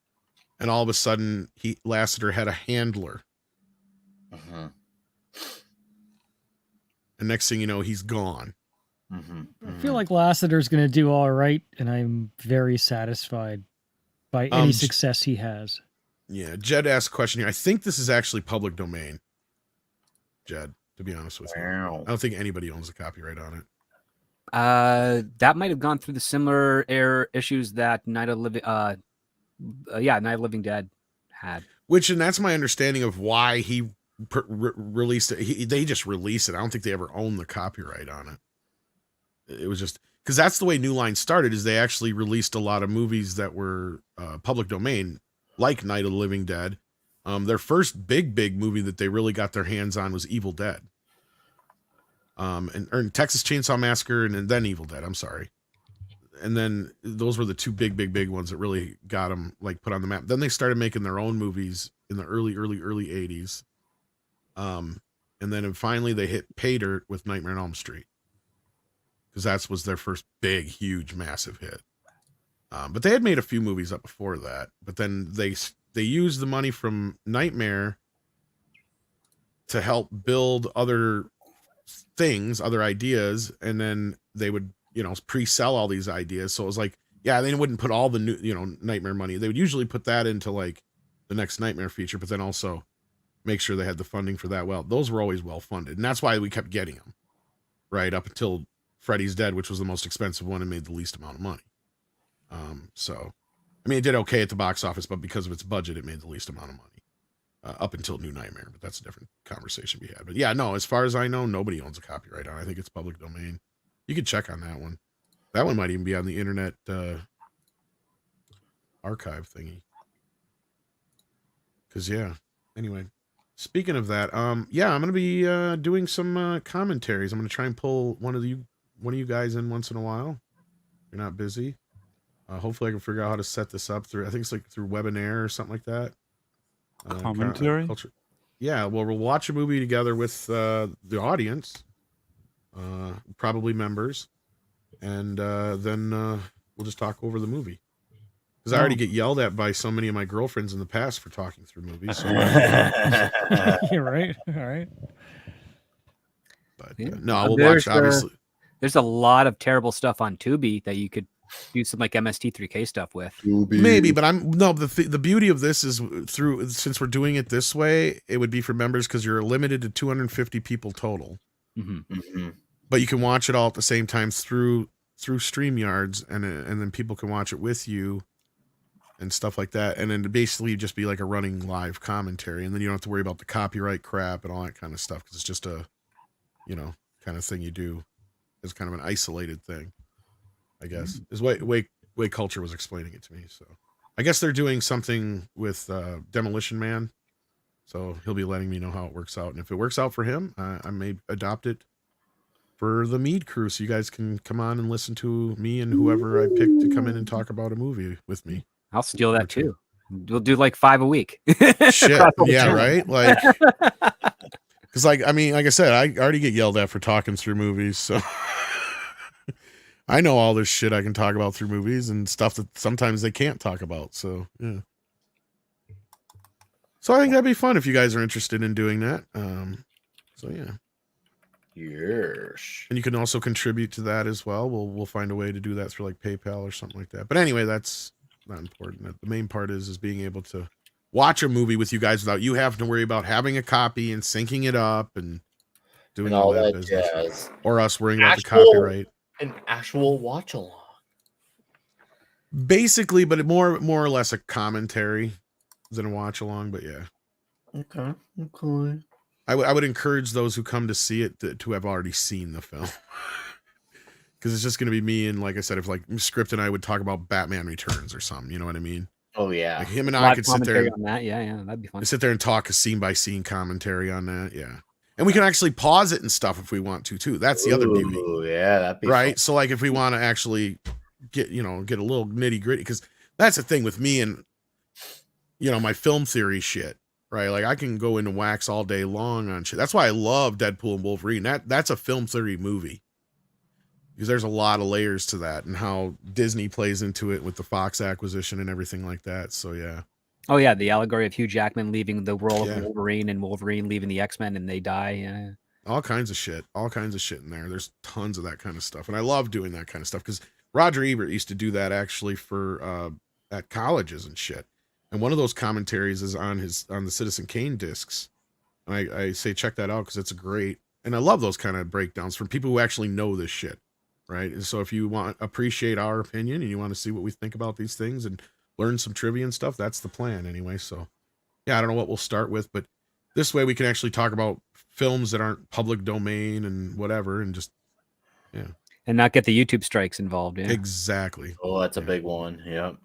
And all of a sudden, Lasseter had a handler, Mhm. and next thing you know, he's gone. Mhm. I feel like Lasseter's going to do all right, and I'm very satisfied by any success he has. Yeah, Jed asked a question here. I think this is actually public domain, Jed, to be honest with you. I don't think anybody owns the copyright on it. That might have gone through the similar error issues that Night of Living Dead had. And that's my understanding of why he released it. They just released it. I don't think they ever owned the copyright on it. It was just because that's the way New Line started. Is they actually released a lot of movies that were public domain, like Night of the Living Dead. Their first big movie that they really got their hands on was Evil Dead. And Texas Chainsaw Massacre, and then Evil Dead. I'm sorry. And then those were the two big ones that really got them like put on the map. Then they started making their own movies in the early 80s. And then finally they hit pay dirt with Nightmare on Elm Street, because that was their first big, huge, massive hit. But they had made a few movies up before that. But then they used the money from Nightmare to help build other things, other ideas, and then they would, pre-sell all these ideas. So it was like, yeah, they wouldn't put all the new, Nightmare money. They would usually put that into like the next Nightmare feature, but then also make sure they had the funding for that. Well, those were always well funded, and that's why we kept getting them, right up until Freddy's Dead, which was the most expensive one and made the least amount of money. So, I mean, it did okay at the box office, but because of its budget, it made the least amount of money up until New Nightmare. But that's a different conversation we had. But yeah, no, as far as I know, nobody owns a copyright on it. I think it's public domain. You can check on that one. That one might even be on the Internet Archive thingy. Because, yeah. Anyway, speaking of that, yeah, I'm going to be doing some commentaries. I'm going to try and pull one of you guys in once in a while. If you're not busy. Hopefully I can figure out how to set this up through, I think it's like through Webinair or something like that. Commentary? Yeah, well, we'll watch a movie together with the audience, probably members, and then we'll just talk over the movie. Because I already get yelled at by so many of my girlfriends in the past for talking through movies. So You're right. All right. But no, we'll watch, obviously. There's a lot of terrible stuff on Tubi that you could do some like MST3K stuff with. Maybe, but the beauty of this is since we're doing it this way, it would be for members because you're limited to 250 people total. Mm-hmm. Mm-hmm. But you can watch it all at the same time through StreamYards, and then people can watch it with you and stuff like that. And then basically just be like a running live commentary, and then you don't have to worry about the copyright crap and all that kind of stuff, because it's just a kind of thing you do as kind of an isolated thing, I guess, is way Culture was explaining it to me. So I guess they're doing something with Demolition Man, so he'll be letting me know how it works out, and if it works out for him, I may adopt it for the Mead crew, so you guys can come on and listen to me and whoever I pick to come in and talk about a movie with me. I'll steal that too. We'll do like 5 a week. Shit, yeah, right. Like, because like I said, I already get yelled at for talking through movies, so. I know all this shit I can talk about through movies and stuff that sometimes they can't talk about. So, yeah. So I think that'd be fun if you guys are interested in doing that. So, yeah. Yes. And you can also contribute to that as well. We'll find a way to do that through like PayPal or something like that. But anyway, that's not important. The main part is being able to watch a movie with you guys without you having to worry about having a copy and syncing it up and doing all that business. Jazz. Or us worrying about the copyright. An actual watch along. Basically, but more or less a commentary than a watch along. But yeah. Okay. I would encourage those who come to see it to have already seen the film. Because it's just going to be me and, like I said, if like Script and I would talk about Batman Returns or something, you know what I mean? Oh yeah. Like him and I could sit there on that. Yeah, that'd be fun. Sit there and talk a scene by scene commentary on that. Yeah. And we can actually pause it and stuff if we want to too. That's the other beauty. Yeah, that'd be right. Fun. So like if we want to actually get a little nitty gritty, because that's the thing with me and my film theory shit. right? Like I can go into wax all day long on shit. That's why I love Deadpool and Wolverine. That's a film theory movie because there's a lot of layers to that and how Disney plays into it with the Fox acquisition and everything like that. So yeah. Oh yeah, the allegory of Hugh Jackman leaving the role Yeah. of Wolverine and Wolverine leaving the X-Men and they die. Yeah. All kinds of shit in there. There's tons of that kind of stuff. And I love doing that kind of stuff because Roger Ebert used to do that actually for at colleges and shit. And one of those commentaries is on the Citizen Kane discs. And I say check that out because it's great. And I love those kind of breakdowns from people who actually know this shit. Right. And so if you appreciate our opinion and you want to see what we think about these things and learn some trivia and stuff, that's the plan anyway. So yeah, I don't know what we'll start with, but this way we can actually talk about films that aren't public domain and whatever, and just and not get the YouTube strikes involved. Yeah, exactly. Oh, that's a big one. Yep.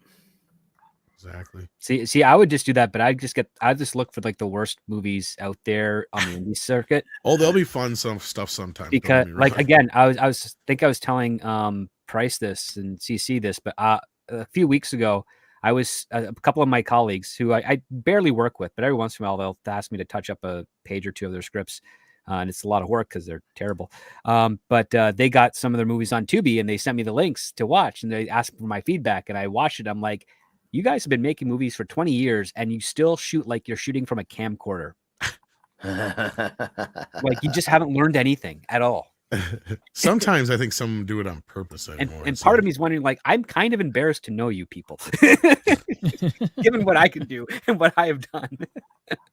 Exactly. See, I would just do that, but I just look for like the worst movies out there on the indie circuit. Oh, there'll be fun stuff sometime. Because like again, I was telling Price this and CC this, but a few weeks ago, I was a couple of my colleagues who I barely work with, but every once in a while they'll ask me to touch up a page or two of their scripts. And it's a lot of work because they're terrible. But they got some of their movies on Tubi and they sent me the links to watch and they asked for my feedback and I watched it. I'm like, you guys have been making movies for 20 years and you still shoot like you're shooting from a camcorder. Like you just haven't learned anything at all. Sometimes I think some do it on purpose anymore. And part of me is wondering, like, I'm kind of embarrassed to know you people, given what I can do and what I have done.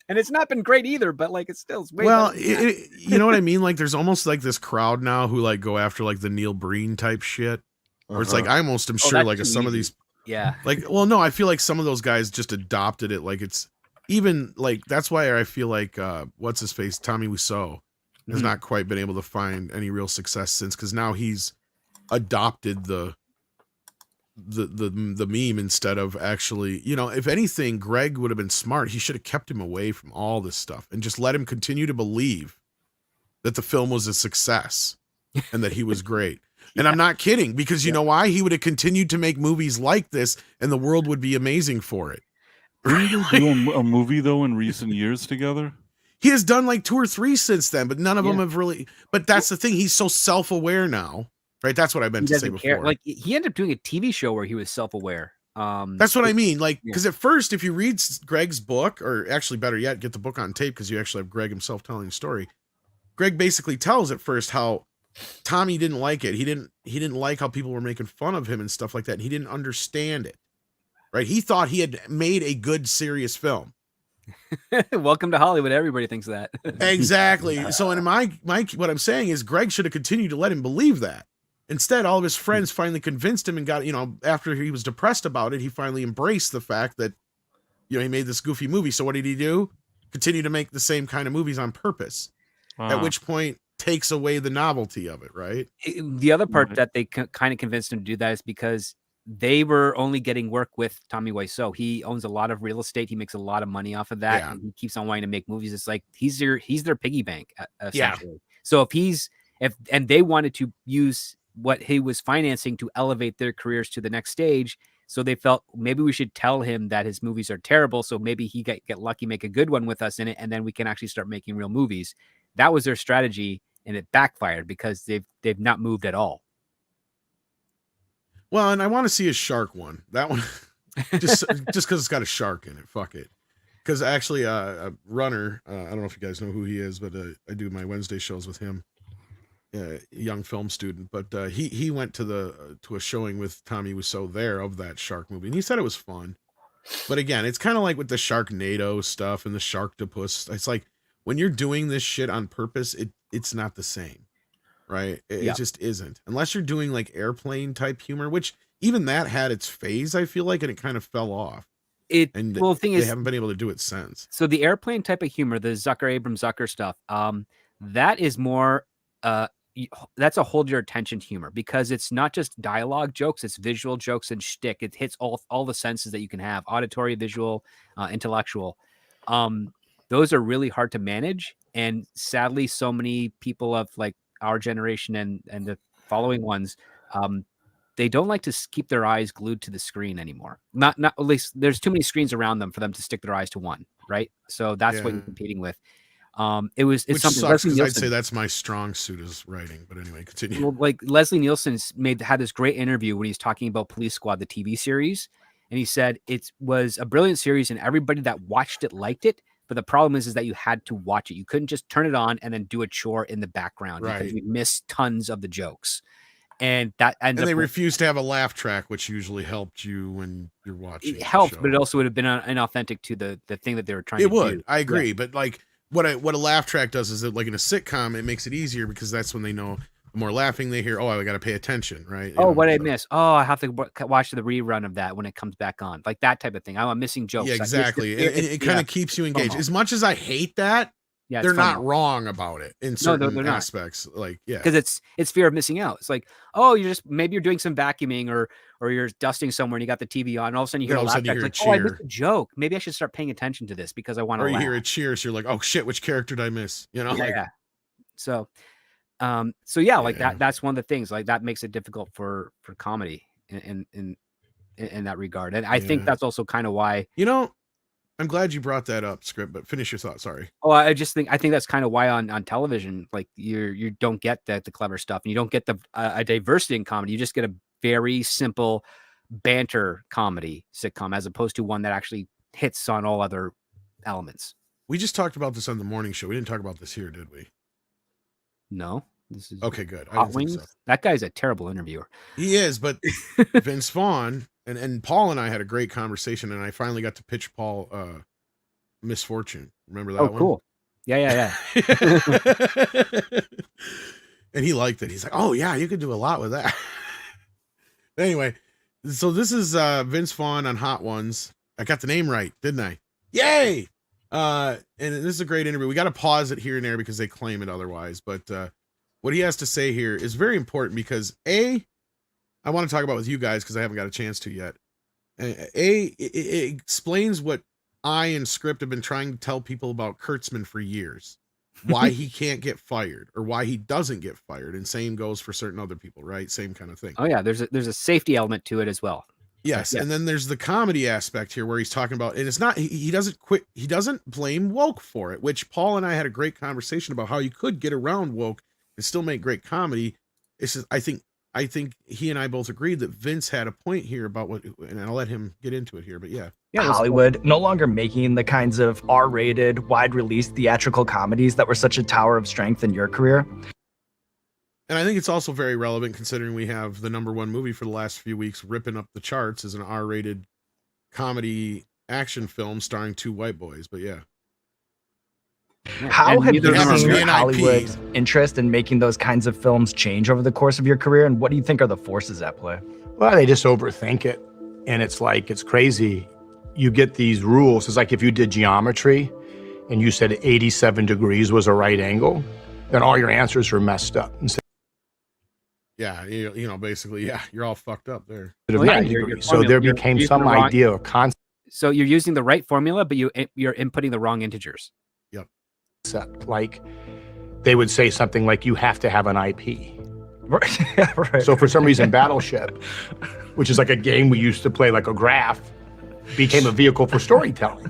And it's not been great either, but like, it's still way well, you know what I mean? Like, there's almost like this crowd now who like go after like the Neil Breen type shit, where it's like I almost am sure like some of these, like, well, no, I feel like some of those guys just adopted it. Like it's even like that's why I feel like what's his face, Tommy Wiseau, has not quite been able to find any real success since, because now he's adopted the meme instead of actually, you know, if anything, Greg would have been smart. He should have kept him away from all this stuff and just let him continue to believe that the film was a success and that he was great. And I'm not kidding, because you know why? He would have continued to make movies like this and the world would be amazing for it. Didn't they do a movie though in recent years together? He has done like 2 or 3 since then, but none of them have really. But that's the thing. He's so self-aware now, right? That's what I meant to say before. Like he ended up doing a TV show where he was self-aware. That's what I mean. Like, because at first, if you read Greg's book, or actually better yet, get the book on tape, because you actually have Greg himself telling the story. Greg basically tells at first how Tommy didn't like it. He didn't like how people were making fun of him and stuff like that. And he didn't understand it, right? He thought he had made a good, serious film. Welcome to Hollywood. Everybody thinks that. Exactly. So in my what I'm saying is Greg should have continued to let him believe that. Instead, all of his friends finally convinced him and got, you know, after he was depressed about it, he finally embraced the fact that, you know, he made this goofy movie. So what did he do? Continue to make the same kind of movies on purpose. At which point takes away the novelty of it, right? The other part that they kind of convinced him to do that is because they were only getting work with Tommy Wiseau. He owns a lot of real estate. He makes a lot of money off of that. And he keeps on wanting to make movies. It's like he's their piggy bank, essentially. So if they wanted to use what he was financing to elevate their careers to the next stage, so they felt maybe we should tell him that his movies are terrible, so maybe he get lucky, make a good one with us in it, and then we can actually start making real movies. That was their strategy, and it backfired because they've not moved at all. Well, and I want to see a shark one. That one, just because it's got a shark in it. Fuck it. Because actually, a runner, I don't know if you guys know who he is, but I do my Wednesday shows with him. A young film student, but he went to a showing with Tommy Wiseau there of that shark movie, and he said it was fun. But again, it's kind of like with the Sharknado stuff and the Sharktopus. It's like when you're doing this shit on purpose, it's not the same. Right? It just isn't. Unless you're doing like airplane type humor, which even that had its phase, I feel like, and it kind of fell off. The thing is, they haven't been able to do it since. So the airplane type of humor, the Abrams Zucker stuff, that is more that's a hold your attention humor, because it's not just dialogue jokes, it's visual jokes and shtick. It hits all the senses that you can have: auditory, visual, intellectual. Those are really hard to manage, and sadly, so many people of like our generation and the following ones, they don't like to keep their eyes glued to the screen anymore. Not at least there's too many screens around them for them to stick their eyes to one. right? So that's what Yeah. you're competing with. It's Which something sucks Leslie because I'd Nielsen. say that's my strong suit is writing. But anyway, continue. Well, like Leslie Nielsen's had this great interview when he's talking about Police Squad, the TV series, and he said it was a brilliant series and everybody that watched it liked it. But the problem is that you had to watch it. You couldn't just turn it on and then do a chore in the background because Right. you miss tons of the jokes. And And they refused to have a laugh track, which usually helped you when you're watching. It helped, but it also would have been inauthentic to the thing that they were trying to do. It would. I agree. Yeah. But like what a laugh track does is that like in a sitcom, it makes it easier because that's when they know the more laughing they hear, oh, I got to pay attention, right? What I miss? Oh, I have to watch the rerun of that when it comes back on. Like that type of thing. I'm missing jokes. Yeah, exactly. It kind of keeps you engaged. As much as I hate that, they're not wrong about it in certain aspects. Like, yeah, because it's fear of missing out. It's like, oh, maybe you're doing some vacuuming or you're dusting somewhere and you got the TV on, and all of a sudden you hear a laugh track. Like, oh, I missed a joke. Maybe I should start paying attention to this because I want to. Or you laugh. hear a cheer, so you're like, oh shit, which character did I miss? You know? Yeah. So that's one of the things like that makes it difficult for comedy in that regard, and I think that's also kind of why. I'm glad you brought that up, Script, but finish your thought. Sorry. Oh, I think that's kind of why on television, like you don't get the clever stuff, and you don't get a diversity in comedy. You just get a very simple banter comedy sitcom, as opposed to one that actually hits on all other elements. We just talked about this on the morning show. We didn't talk about this here, did we? No. This is okay. Good. Hot Wings. So. That guy's a terrible interviewer. He is, but Vince Vaughn and Paul and I had a great conversation, and I finally got to pitch Paul Misfortune. Remember that one? Oh, cool. Yeah. And he liked it. He's like, oh yeah, you could do a lot with that. Anyway, so this is Vince Vaughn on Hot Ones. I got the name right, didn't I? Yay! And this is a great interview. We got to pause it here and there because they claim it otherwise, but what he has to say here is very important because I want to talk about with you guys because I haven't got a chance to yet. It explains what I and Script have been trying to tell people about Kurtzman for years. Why he can't get fired or why he doesn't get fired. And same goes for certain other people, right? Same kind of thing. Oh yeah, there's a safety element to it as well. Yes, and then there's the comedy aspect here where he's talking about, and it's not, he doesn't quit, he doesn't blame woke for it, which Paul and I had a great conversation about how you could get around woke and still make great comedy. It's just, I think he and I both agreed that Vince had a point here about what, and I'll let him get into it here, but yeah. Hollywood no longer making the kinds of R-rated, wide-release theatrical comedies that were such a tower of strength in your career. And I think it's also very relevant considering we have the #1 movie for the last few weeks ripping up the charts as an R-rated comedy action film starring 2 white boys, but yeah. How have you seen Hollywood's interest in making those kinds of films change over the course of your career, and what do you think are the forces at play? Well, they just overthink it, and it's like, it's crazy. You get these rules. It's like if you did geometry and you said 87 degrees was a right angle, then all your answers are messed up. Yeah, basically, yeah, you're all fucked up there. So there became some idea of concept. So you're using the right formula, but you're inputting the wrong integers. Yep. Like they would say something like, you have to have an IP. Right. So for some reason, Battleship, which is like a game we used to play like a graph, became a vehicle for storytelling.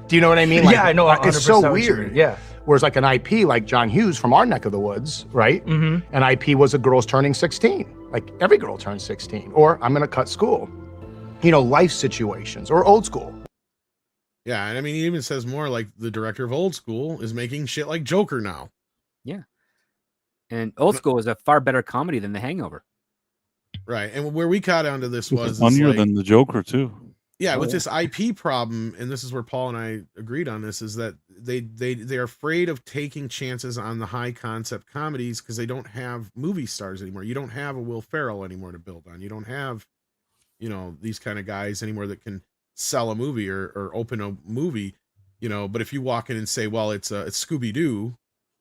Do you know what I mean? Like, yeah, I know. It's so weird. Yeah. Whereas like an IP like John Hughes from our neck of the woods, right? Mm-hmm. An IP was a girl's turning 16. Like every girl turns 16. Or I'm going to cut school. Life situations or Old School. Yeah, and I mean, he even says more like the director of Old School is making shit like Joker now. Yeah. And Old School is a far better comedy than The Hangover. Right. And where we caught onto this was funnier than the Joker too. Yeah, with this IP problem, and this is where Paul and I agreed on this, is that they're afraid of taking chances on the high concept comedies because they don't have movie stars anymore. You don't have a Will Ferrell anymore to build on. You don't have, these kind of guys anymore that can sell a movie or open a movie, but if you walk in and say, well, it's Scooby-Doo,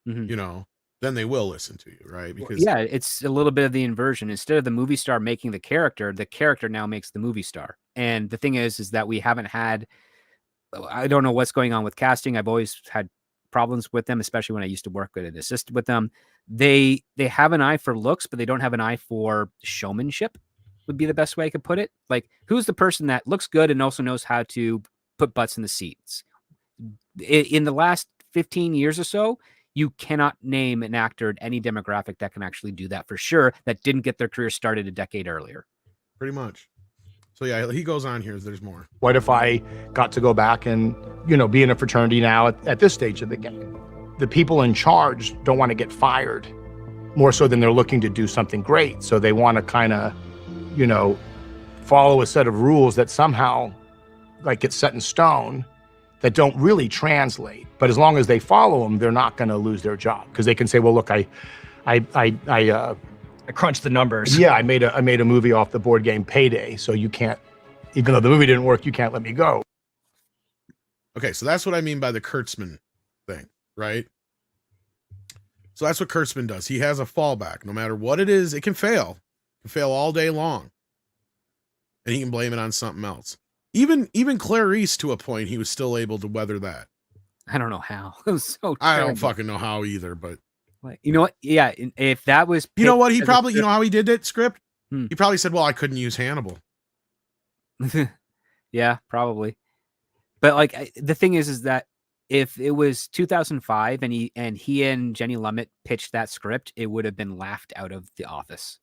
mm-hmm. Then they will listen to you, right? Because yeah, it's a little bit of the inversion. Instead of the movie star making the character now makes the movie star. And the thing is that we haven't had, I don't know what's going on with casting. I've always had problems with them, especially when I used to work with and assist with them. They have an eye for looks, but they don't have an eye for showmanship, would be the best way I could put it. Like, who's the person that looks good and also knows how to put butts in the seats? In the last 15 years or so, you cannot name an actor in any demographic that can actually do that for sure, that didn't get their career started a decade earlier. Pretty much. So yeah, he goes on here. There's more. What if I got to go back and, be in a fraternity now at this stage of the game? The people in charge don't want to get fired more so than they're looking to do something great. So they want to kind of, follow a set of rules that somehow like get set in stone that don't really translate. But as long as they follow them, they're not going to lose their job because they can say, well, look, I crunched the numbers. Yeah, I made a movie off the board game Payday, so you can't, even though the movie didn't work, you can't let me go. Okay, so that's what I mean by the Kurtzman thing, right? So that's what Kurtzman does. He has a fallback. No matter what it is, it can fail. It can fail all day long. And he can blame it on something else. Even Clarice, to a point, he was still able to weather that. I don't know how. It was so I don't terrible. fucking know how either, but Like, you know what? Yeah, if that was you know what? He picked as a probably, you know script- how he did that script? Hmm. He probably said, well, I couldn't use Hannibal. Yeah, probably. But like the thing is that if it was 2005 and he and Jenny Lumet pitched that script, it would have been laughed out of the office.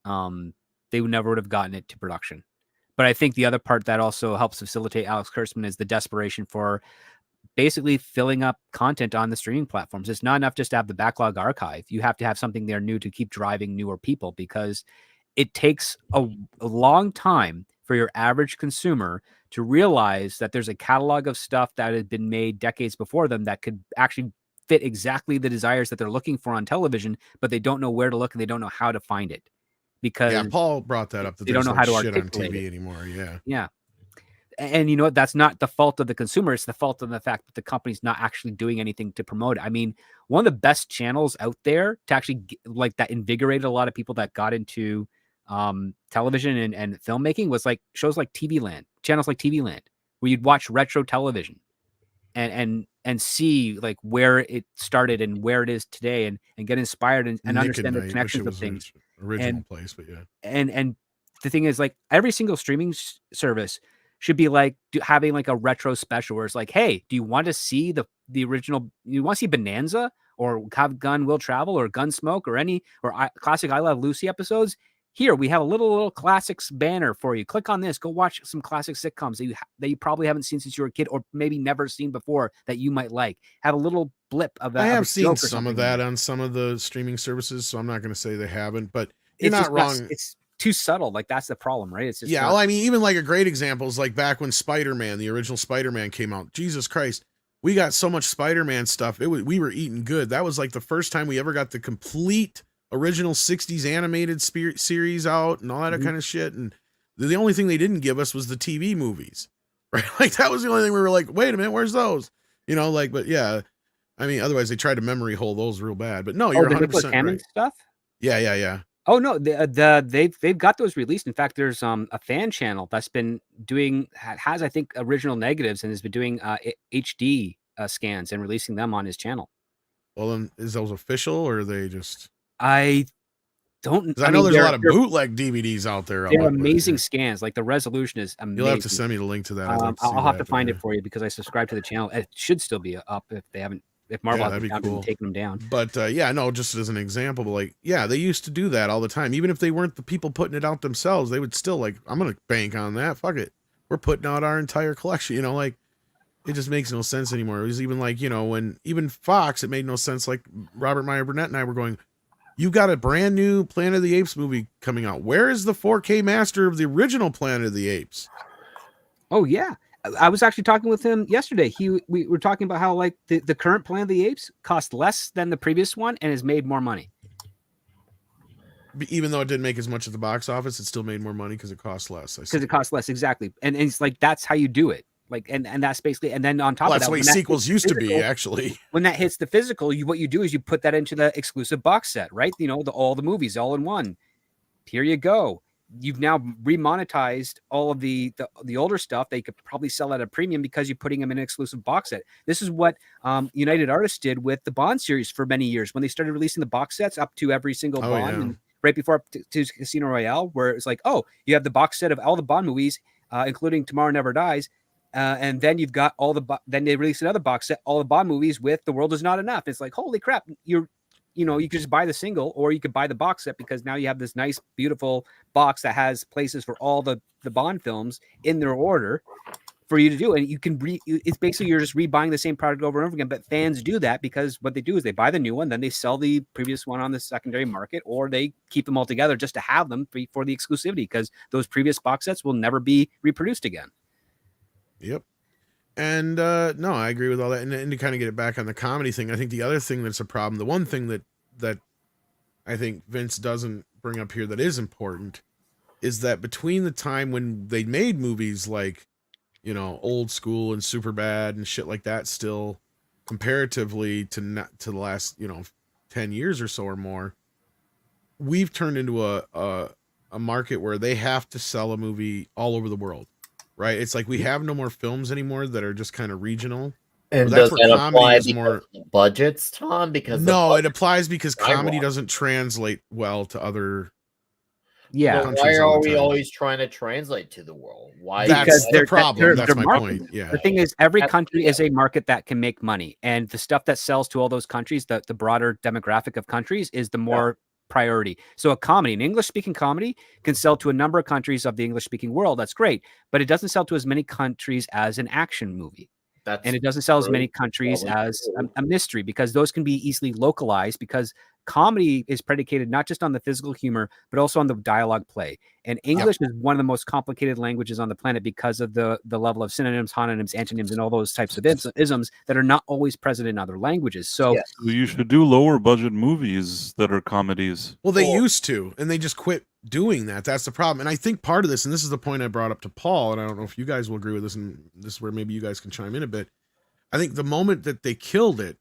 They would never have gotten it to production. But I think the other part that also helps facilitate Alex Kurtzman is the desperation for basically filling up content on the streaming platforms. It's not enough just to have the backlog archive. You have to have something there new to keep driving newer people, because it takes a long time for your average consumer to realize that there's a catalog of stuff that had been made decades before them that could actually fit exactly the desires that they're looking for on television, but they don't know where to look and they don't know how to find it. Because Yeah, Paul brought that up. That they don't there's know no how to shit on articulate TV it. anymore. Yeah. Yeah. And you know what? That's not the fault of the consumer. It's the fault of the fact that the company's not actually doing anything to promote it. I mean, one of the best channels out there to actually like that invigorated a lot of people that got into television and filmmaking was like shows like TV Land, channels like TV Land, where you'd watch retro television and see like where it started and where it is today and get inspired and Nick understand the Knight, wish connections it of was things. its original And- place, but yeah. And the thing is, like, every single streaming service should be like having like a retro special where it's like, hey, do you want to see the original? You want to see Bonanza or Have Gun Will Travel or Gunsmoke or any classic I Love Lucy episodes? Here we have a little classics banner for you. Click on this. Go watch some classic sitcoms that you probably haven't seen since you were a kid, or maybe never seen before that you might like. Have a little blip of that. I have seen some of that on some of the streaming services, so I'm not going to say they haven't, but you're It's not just wrong. It's too subtle. Like that's the problem, right? It's just Yeah, not- well, I mean, even like a great example is like back when Spider-Man, the original Spider-Man came out. Jesus Christ, we got so much Spider-Man stuff. We were eating good. That was like the first time we ever got the complete original 60s animated series out and all that kind of shit. And the only thing they didn't give us was the TV movies, right? Like that was the only thing we were like, wait a minute, where's those? You know, like, but yeah, I mean, otherwise they tried to memory hole those real bad. But no, you're the 100% Nicolas right. Hammond stuff. Yeah. Oh no, they've got those released. In fact, there's a fan channel that's been doing has I think original negatives and has been doing HD scans and releasing them on his channel. Well, then is those official or are they just? I don't. Because I know there's a lot of bootleg DVDs out there. They're but, amazing scans. Like the resolution is amazing. You'll have to send me the link to that. I'll have to find it for you because I subscribe to the channel. It should still be up if they haven't. If Marvel that'd be hasn't cool. taken them down. But yeah, no, just as an example, but like, yeah, they used to do that all the time. Even if they weren't the people putting it out themselves, they would still like, I'm going to bank on that. Fuck it. We're putting out our entire collection, you know, like it just makes no sense anymore. It was even like, you know, when even Fox, it made no sense. Like Robert Meyer Burnett and I were going, you got a brand new Planet of the Apes movie coming out. Where is the 4K master of the original Planet of the Apes? Oh yeah. I was actually talking with him yesterday. We were talking about how like the current Planet of the Apes cost less than the previous one and has made more money. Even though it didn't make as much at the box office, it still made more money because it cost less. Because it costs less, exactly. And it's like that's how you do it. Like and that's basically, and then on top of that's that, the way when that sequels hits used to be, physical- actually. When that hits the physical, what you do is you put that into the exclusive box set, right? You know, all the movies all in one. Here you go. You've now remonetized all of the older stuff. They could probably sell at a premium because you're putting them in an exclusive box set. This is what United Artists did with the Bond series for many years when they started releasing the box sets up to every single Bond, and right before up to Casino Royale, where it's like, oh, you have the box set of all the Bond movies, including Tomorrow Never Dies. And then you've got then they release another box set, all the Bond movies with The World Is Not Enough. It's like, holy crap, you could just buy the single, or you could buy the box set, because now you have this nice, beautiful box that has places for all the Bond films in their order for you to do. And you can it's basically, you're just rebuying the same product over and over again. But fans do that because what they do is they buy the new one, then they sell the previous one on the secondary market, or they keep them all together just to have them for the exclusivity, because those previous box sets will never be reproduced again. Yep. And no, I agree with all that. And to kind of get it back on the comedy thing, I think the other thing that's a problem, the one thing that I think Vince doesn't bring up here that is important, is that between the time when they made movies like, Old School and Superbad and shit like that, still comparatively to the last 10 years or so or more, we've turned into a market where they have to sell a movie all over the world, right? It's like we have no more films anymore that are just kind of regional. And that's does where that comedy apply is because more of the budgets, Tom? Because no, it applies because comedy skyrocketed. doesn't translate well to other Yeah. But why countries all are the we time. always trying to translate to the world? Why? That's the they're- problem. That's they're my marketing. point. Yeah. The thing is, every That's- country is a market that can make money, and the stuff that sells to all those countries, the broader demographic of countries, is the more priority. So an English-speaking comedy can sell to a number of countries of the English-speaking world. That's great, but it doesn't sell to as many countries as an action movie. And it doesn't sell as many countries as a mystery, because those can be easily localized, because comedy is predicated not just on the physical humor, but also on the dialogue play. And English is one of the most complicated languages on the planet because of the level of synonyms, homonyms, antonyms, and all those types of isms that are not always present in other languages. So you should do lower budget movies that are comedies. Well, they used to, and they just quit doing that. That's the problem. And I think part of this, and this is the point I brought up to Paul, and I don't know if you guys will agree with this, and this is where maybe you guys can chime in a bit. I think the moment that they killed it,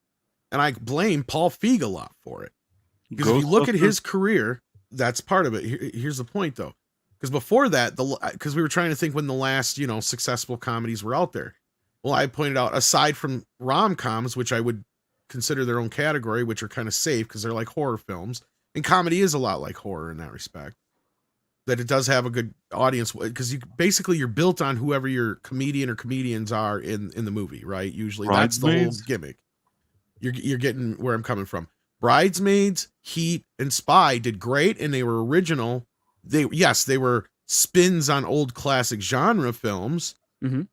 and I blame Paul Feig a lot for it, because if you look at his career, that's part of it. Here's the point, though, because before that, because we were trying to think when the last successful comedies were out there. Well, I pointed out, aside from rom-coms, which I would consider their own category, which are kind of safe because they're like horror films, and comedy is a lot like horror in that respect, that it does have a good audience, because you're built on whoever your comedian or comedians are in the movie, right? Usually that's the whole gimmick. You're getting where I'm coming from. Bridesmaids, Heat, and Spy did great, and they were original. They were spins on old classic genre films,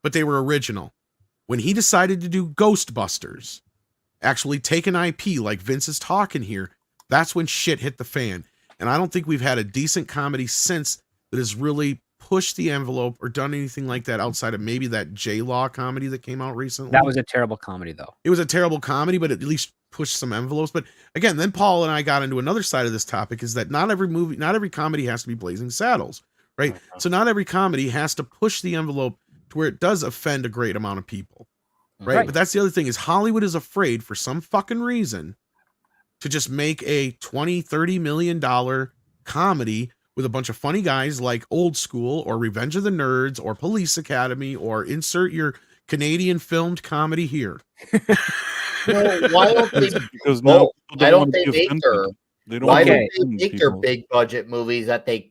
but they were original. When he decided to do Ghostbusters, actually take an IP like Vince is talking here, that's when shit hit the fan. And I don't think we've had a decent comedy since that has really pushed the envelope or done anything like that outside of maybe that J-Law comedy that came out recently. that was a terrible comedy, though. It was a terrible comedy, but at least pushed some envelopes. But again, then Paul and I got into another side of this topic, is that not every comedy has to be Blazing Saddles, right? So not every comedy has to push the envelope to where it does offend a great amount of people, right? But that's the other thing, is Hollywood is afraid for some fucking reason to just make a $20-30 million comedy with a bunch of funny guys like Old School or Revenge of the Nerds or Police Academy, or insert your Canadian filmed comedy here. Well, why don't they? Because Why now don't they make their? Why don't they offend make their people. big budget movies that they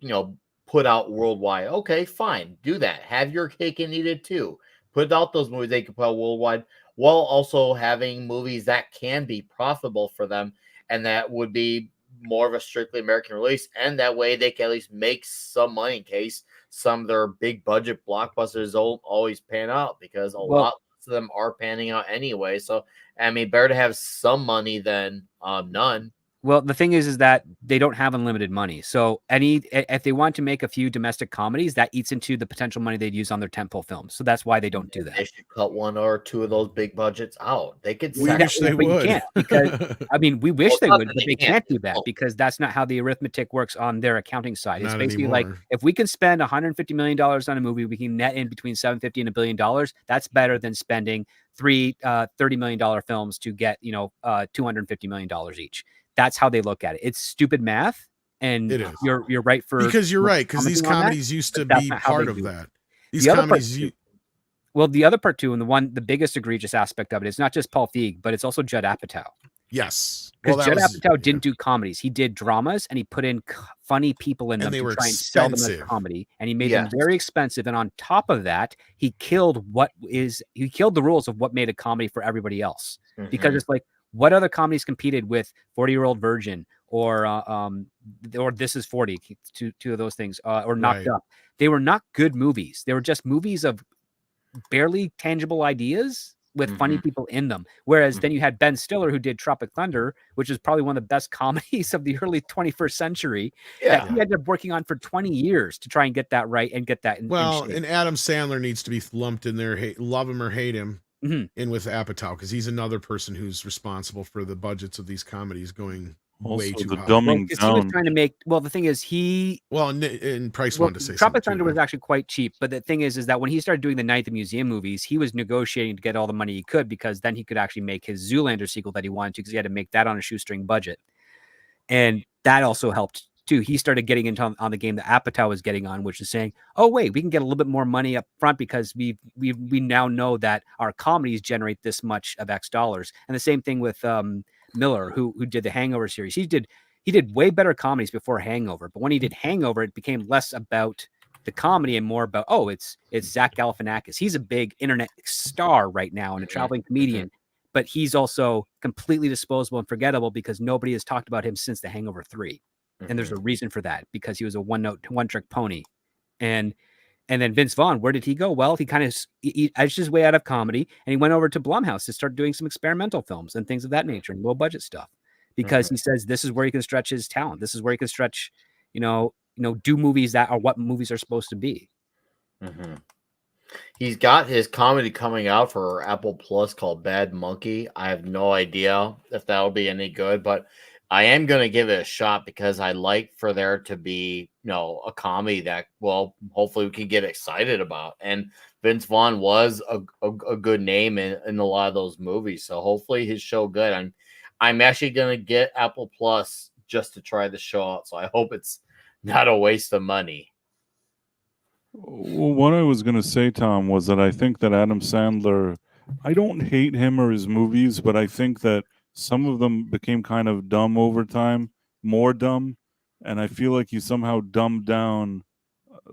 put out worldwide? Okay, fine, do that. Have your cake and eat it too. Put out those movies they can put out worldwide, while also having movies that can be profitable for them, and that would be more of a strictly American release, and that way they can at least make some money in case some of their big budget blockbusters don't always pan out, because a lot of them are panning out anyway. So I mean, better to have some money than none. Well, the thing is that they don't have unlimited money. So if they want to make a few domestic comedies, that eats into the potential money they'd use on their tentpole films. So that's why they don't do that. They should cut one or two of those big budgets out. They could. We wish they But you would. can't, because I mean, we wish Well, they not would, that but they they can't do that, can't. because that's not how the arithmetic works on their accounting side. It's Not basically like, anymore. if we can spend $150 million on a movie, we can net in between $750 and $1 billion. That's better than spending three $30 million films to get $250 million each. That's how they look at it. It's stupid math, and It is. you're right Because you're right, because these commenting on that, comedies used to but that's be not how part they of do it. that. These The other part comedies, too- Well, the other part too, and the biggest egregious aspect of it is not just Paul Feig, but it's also Judd Apatow. Yes. Because that Judd was- Apatow yeah. didn't do comedies. He did dramas, and he put in funny people in And them they to were try and sell them as expensive. comedy. And he made Yes. them very expensive. And on top of that, he killed the rules of what made a comedy for everybody else. Because Mhm. it's like, what other comedies competed with 40-Year-Old Virgin or This Is 40, two of those things, or Knocked Right. Up? They were not good movies. They were just movies of barely tangible ideas with funny Mhm. people in them. Whereas then you had Ben Stiller, who did Tropic Thunder, which is probably one of the best comedies of the early 21st century, that he ended up working on for 20 years to try and get that right and get that in Well, shape. and Adam Sandler needs to be lumped in there. Love him or hate him, in with Apatow, because he's another person who's responsible for the budgets of these comedies going way Also, too the high. Well, dumbing 'cause he was down. trying to make. Well, the thing is, And Price well, wanted to say Tropic something Thunder too, was though. actually quite cheap, but the thing is that when he started doing the Night at the Museum movies, he was negotiating to get all the money he could, because then he could actually make his Zoolander sequel that he wanted to, because he had to make that on a shoestring budget, and that also helped too. He started getting into on the game that Apatow was getting on, which is saying, "Oh wait, we can get a little bit more money up front because we now know that our comedies generate this much of X dollars." And the same thing with Miller, who did the Hangover series. He did way better comedies before Hangover, but when he did Hangover, it became less about the comedy and more about, oh, it's Zach Galifianakis. He's a big internet star right now and a traveling comedian, but he's also completely disposable and forgettable because nobody has talked about him since The Hangover 3. And there's a reason for that, because he was a one-trick pony. And then Vince Vaughn, where did he go? Well, he kind of edged his way out of comedy, and he went over to Blumhouse to start doing some experimental films and things of that nature and low budget stuff, because he says this is where he can stretch his talent. This is where he can stretch, do movies that are what movies are supposed to be. He's got his comedy coming out for Apple Plus called Bad Monkey. I have no idea if that'll be any good, but I am going to give it a shot because I like for there to be, a comedy that, well, hopefully we can get excited about. And Vince Vaughn was a good name in a lot of those movies. So hopefully his show good. I'm actually going to get Apple Plus just to try the show out. So I hope it's not a waste of money. Well, what I was going to say, Tom, was that I think that Adam Sandler, I don't hate him or his movies, but I think that some of them became kind of dumb over time, more dumb, and I feel like he somehow dumbed down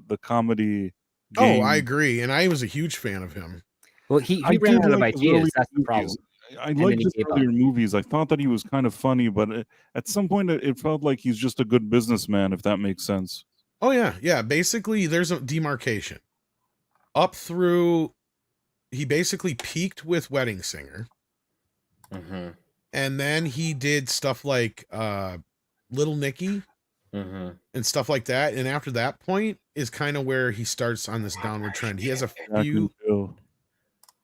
the comedy game. Oh, I agree, and I was a huge fan of him. Well, he I ran did out of like his ideas. earlier That's the movies. problem. I And liked then he his gave up. earlier movies. I thought that he was kind of funny, but at some point it felt like he's just a good businessman, if that makes sense. Oh yeah. Basically, there's a demarcation up through. He basically peaked with Wedding Singer, and then he did stuff like Little Nicky and stuff like that. And after that point is kind of where he starts on this downward trend. He has a few.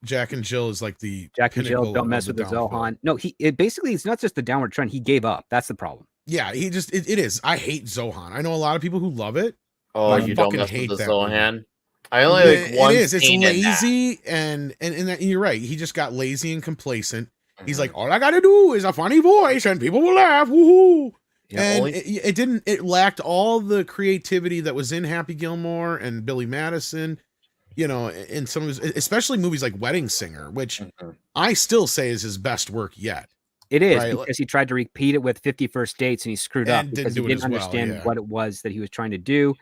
Jack and Jill is like the Jack and Jill, pinnacle Don't Mess of with the downfall. Zohan. No, basically it's not just the downward trend. He gave up. That's the problem. Yeah, he just it is. I hate Zohan. I know a lot of people who love it. Oh, but I you don't fucking mess hate with the that movie. Zohan. I only like one. It is. It's scene in that. lazy and you're right. He just got lazy and complacent. He's like, all I gotta do is a funny voice and people will laugh. Woohoo! Yeah, And it didn't. It lacked all the creativity that was in Happy Gilmore and Billy Madison. In some of his, especially movies like Wedding Singer, which I still say is his best work yet. It is, Right? because he tried to repeat it with 50 First Dates and he screwed up And because didn't he do it didn't as well, understand yeah. what it was that he was trying to do.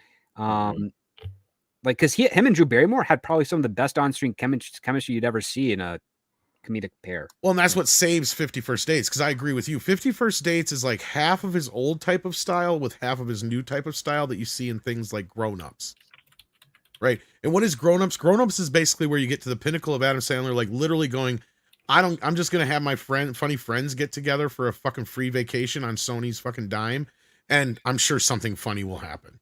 Because him and Drew Barrymore had probably some of the best on-screen chemistry you'd ever see in a comedic pair. Well, and that's what saves 50 First Dates, because I agree with you. 50 First Dates is like half of his old type of style with half of his new type of style that you see in things like Grown Ups. Right? And what is Grown Ups? Grown Ups is basically where you get to the pinnacle of Adam Sandler, like literally going, I'm just gonna have my funny friends get together for a fucking free vacation on Sony's fucking dime, and I'm sure something funny will happen.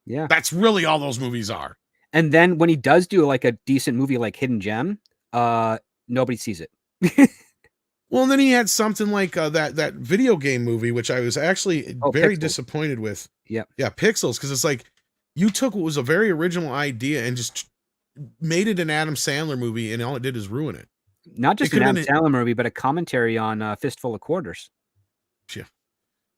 Yeah. That's really all those movies are. And then when he does do like a decent movie like Hidden Gem, nobody sees it. Well, and then he had something like that video game movie, which I was actually very Pixels. disappointed with. Yep. Yeah, Pixels, because it's like you took what was a very original idea and just made it an Adam Sandler movie, and all it did is ruin it. Not just It an could've Adam Sandler movie, but a commentary on Fistful of Quarters. Yeah.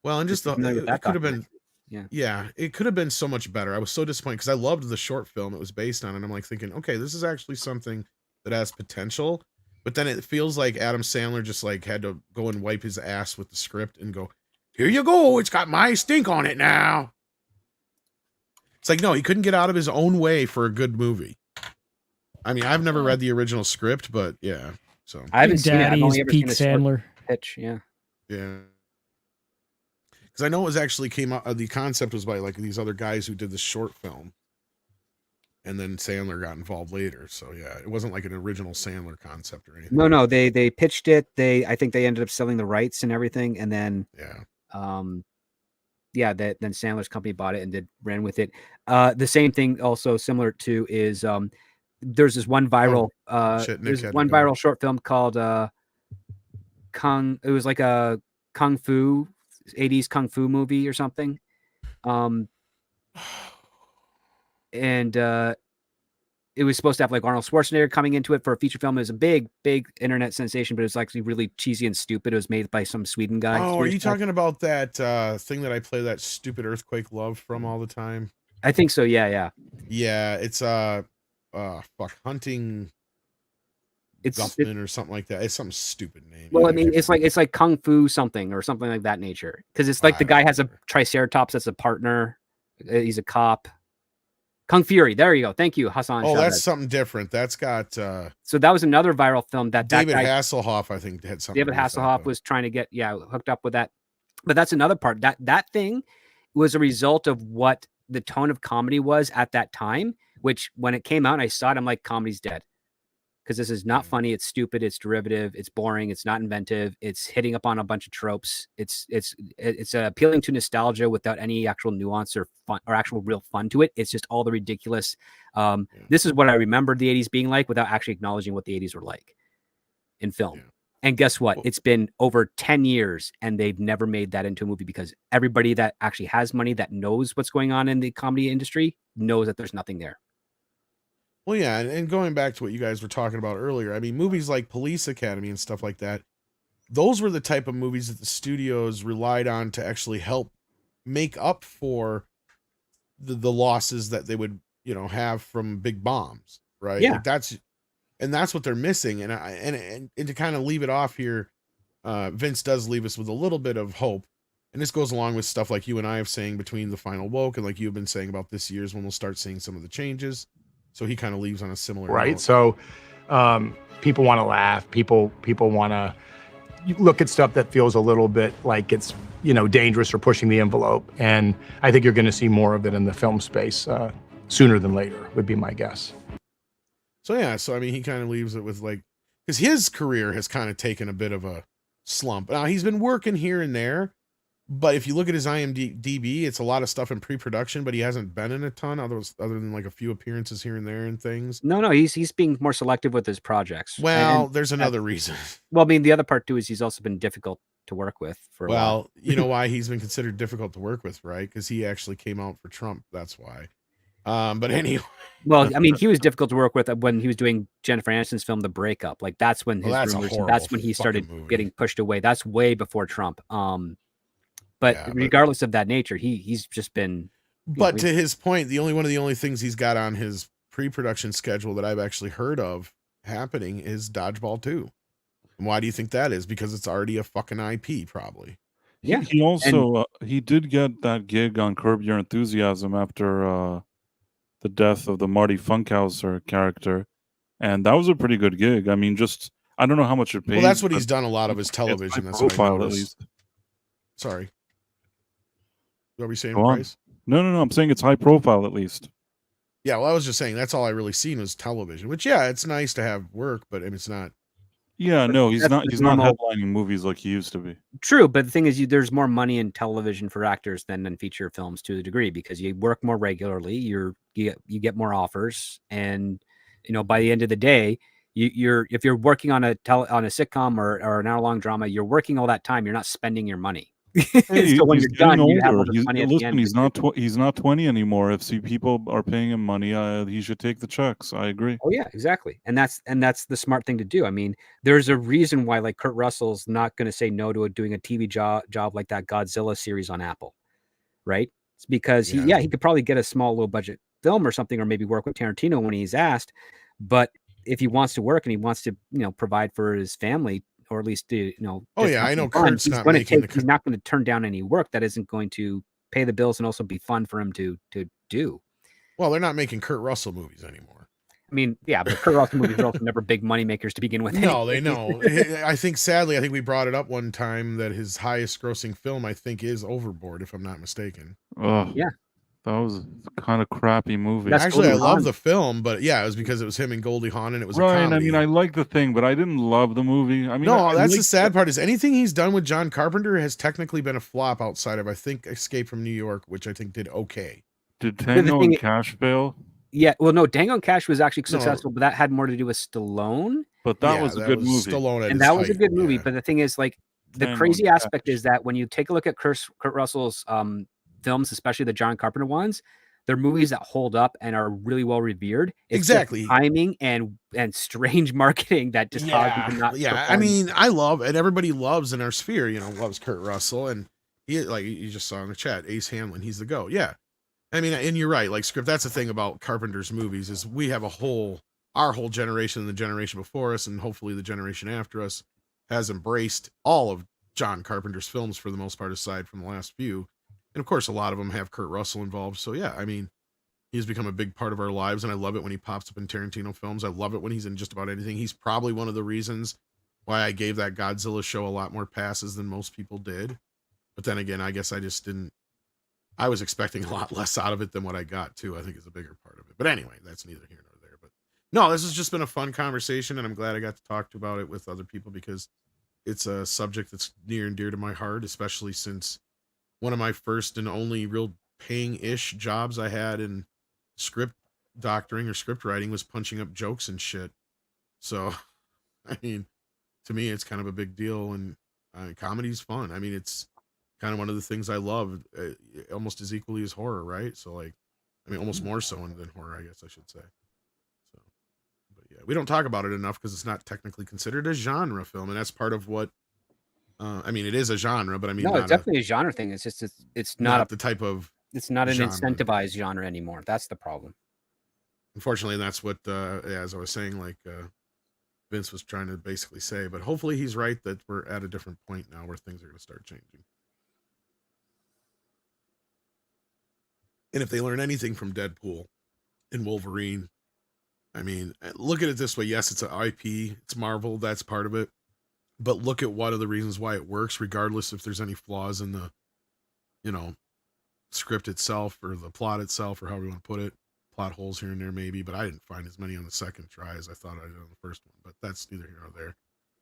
Well, and just If you're familiar with it that could have been, documentary. yeah, it could have been so much better. I was so disappointed because I loved the short film it was based on, and I'm like thinking, okay, this is actually something that has potential. But then it feels like Adam Sandler just like had to go and wipe his ass with the script and go, here you go. It's got my stink on it now. It's like, no, he couldn't get out of his own way for a good movie. I mean, I've never read the original script, but yeah. So I haven't seen it. I've only Daddy's ever Pete seen a short Sandler. pitch. Yeah. yeah. Because I know it was actually came out, the concept was by like these other guys who did the short film. And then Sandler got involved later. So yeah, it wasn't like an original Sandler concept or anything. No, they pitched it. I think they ended up selling the rights and everything, and then then Sandler's company bought it and ran with it. The same thing, also similar to, is there's this one viral short film called Kung. It was like a kung fu 80s kung fu movie or something. And it was supposed to have like Arnold Schwarzenegger coming into it for a feature film. It was a big internet sensation, but it was actually really cheesy and stupid. It was made by some Sweden guy. Oh, are you talking about that thing that I play that stupid Earthquake Love from all the time? I think so. Yeah. Yeah, it's Hunting Guffman or something like that. It's some stupid name. Well, I mean, it's like Kung Fu something or something like that nature. Because it's like the guy has a Triceratops as a partner. He's a cop. Kung Fury. There you go. Thank you, Hassan. Oh, that's something different. That's got. So that was another viral film that David guy, Hasselhoff, I think, had something. David Hasselhoff was trying to get hooked up with that. But that's another part. That thing was a result of what the tone of comedy was at that time. Which when it came out, and I saw it, I'm like, comedy's dead. Because this is not funny. It's stupid. It's derivative. It's boring. It's not inventive. It's hitting up on a bunch of tropes. It's appealing to nostalgia without any actual nuance or fun or actual real fun to it. It's just all the ridiculous. This is what I remembered the 80s being like without actually acknowledging what the 80s were like in film. Yeah. And guess what? It's been over 10 years and they've never made that into a movie because everybody that actually has money that knows what's going on in the comedy industry knows that there's nothing there. Well, yeah, and going back to what you guys were talking about earlier, I mean, movies like Police Academy and stuff like that, those were the type of movies that the studios relied on to actually help make up for the losses that they would, have from big bombs, right? Yeah. Like that's what they're missing. And to kind of leave it off here, Vince does leave us with a little bit of hope. And this goes along with stuff like you and I have saying between The Final Woke and like you've been saying about this year's when we'll start seeing some of the changes. So he kind of leaves on a similar note. So people want to laugh. People want to look at stuff that feels a little bit like it's, dangerous or pushing the envelope. And I think you're going to see more of it in the film space sooner than later, would be my guess. So, yeah. So, I mean, he kind of leaves it with like, because his career has kind of taken a bit of a slump. Now, he's been working here and there. But if you look at his IMDb, it's a lot of stuff in pre-production, but he hasn't been in a ton other than like a few appearances here and there and things. No, he's being more selective with his projects. Well, there's another reason. Well, I mean, the other part too is he's also been difficult to work with for a while. You know why he's been considered difficult to work with, right? Because he actually came out for Trump. That's why. But anyway. Well, I mean, he was difficult to work with when he was doing Jennifer Aniston's film, The Breakup. Like that's when that's when he started getting pushed away. That's way before Trump. But regardless of that nature, he's just been. But to his point, one of the only things he's got on his pre-production schedule that I've actually heard of happening is Dodgeball 2. And why do you think that is? Because it's already a fucking IP, probably. Yeah. He also he did get that gig on Curb Your Enthusiasm after the death of the Marty Funkhauser character, and that was a pretty good gig. I mean, I don't know how much it paid. Well, that's what he's done a lot of his television. That's what I noticed. Sorry. Are we saying Bryce? No. I'm saying it's high profile at least. Yeah, well, I was just saying that's all I really seen was television. Which, yeah, it's nice to have work, but it's not. Yeah, no, he's not headlining movies like he used to be. True, but the thing is, there's more money in television for actors than in feature films to a degree because you work more regularly. You get more offers, and by the end of the day, if you're working on a sitcom or an hour-long drama, you're working all that time. You're not spending your money. Hey, so when you're done, older. you have all the money at the end. He's not 20 anymore. If people are paying him money, he should take the checks. I agree. Oh yeah, exactly. And that's the smart thing to do. I mean, there's a reason why like Kurt Russell's not going to say no to doing a TV job like that Godzilla series on Apple, right? It's because he could probably get a small low budget film or something, or maybe work with Tarantino when he's asked, but if he wants to work and he wants to, provide for his family, or at least Oh, just yeah, have I some know fun, Kurt's he's not going to making take. He's not going to turn down any work that isn't going to pay the bills and also be fun for him to do. Well, they're not making Kurt Russell movies anymore. I mean, yeah, but Kurt Russell movies are also never big money makers to begin with. No, they anyways. know. I think, sadly, we brought it up one time that his highest grossing film, I think, is Overboard, if I'm not mistaken. Oh, Yeah. that was kind of crappy movie. That's Actually, I Goldie love Hawn. the film, but yeah, it was because it was him and Goldie Hawn, and it was a Right. I comedy. mean, I like the thing, but I didn't love the movie. I mean, No, I that's the liked sad part, is anything he's done with John Carpenter has technically been a flop outside of, I think, Escape from New York, which I think did okay. Did Tango thing and is- Cash fail? Yeah, well, no, Dango and Cash was actually No. successful, but that had more to do with Stallone, But that Yeah, was a that good was movie. Stallone at and his that was a height, good movie. yeah. But the thing is, like, the Tango crazy and aspect Cash. is that when you take a look at Kurt Russell's films, especially the John Carpenter ones, they're movies that hold up and are really well revered. It's just Exactly. timing and strange marketing that just caused him to not. I perform. mean, I love, and everybody loves in our sphere, loves Kurt Russell, and he, like you just saw in the chat, Ace Hanlon, he's the GOAT. Yeah. I mean, and you're right, like, Script, that's the thing about Carpenter's movies, is we have our whole generation and the generation before us, and hopefully the generation after us, has embraced all of John Carpenter's films for the most part, aside from the last few. And of course, a lot of them have Kurt Russell involved. So yeah, I mean, he's become a big part of our lives, and I love it when he pops up in Tarantino films. I love it when he's in just about anything. He's probably one of the reasons why I gave that Godzilla show a lot more passes than most people did. But then again, I guess I was expecting a lot less out of it than what I got too. I think is a bigger part of it. But anyway, that's neither here nor there. But no, this has just been a fun conversation, and I'm glad I got to talk about it with other people, because it's a subject that's near and dear to my heart, especially since one of my first and only real paying-ish jobs I had in script doctoring or script writing was punching up jokes and shit. So, I mean, to me, it's kind of a big deal, and comedy's fun. I mean, it's kind of one of the things I love, almost as equally as horror, right? So, like, I mean, almost more so than horror, I guess I should say. So, but yeah, we don't talk about it enough because it's not technically considered a genre film, and that's part of what. I mean, it is a genre, but I mean, no, not it's definitely a genre thing. It's just it's not the type of. It's not an genre. incentivized genre anymore. That's the problem. Unfortunately, that's what, as I was saying, like Vince was trying to basically say. But hopefully, he's right that we're at a different point now where things are going to start changing. And if they learn anything from Deadpool and Wolverine, I mean, look at it this way. Yes, it's an IP. It's Marvel. That's part of it. But look at what are the reasons why it works, regardless if there's any flaws in the, script itself or the plot itself, or however you want to put it. Plot holes here and there, maybe. But I didn't find as many on the second try as I thought I did on the first one. But that's neither here nor there.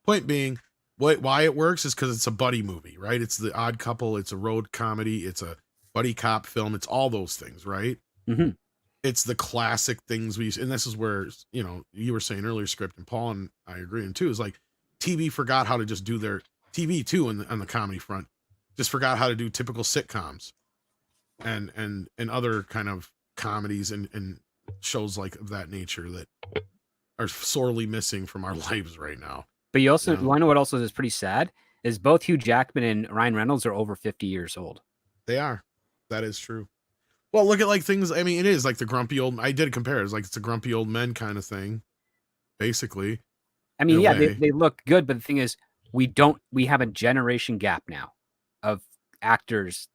Point being, why it works is because it's a buddy movie, right? It's the Odd Couple. It's a road comedy. It's a buddy cop film. It's all those things, right? Mm-hmm. It's the classic things we use. And this is where, you were saying earlier, Script, and Paul and I agree, and too, is like TV forgot how to just do their TV too on the comedy front. Just forgot how to do typical sitcoms and other kind of comedies and shows like of that nature that are sorely missing from our lives right now. But you also, I know what also is pretty sad is both Hugh Jackman and Ryan Reynolds are over 50 years old. They are. That is true. Well, look at like things. I mean, it is like the grumpy old. I did compare. It's like it's a grumpy old men kind of thing, basically. I mean, yeah, they look good, but the thing is, we have a generation gap now of actors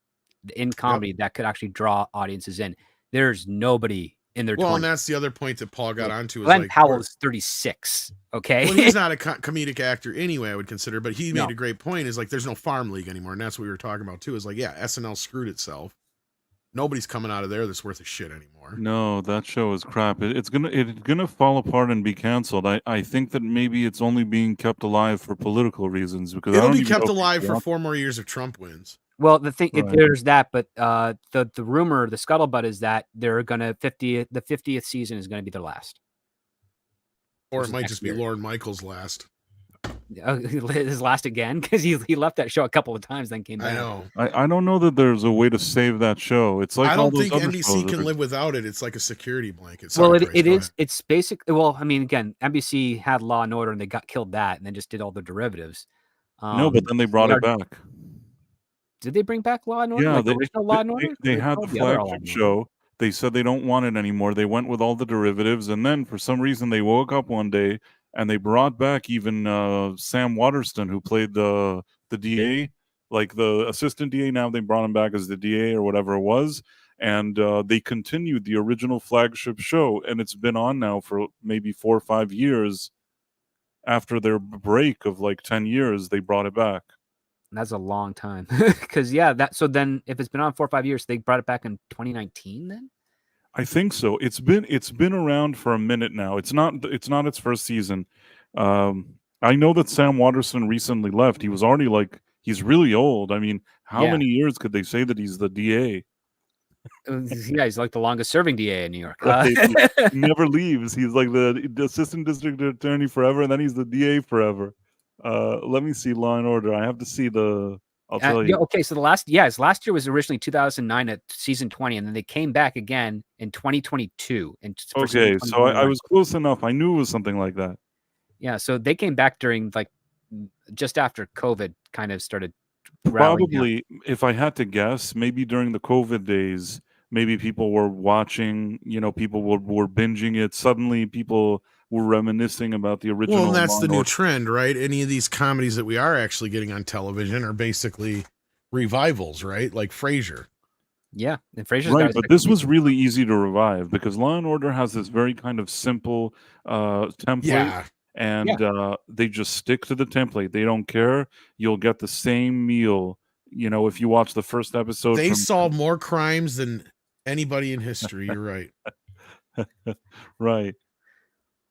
in comedy that could actually draw audiences in. There's nobody in their 20s. And that's the other point that Paul got onto. Glenn Powell is 36. Okay. Well, he's not a comedic actor anyway, I would consider, but he made a great point. Is like, there's no farm league anymore. And that's what we were talking about too, is like, yeah, SNL screwed itself. Nobody's coming out of there that's worth a shit anymore. No, that show is crap. It's gonna fall apart and be canceled. I think that maybe it's only being kept alive for political reasons, because it'll be kept alive for 4 more years if Trump wins. Well, the thing there's that, but the rumor, the scuttlebutt is that they're gonna the 50th season is gonna be their last, or it might just be Lorne Michaels' last. His last again, because he left that show a couple of times, then came back. I know. I don't know that there's a way to save that show. It's like I don't think NBC can live without it. It's like a security blanket. Well, it is. It's basic. Well, I mean, again, NBC had Law and Order, and they killed that, and then just did all the derivatives. No, but then they brought it back. Did they bring back Law and Order? Yeah, like the original Law and Order. They had the flagship show. They said they don't want it anymore. They went with all the derivatives, and then for some reason they woke up one day and they brought back even Sam Waterston, who played the DA, like the assistant DA. Now they brought him back as the DA or whatever it was, and they continued the original flagship show, and it's been on now for maybe 4 or 5 years. After their break of like 10 years, they brought it back. That's a long time. Because so then if it's been on 4 or 5 years, they brought it back in 2019 then? I think so. It's been around for a minute now. It's not its first season. I know that Sam Waterston recently left. He was already like, he's really old. I mean, how Yeah. many years could they say that he's the DA? Yeah, he's like the longest serving DA in New York. Right. He never leaves. He's like the assistant district attorney forever, and then he's the DA forever. Let me see Law and Order. I have to see I'll tell you. Okay, so last year was originally 2009 at season 20, and then they came back again in 2022. Okay, so I was close enough. I knew it was something like that. Yeah, so they came back during like just after COVID kind of started rallying down. Probably, if I had to guess, maybe during the COVID days, maybe people were watching, people were binging it. Suddenly people were reminiscing about the original. Well, and that's Law the and new Order. trend, right? Any of these comedies that we are actually getting on television are basically revivals, right? Like Frasier. Yeah, and Frasier's Right, got his but this was really easy to revive because Law and Order has this very kind of simple template. Yeah. And they just stick to the template. They don't care. You'll get the same meal. If you watch the first episode. They solve more crimes than anybody in history. You're right. Right.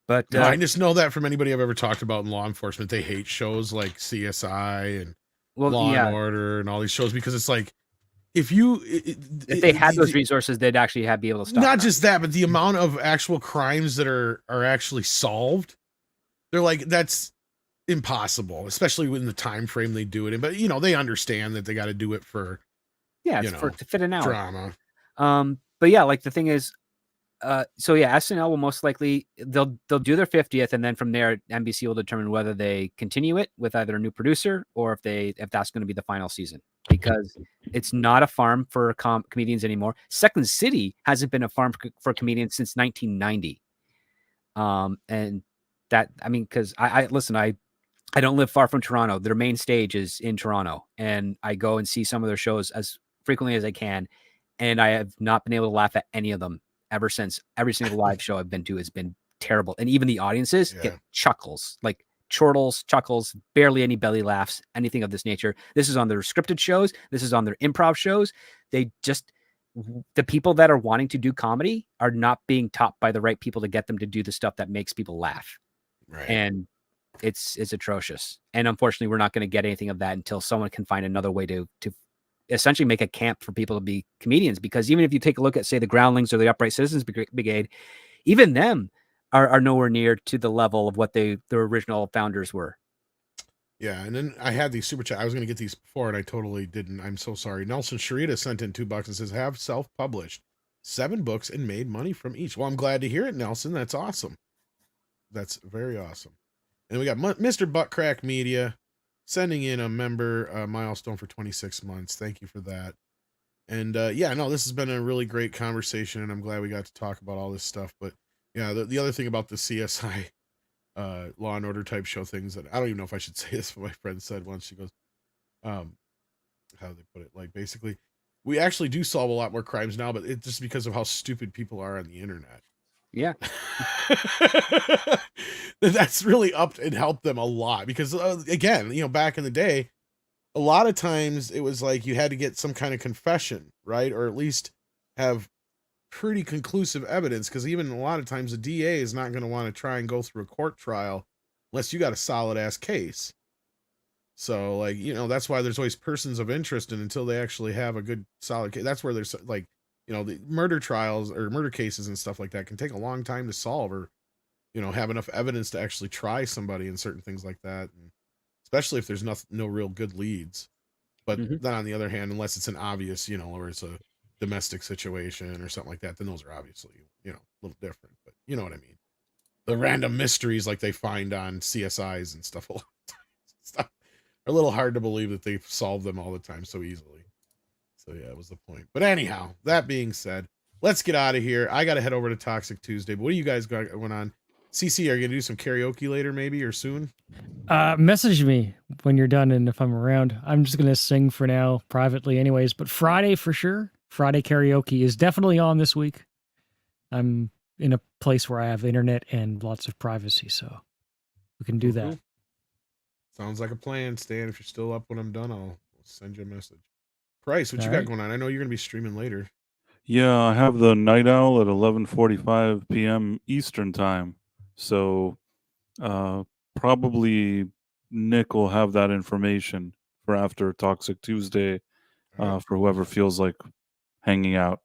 But I just know that from anybody I've ever talked about in law enforcement. They hate shows like CSI and Law and Order and all these shows because it's like, if they had those resources, they'd actually be able to stop. Not just that, but the amount of actual crimes that are actually solved. They're like, that's impossible, especially in the time frame they do it in. But they understand that they got to do it for to fit an hour drama. But yeah, like the thing is, SNL will most likely they'll do their 50th, and then from there NBC will determine whether they continue it with either a new producer or if that's going to be the final season, because it's not a farm for comedians anymore. Second City hasn't been a farm for comedians since 1990. And that, I mean, because I don't live far from Toronto. Their main stage is in Toronto, and I go and see some of their shows as frequently as I can, and I have not been able to laugh at any of them ever since. Every single live show I've been to has been terrible, and even the audiences get chuckles, like chortles, chuckles, barely any belly laughs, anything of this nature. This is on their scripted shows. This is on their improv shows. The people that are wanting to do comedy are not being taught by the right people to get them to do the stuff that makes people laugh. Right. And it's atrocious. And unfortunately, we're not going to get anything of that until someone can find another way to essentially make a camp for people to be comedians. Because even if you take a look at, say, the Groundlings or the Upright Citizens Brigade, even them are nowhere near to the level of what their original founders were. Yeah, and then I had these super chat. I was going to get these before, and I totally didn't. I'm so sorry. Nelson Sharita sent in $2 and says, have self-published 7 books and made money from each. Well, I'm glad to hear it, Nelson. That's awesome. That's very awesome. And we got Mr. Buttcrack Media sending in a member milestone for 26 months. Thank you for that. And this has been a really great conversation, and I'm glad we got to talk about all this stuff. But yeah, the other thing about the CSI Law and Order type show things that I don't even know if I should say this, but my friend said once, she goes, how do they put it? Like, basically, we actually do solve a lot more crimes now, but it's just because of how stupid people are on the internet. Yeah. That's really upped and helped them a lot because again, back in the day, a lot of times it was like you had to get some kind of confession, right? Or at least have pretty conclusive evidence, because even a lot of times the DA is not going to want to try and go through a court trial unless you got a solid ass case. So like, that's why there's always persons of interest, and until they actually have a good solid case, that's where there's like, the murder trials or murder cases and stuff like that can take a long time to solve, or, have enough evidence to actually try somebody and certain things like that. And especially if there's no real good leads. But then on the other hand, unless it's an obvious, or it's a domestic situation or something like that, then those are obviously, a little different, but you know what I mean? The random mysteries like they find on CSIs and stuff are a little hard to believe that they solve them all the time so easily. So yeah, it was the point. But anyhow, that being said, let's get out of here. I got to head over to Toxic Tuesday. But what do you guys got going on? CC, are you gonna do some karaoke later, maybe, or soon? Message me when you're done and if I'm around. I'm just gonna sing for now privately, anyways. But Friday for sure. Friday karaoke is definitely on this week. I'm in a place where I have internet and lots of privacy, so we can do that. Sounds like a plan, Stan. If you're still up when I'm done, I'll send you a message. Price, what you All got right. going on? I know you're gonna be streaming later. Yeah, I have the Night Owl at 11:45 p.m. Eastern time. So probably Nick will have that information for after Toxic Tuesday for whoever feels like hanging out.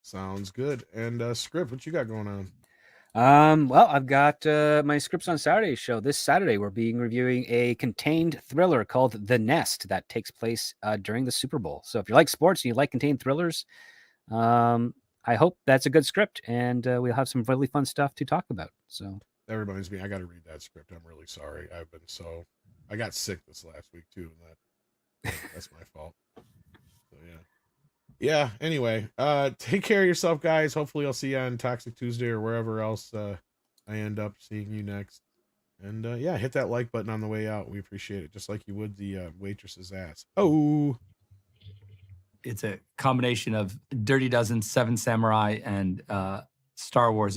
Sounds good. And Script, what you got going on? Well, I've got my Scripts on Saturday show. This Saturday, we're reviewing a contained thriller called The Nest that takes place during the Super Bowl. So if you like sports and you like contained thrillers, I hope that's a good script, and we'll have some really fun stuff to talk about. So That reminds me, I got to read that script. I'm really sorry. I got sick this last week too, and that's my fault. So yeah. Anyway, take care of yourself, guys. Hopefully, I'll see you on Toxic Tuesday or wherever else I end up seeing you next. And hit that like button on the way out. We appreciate it, just like you would the waitress's ass. Oh, it's a combination of Dirty Dozen, Seven Samurai, and Star Wars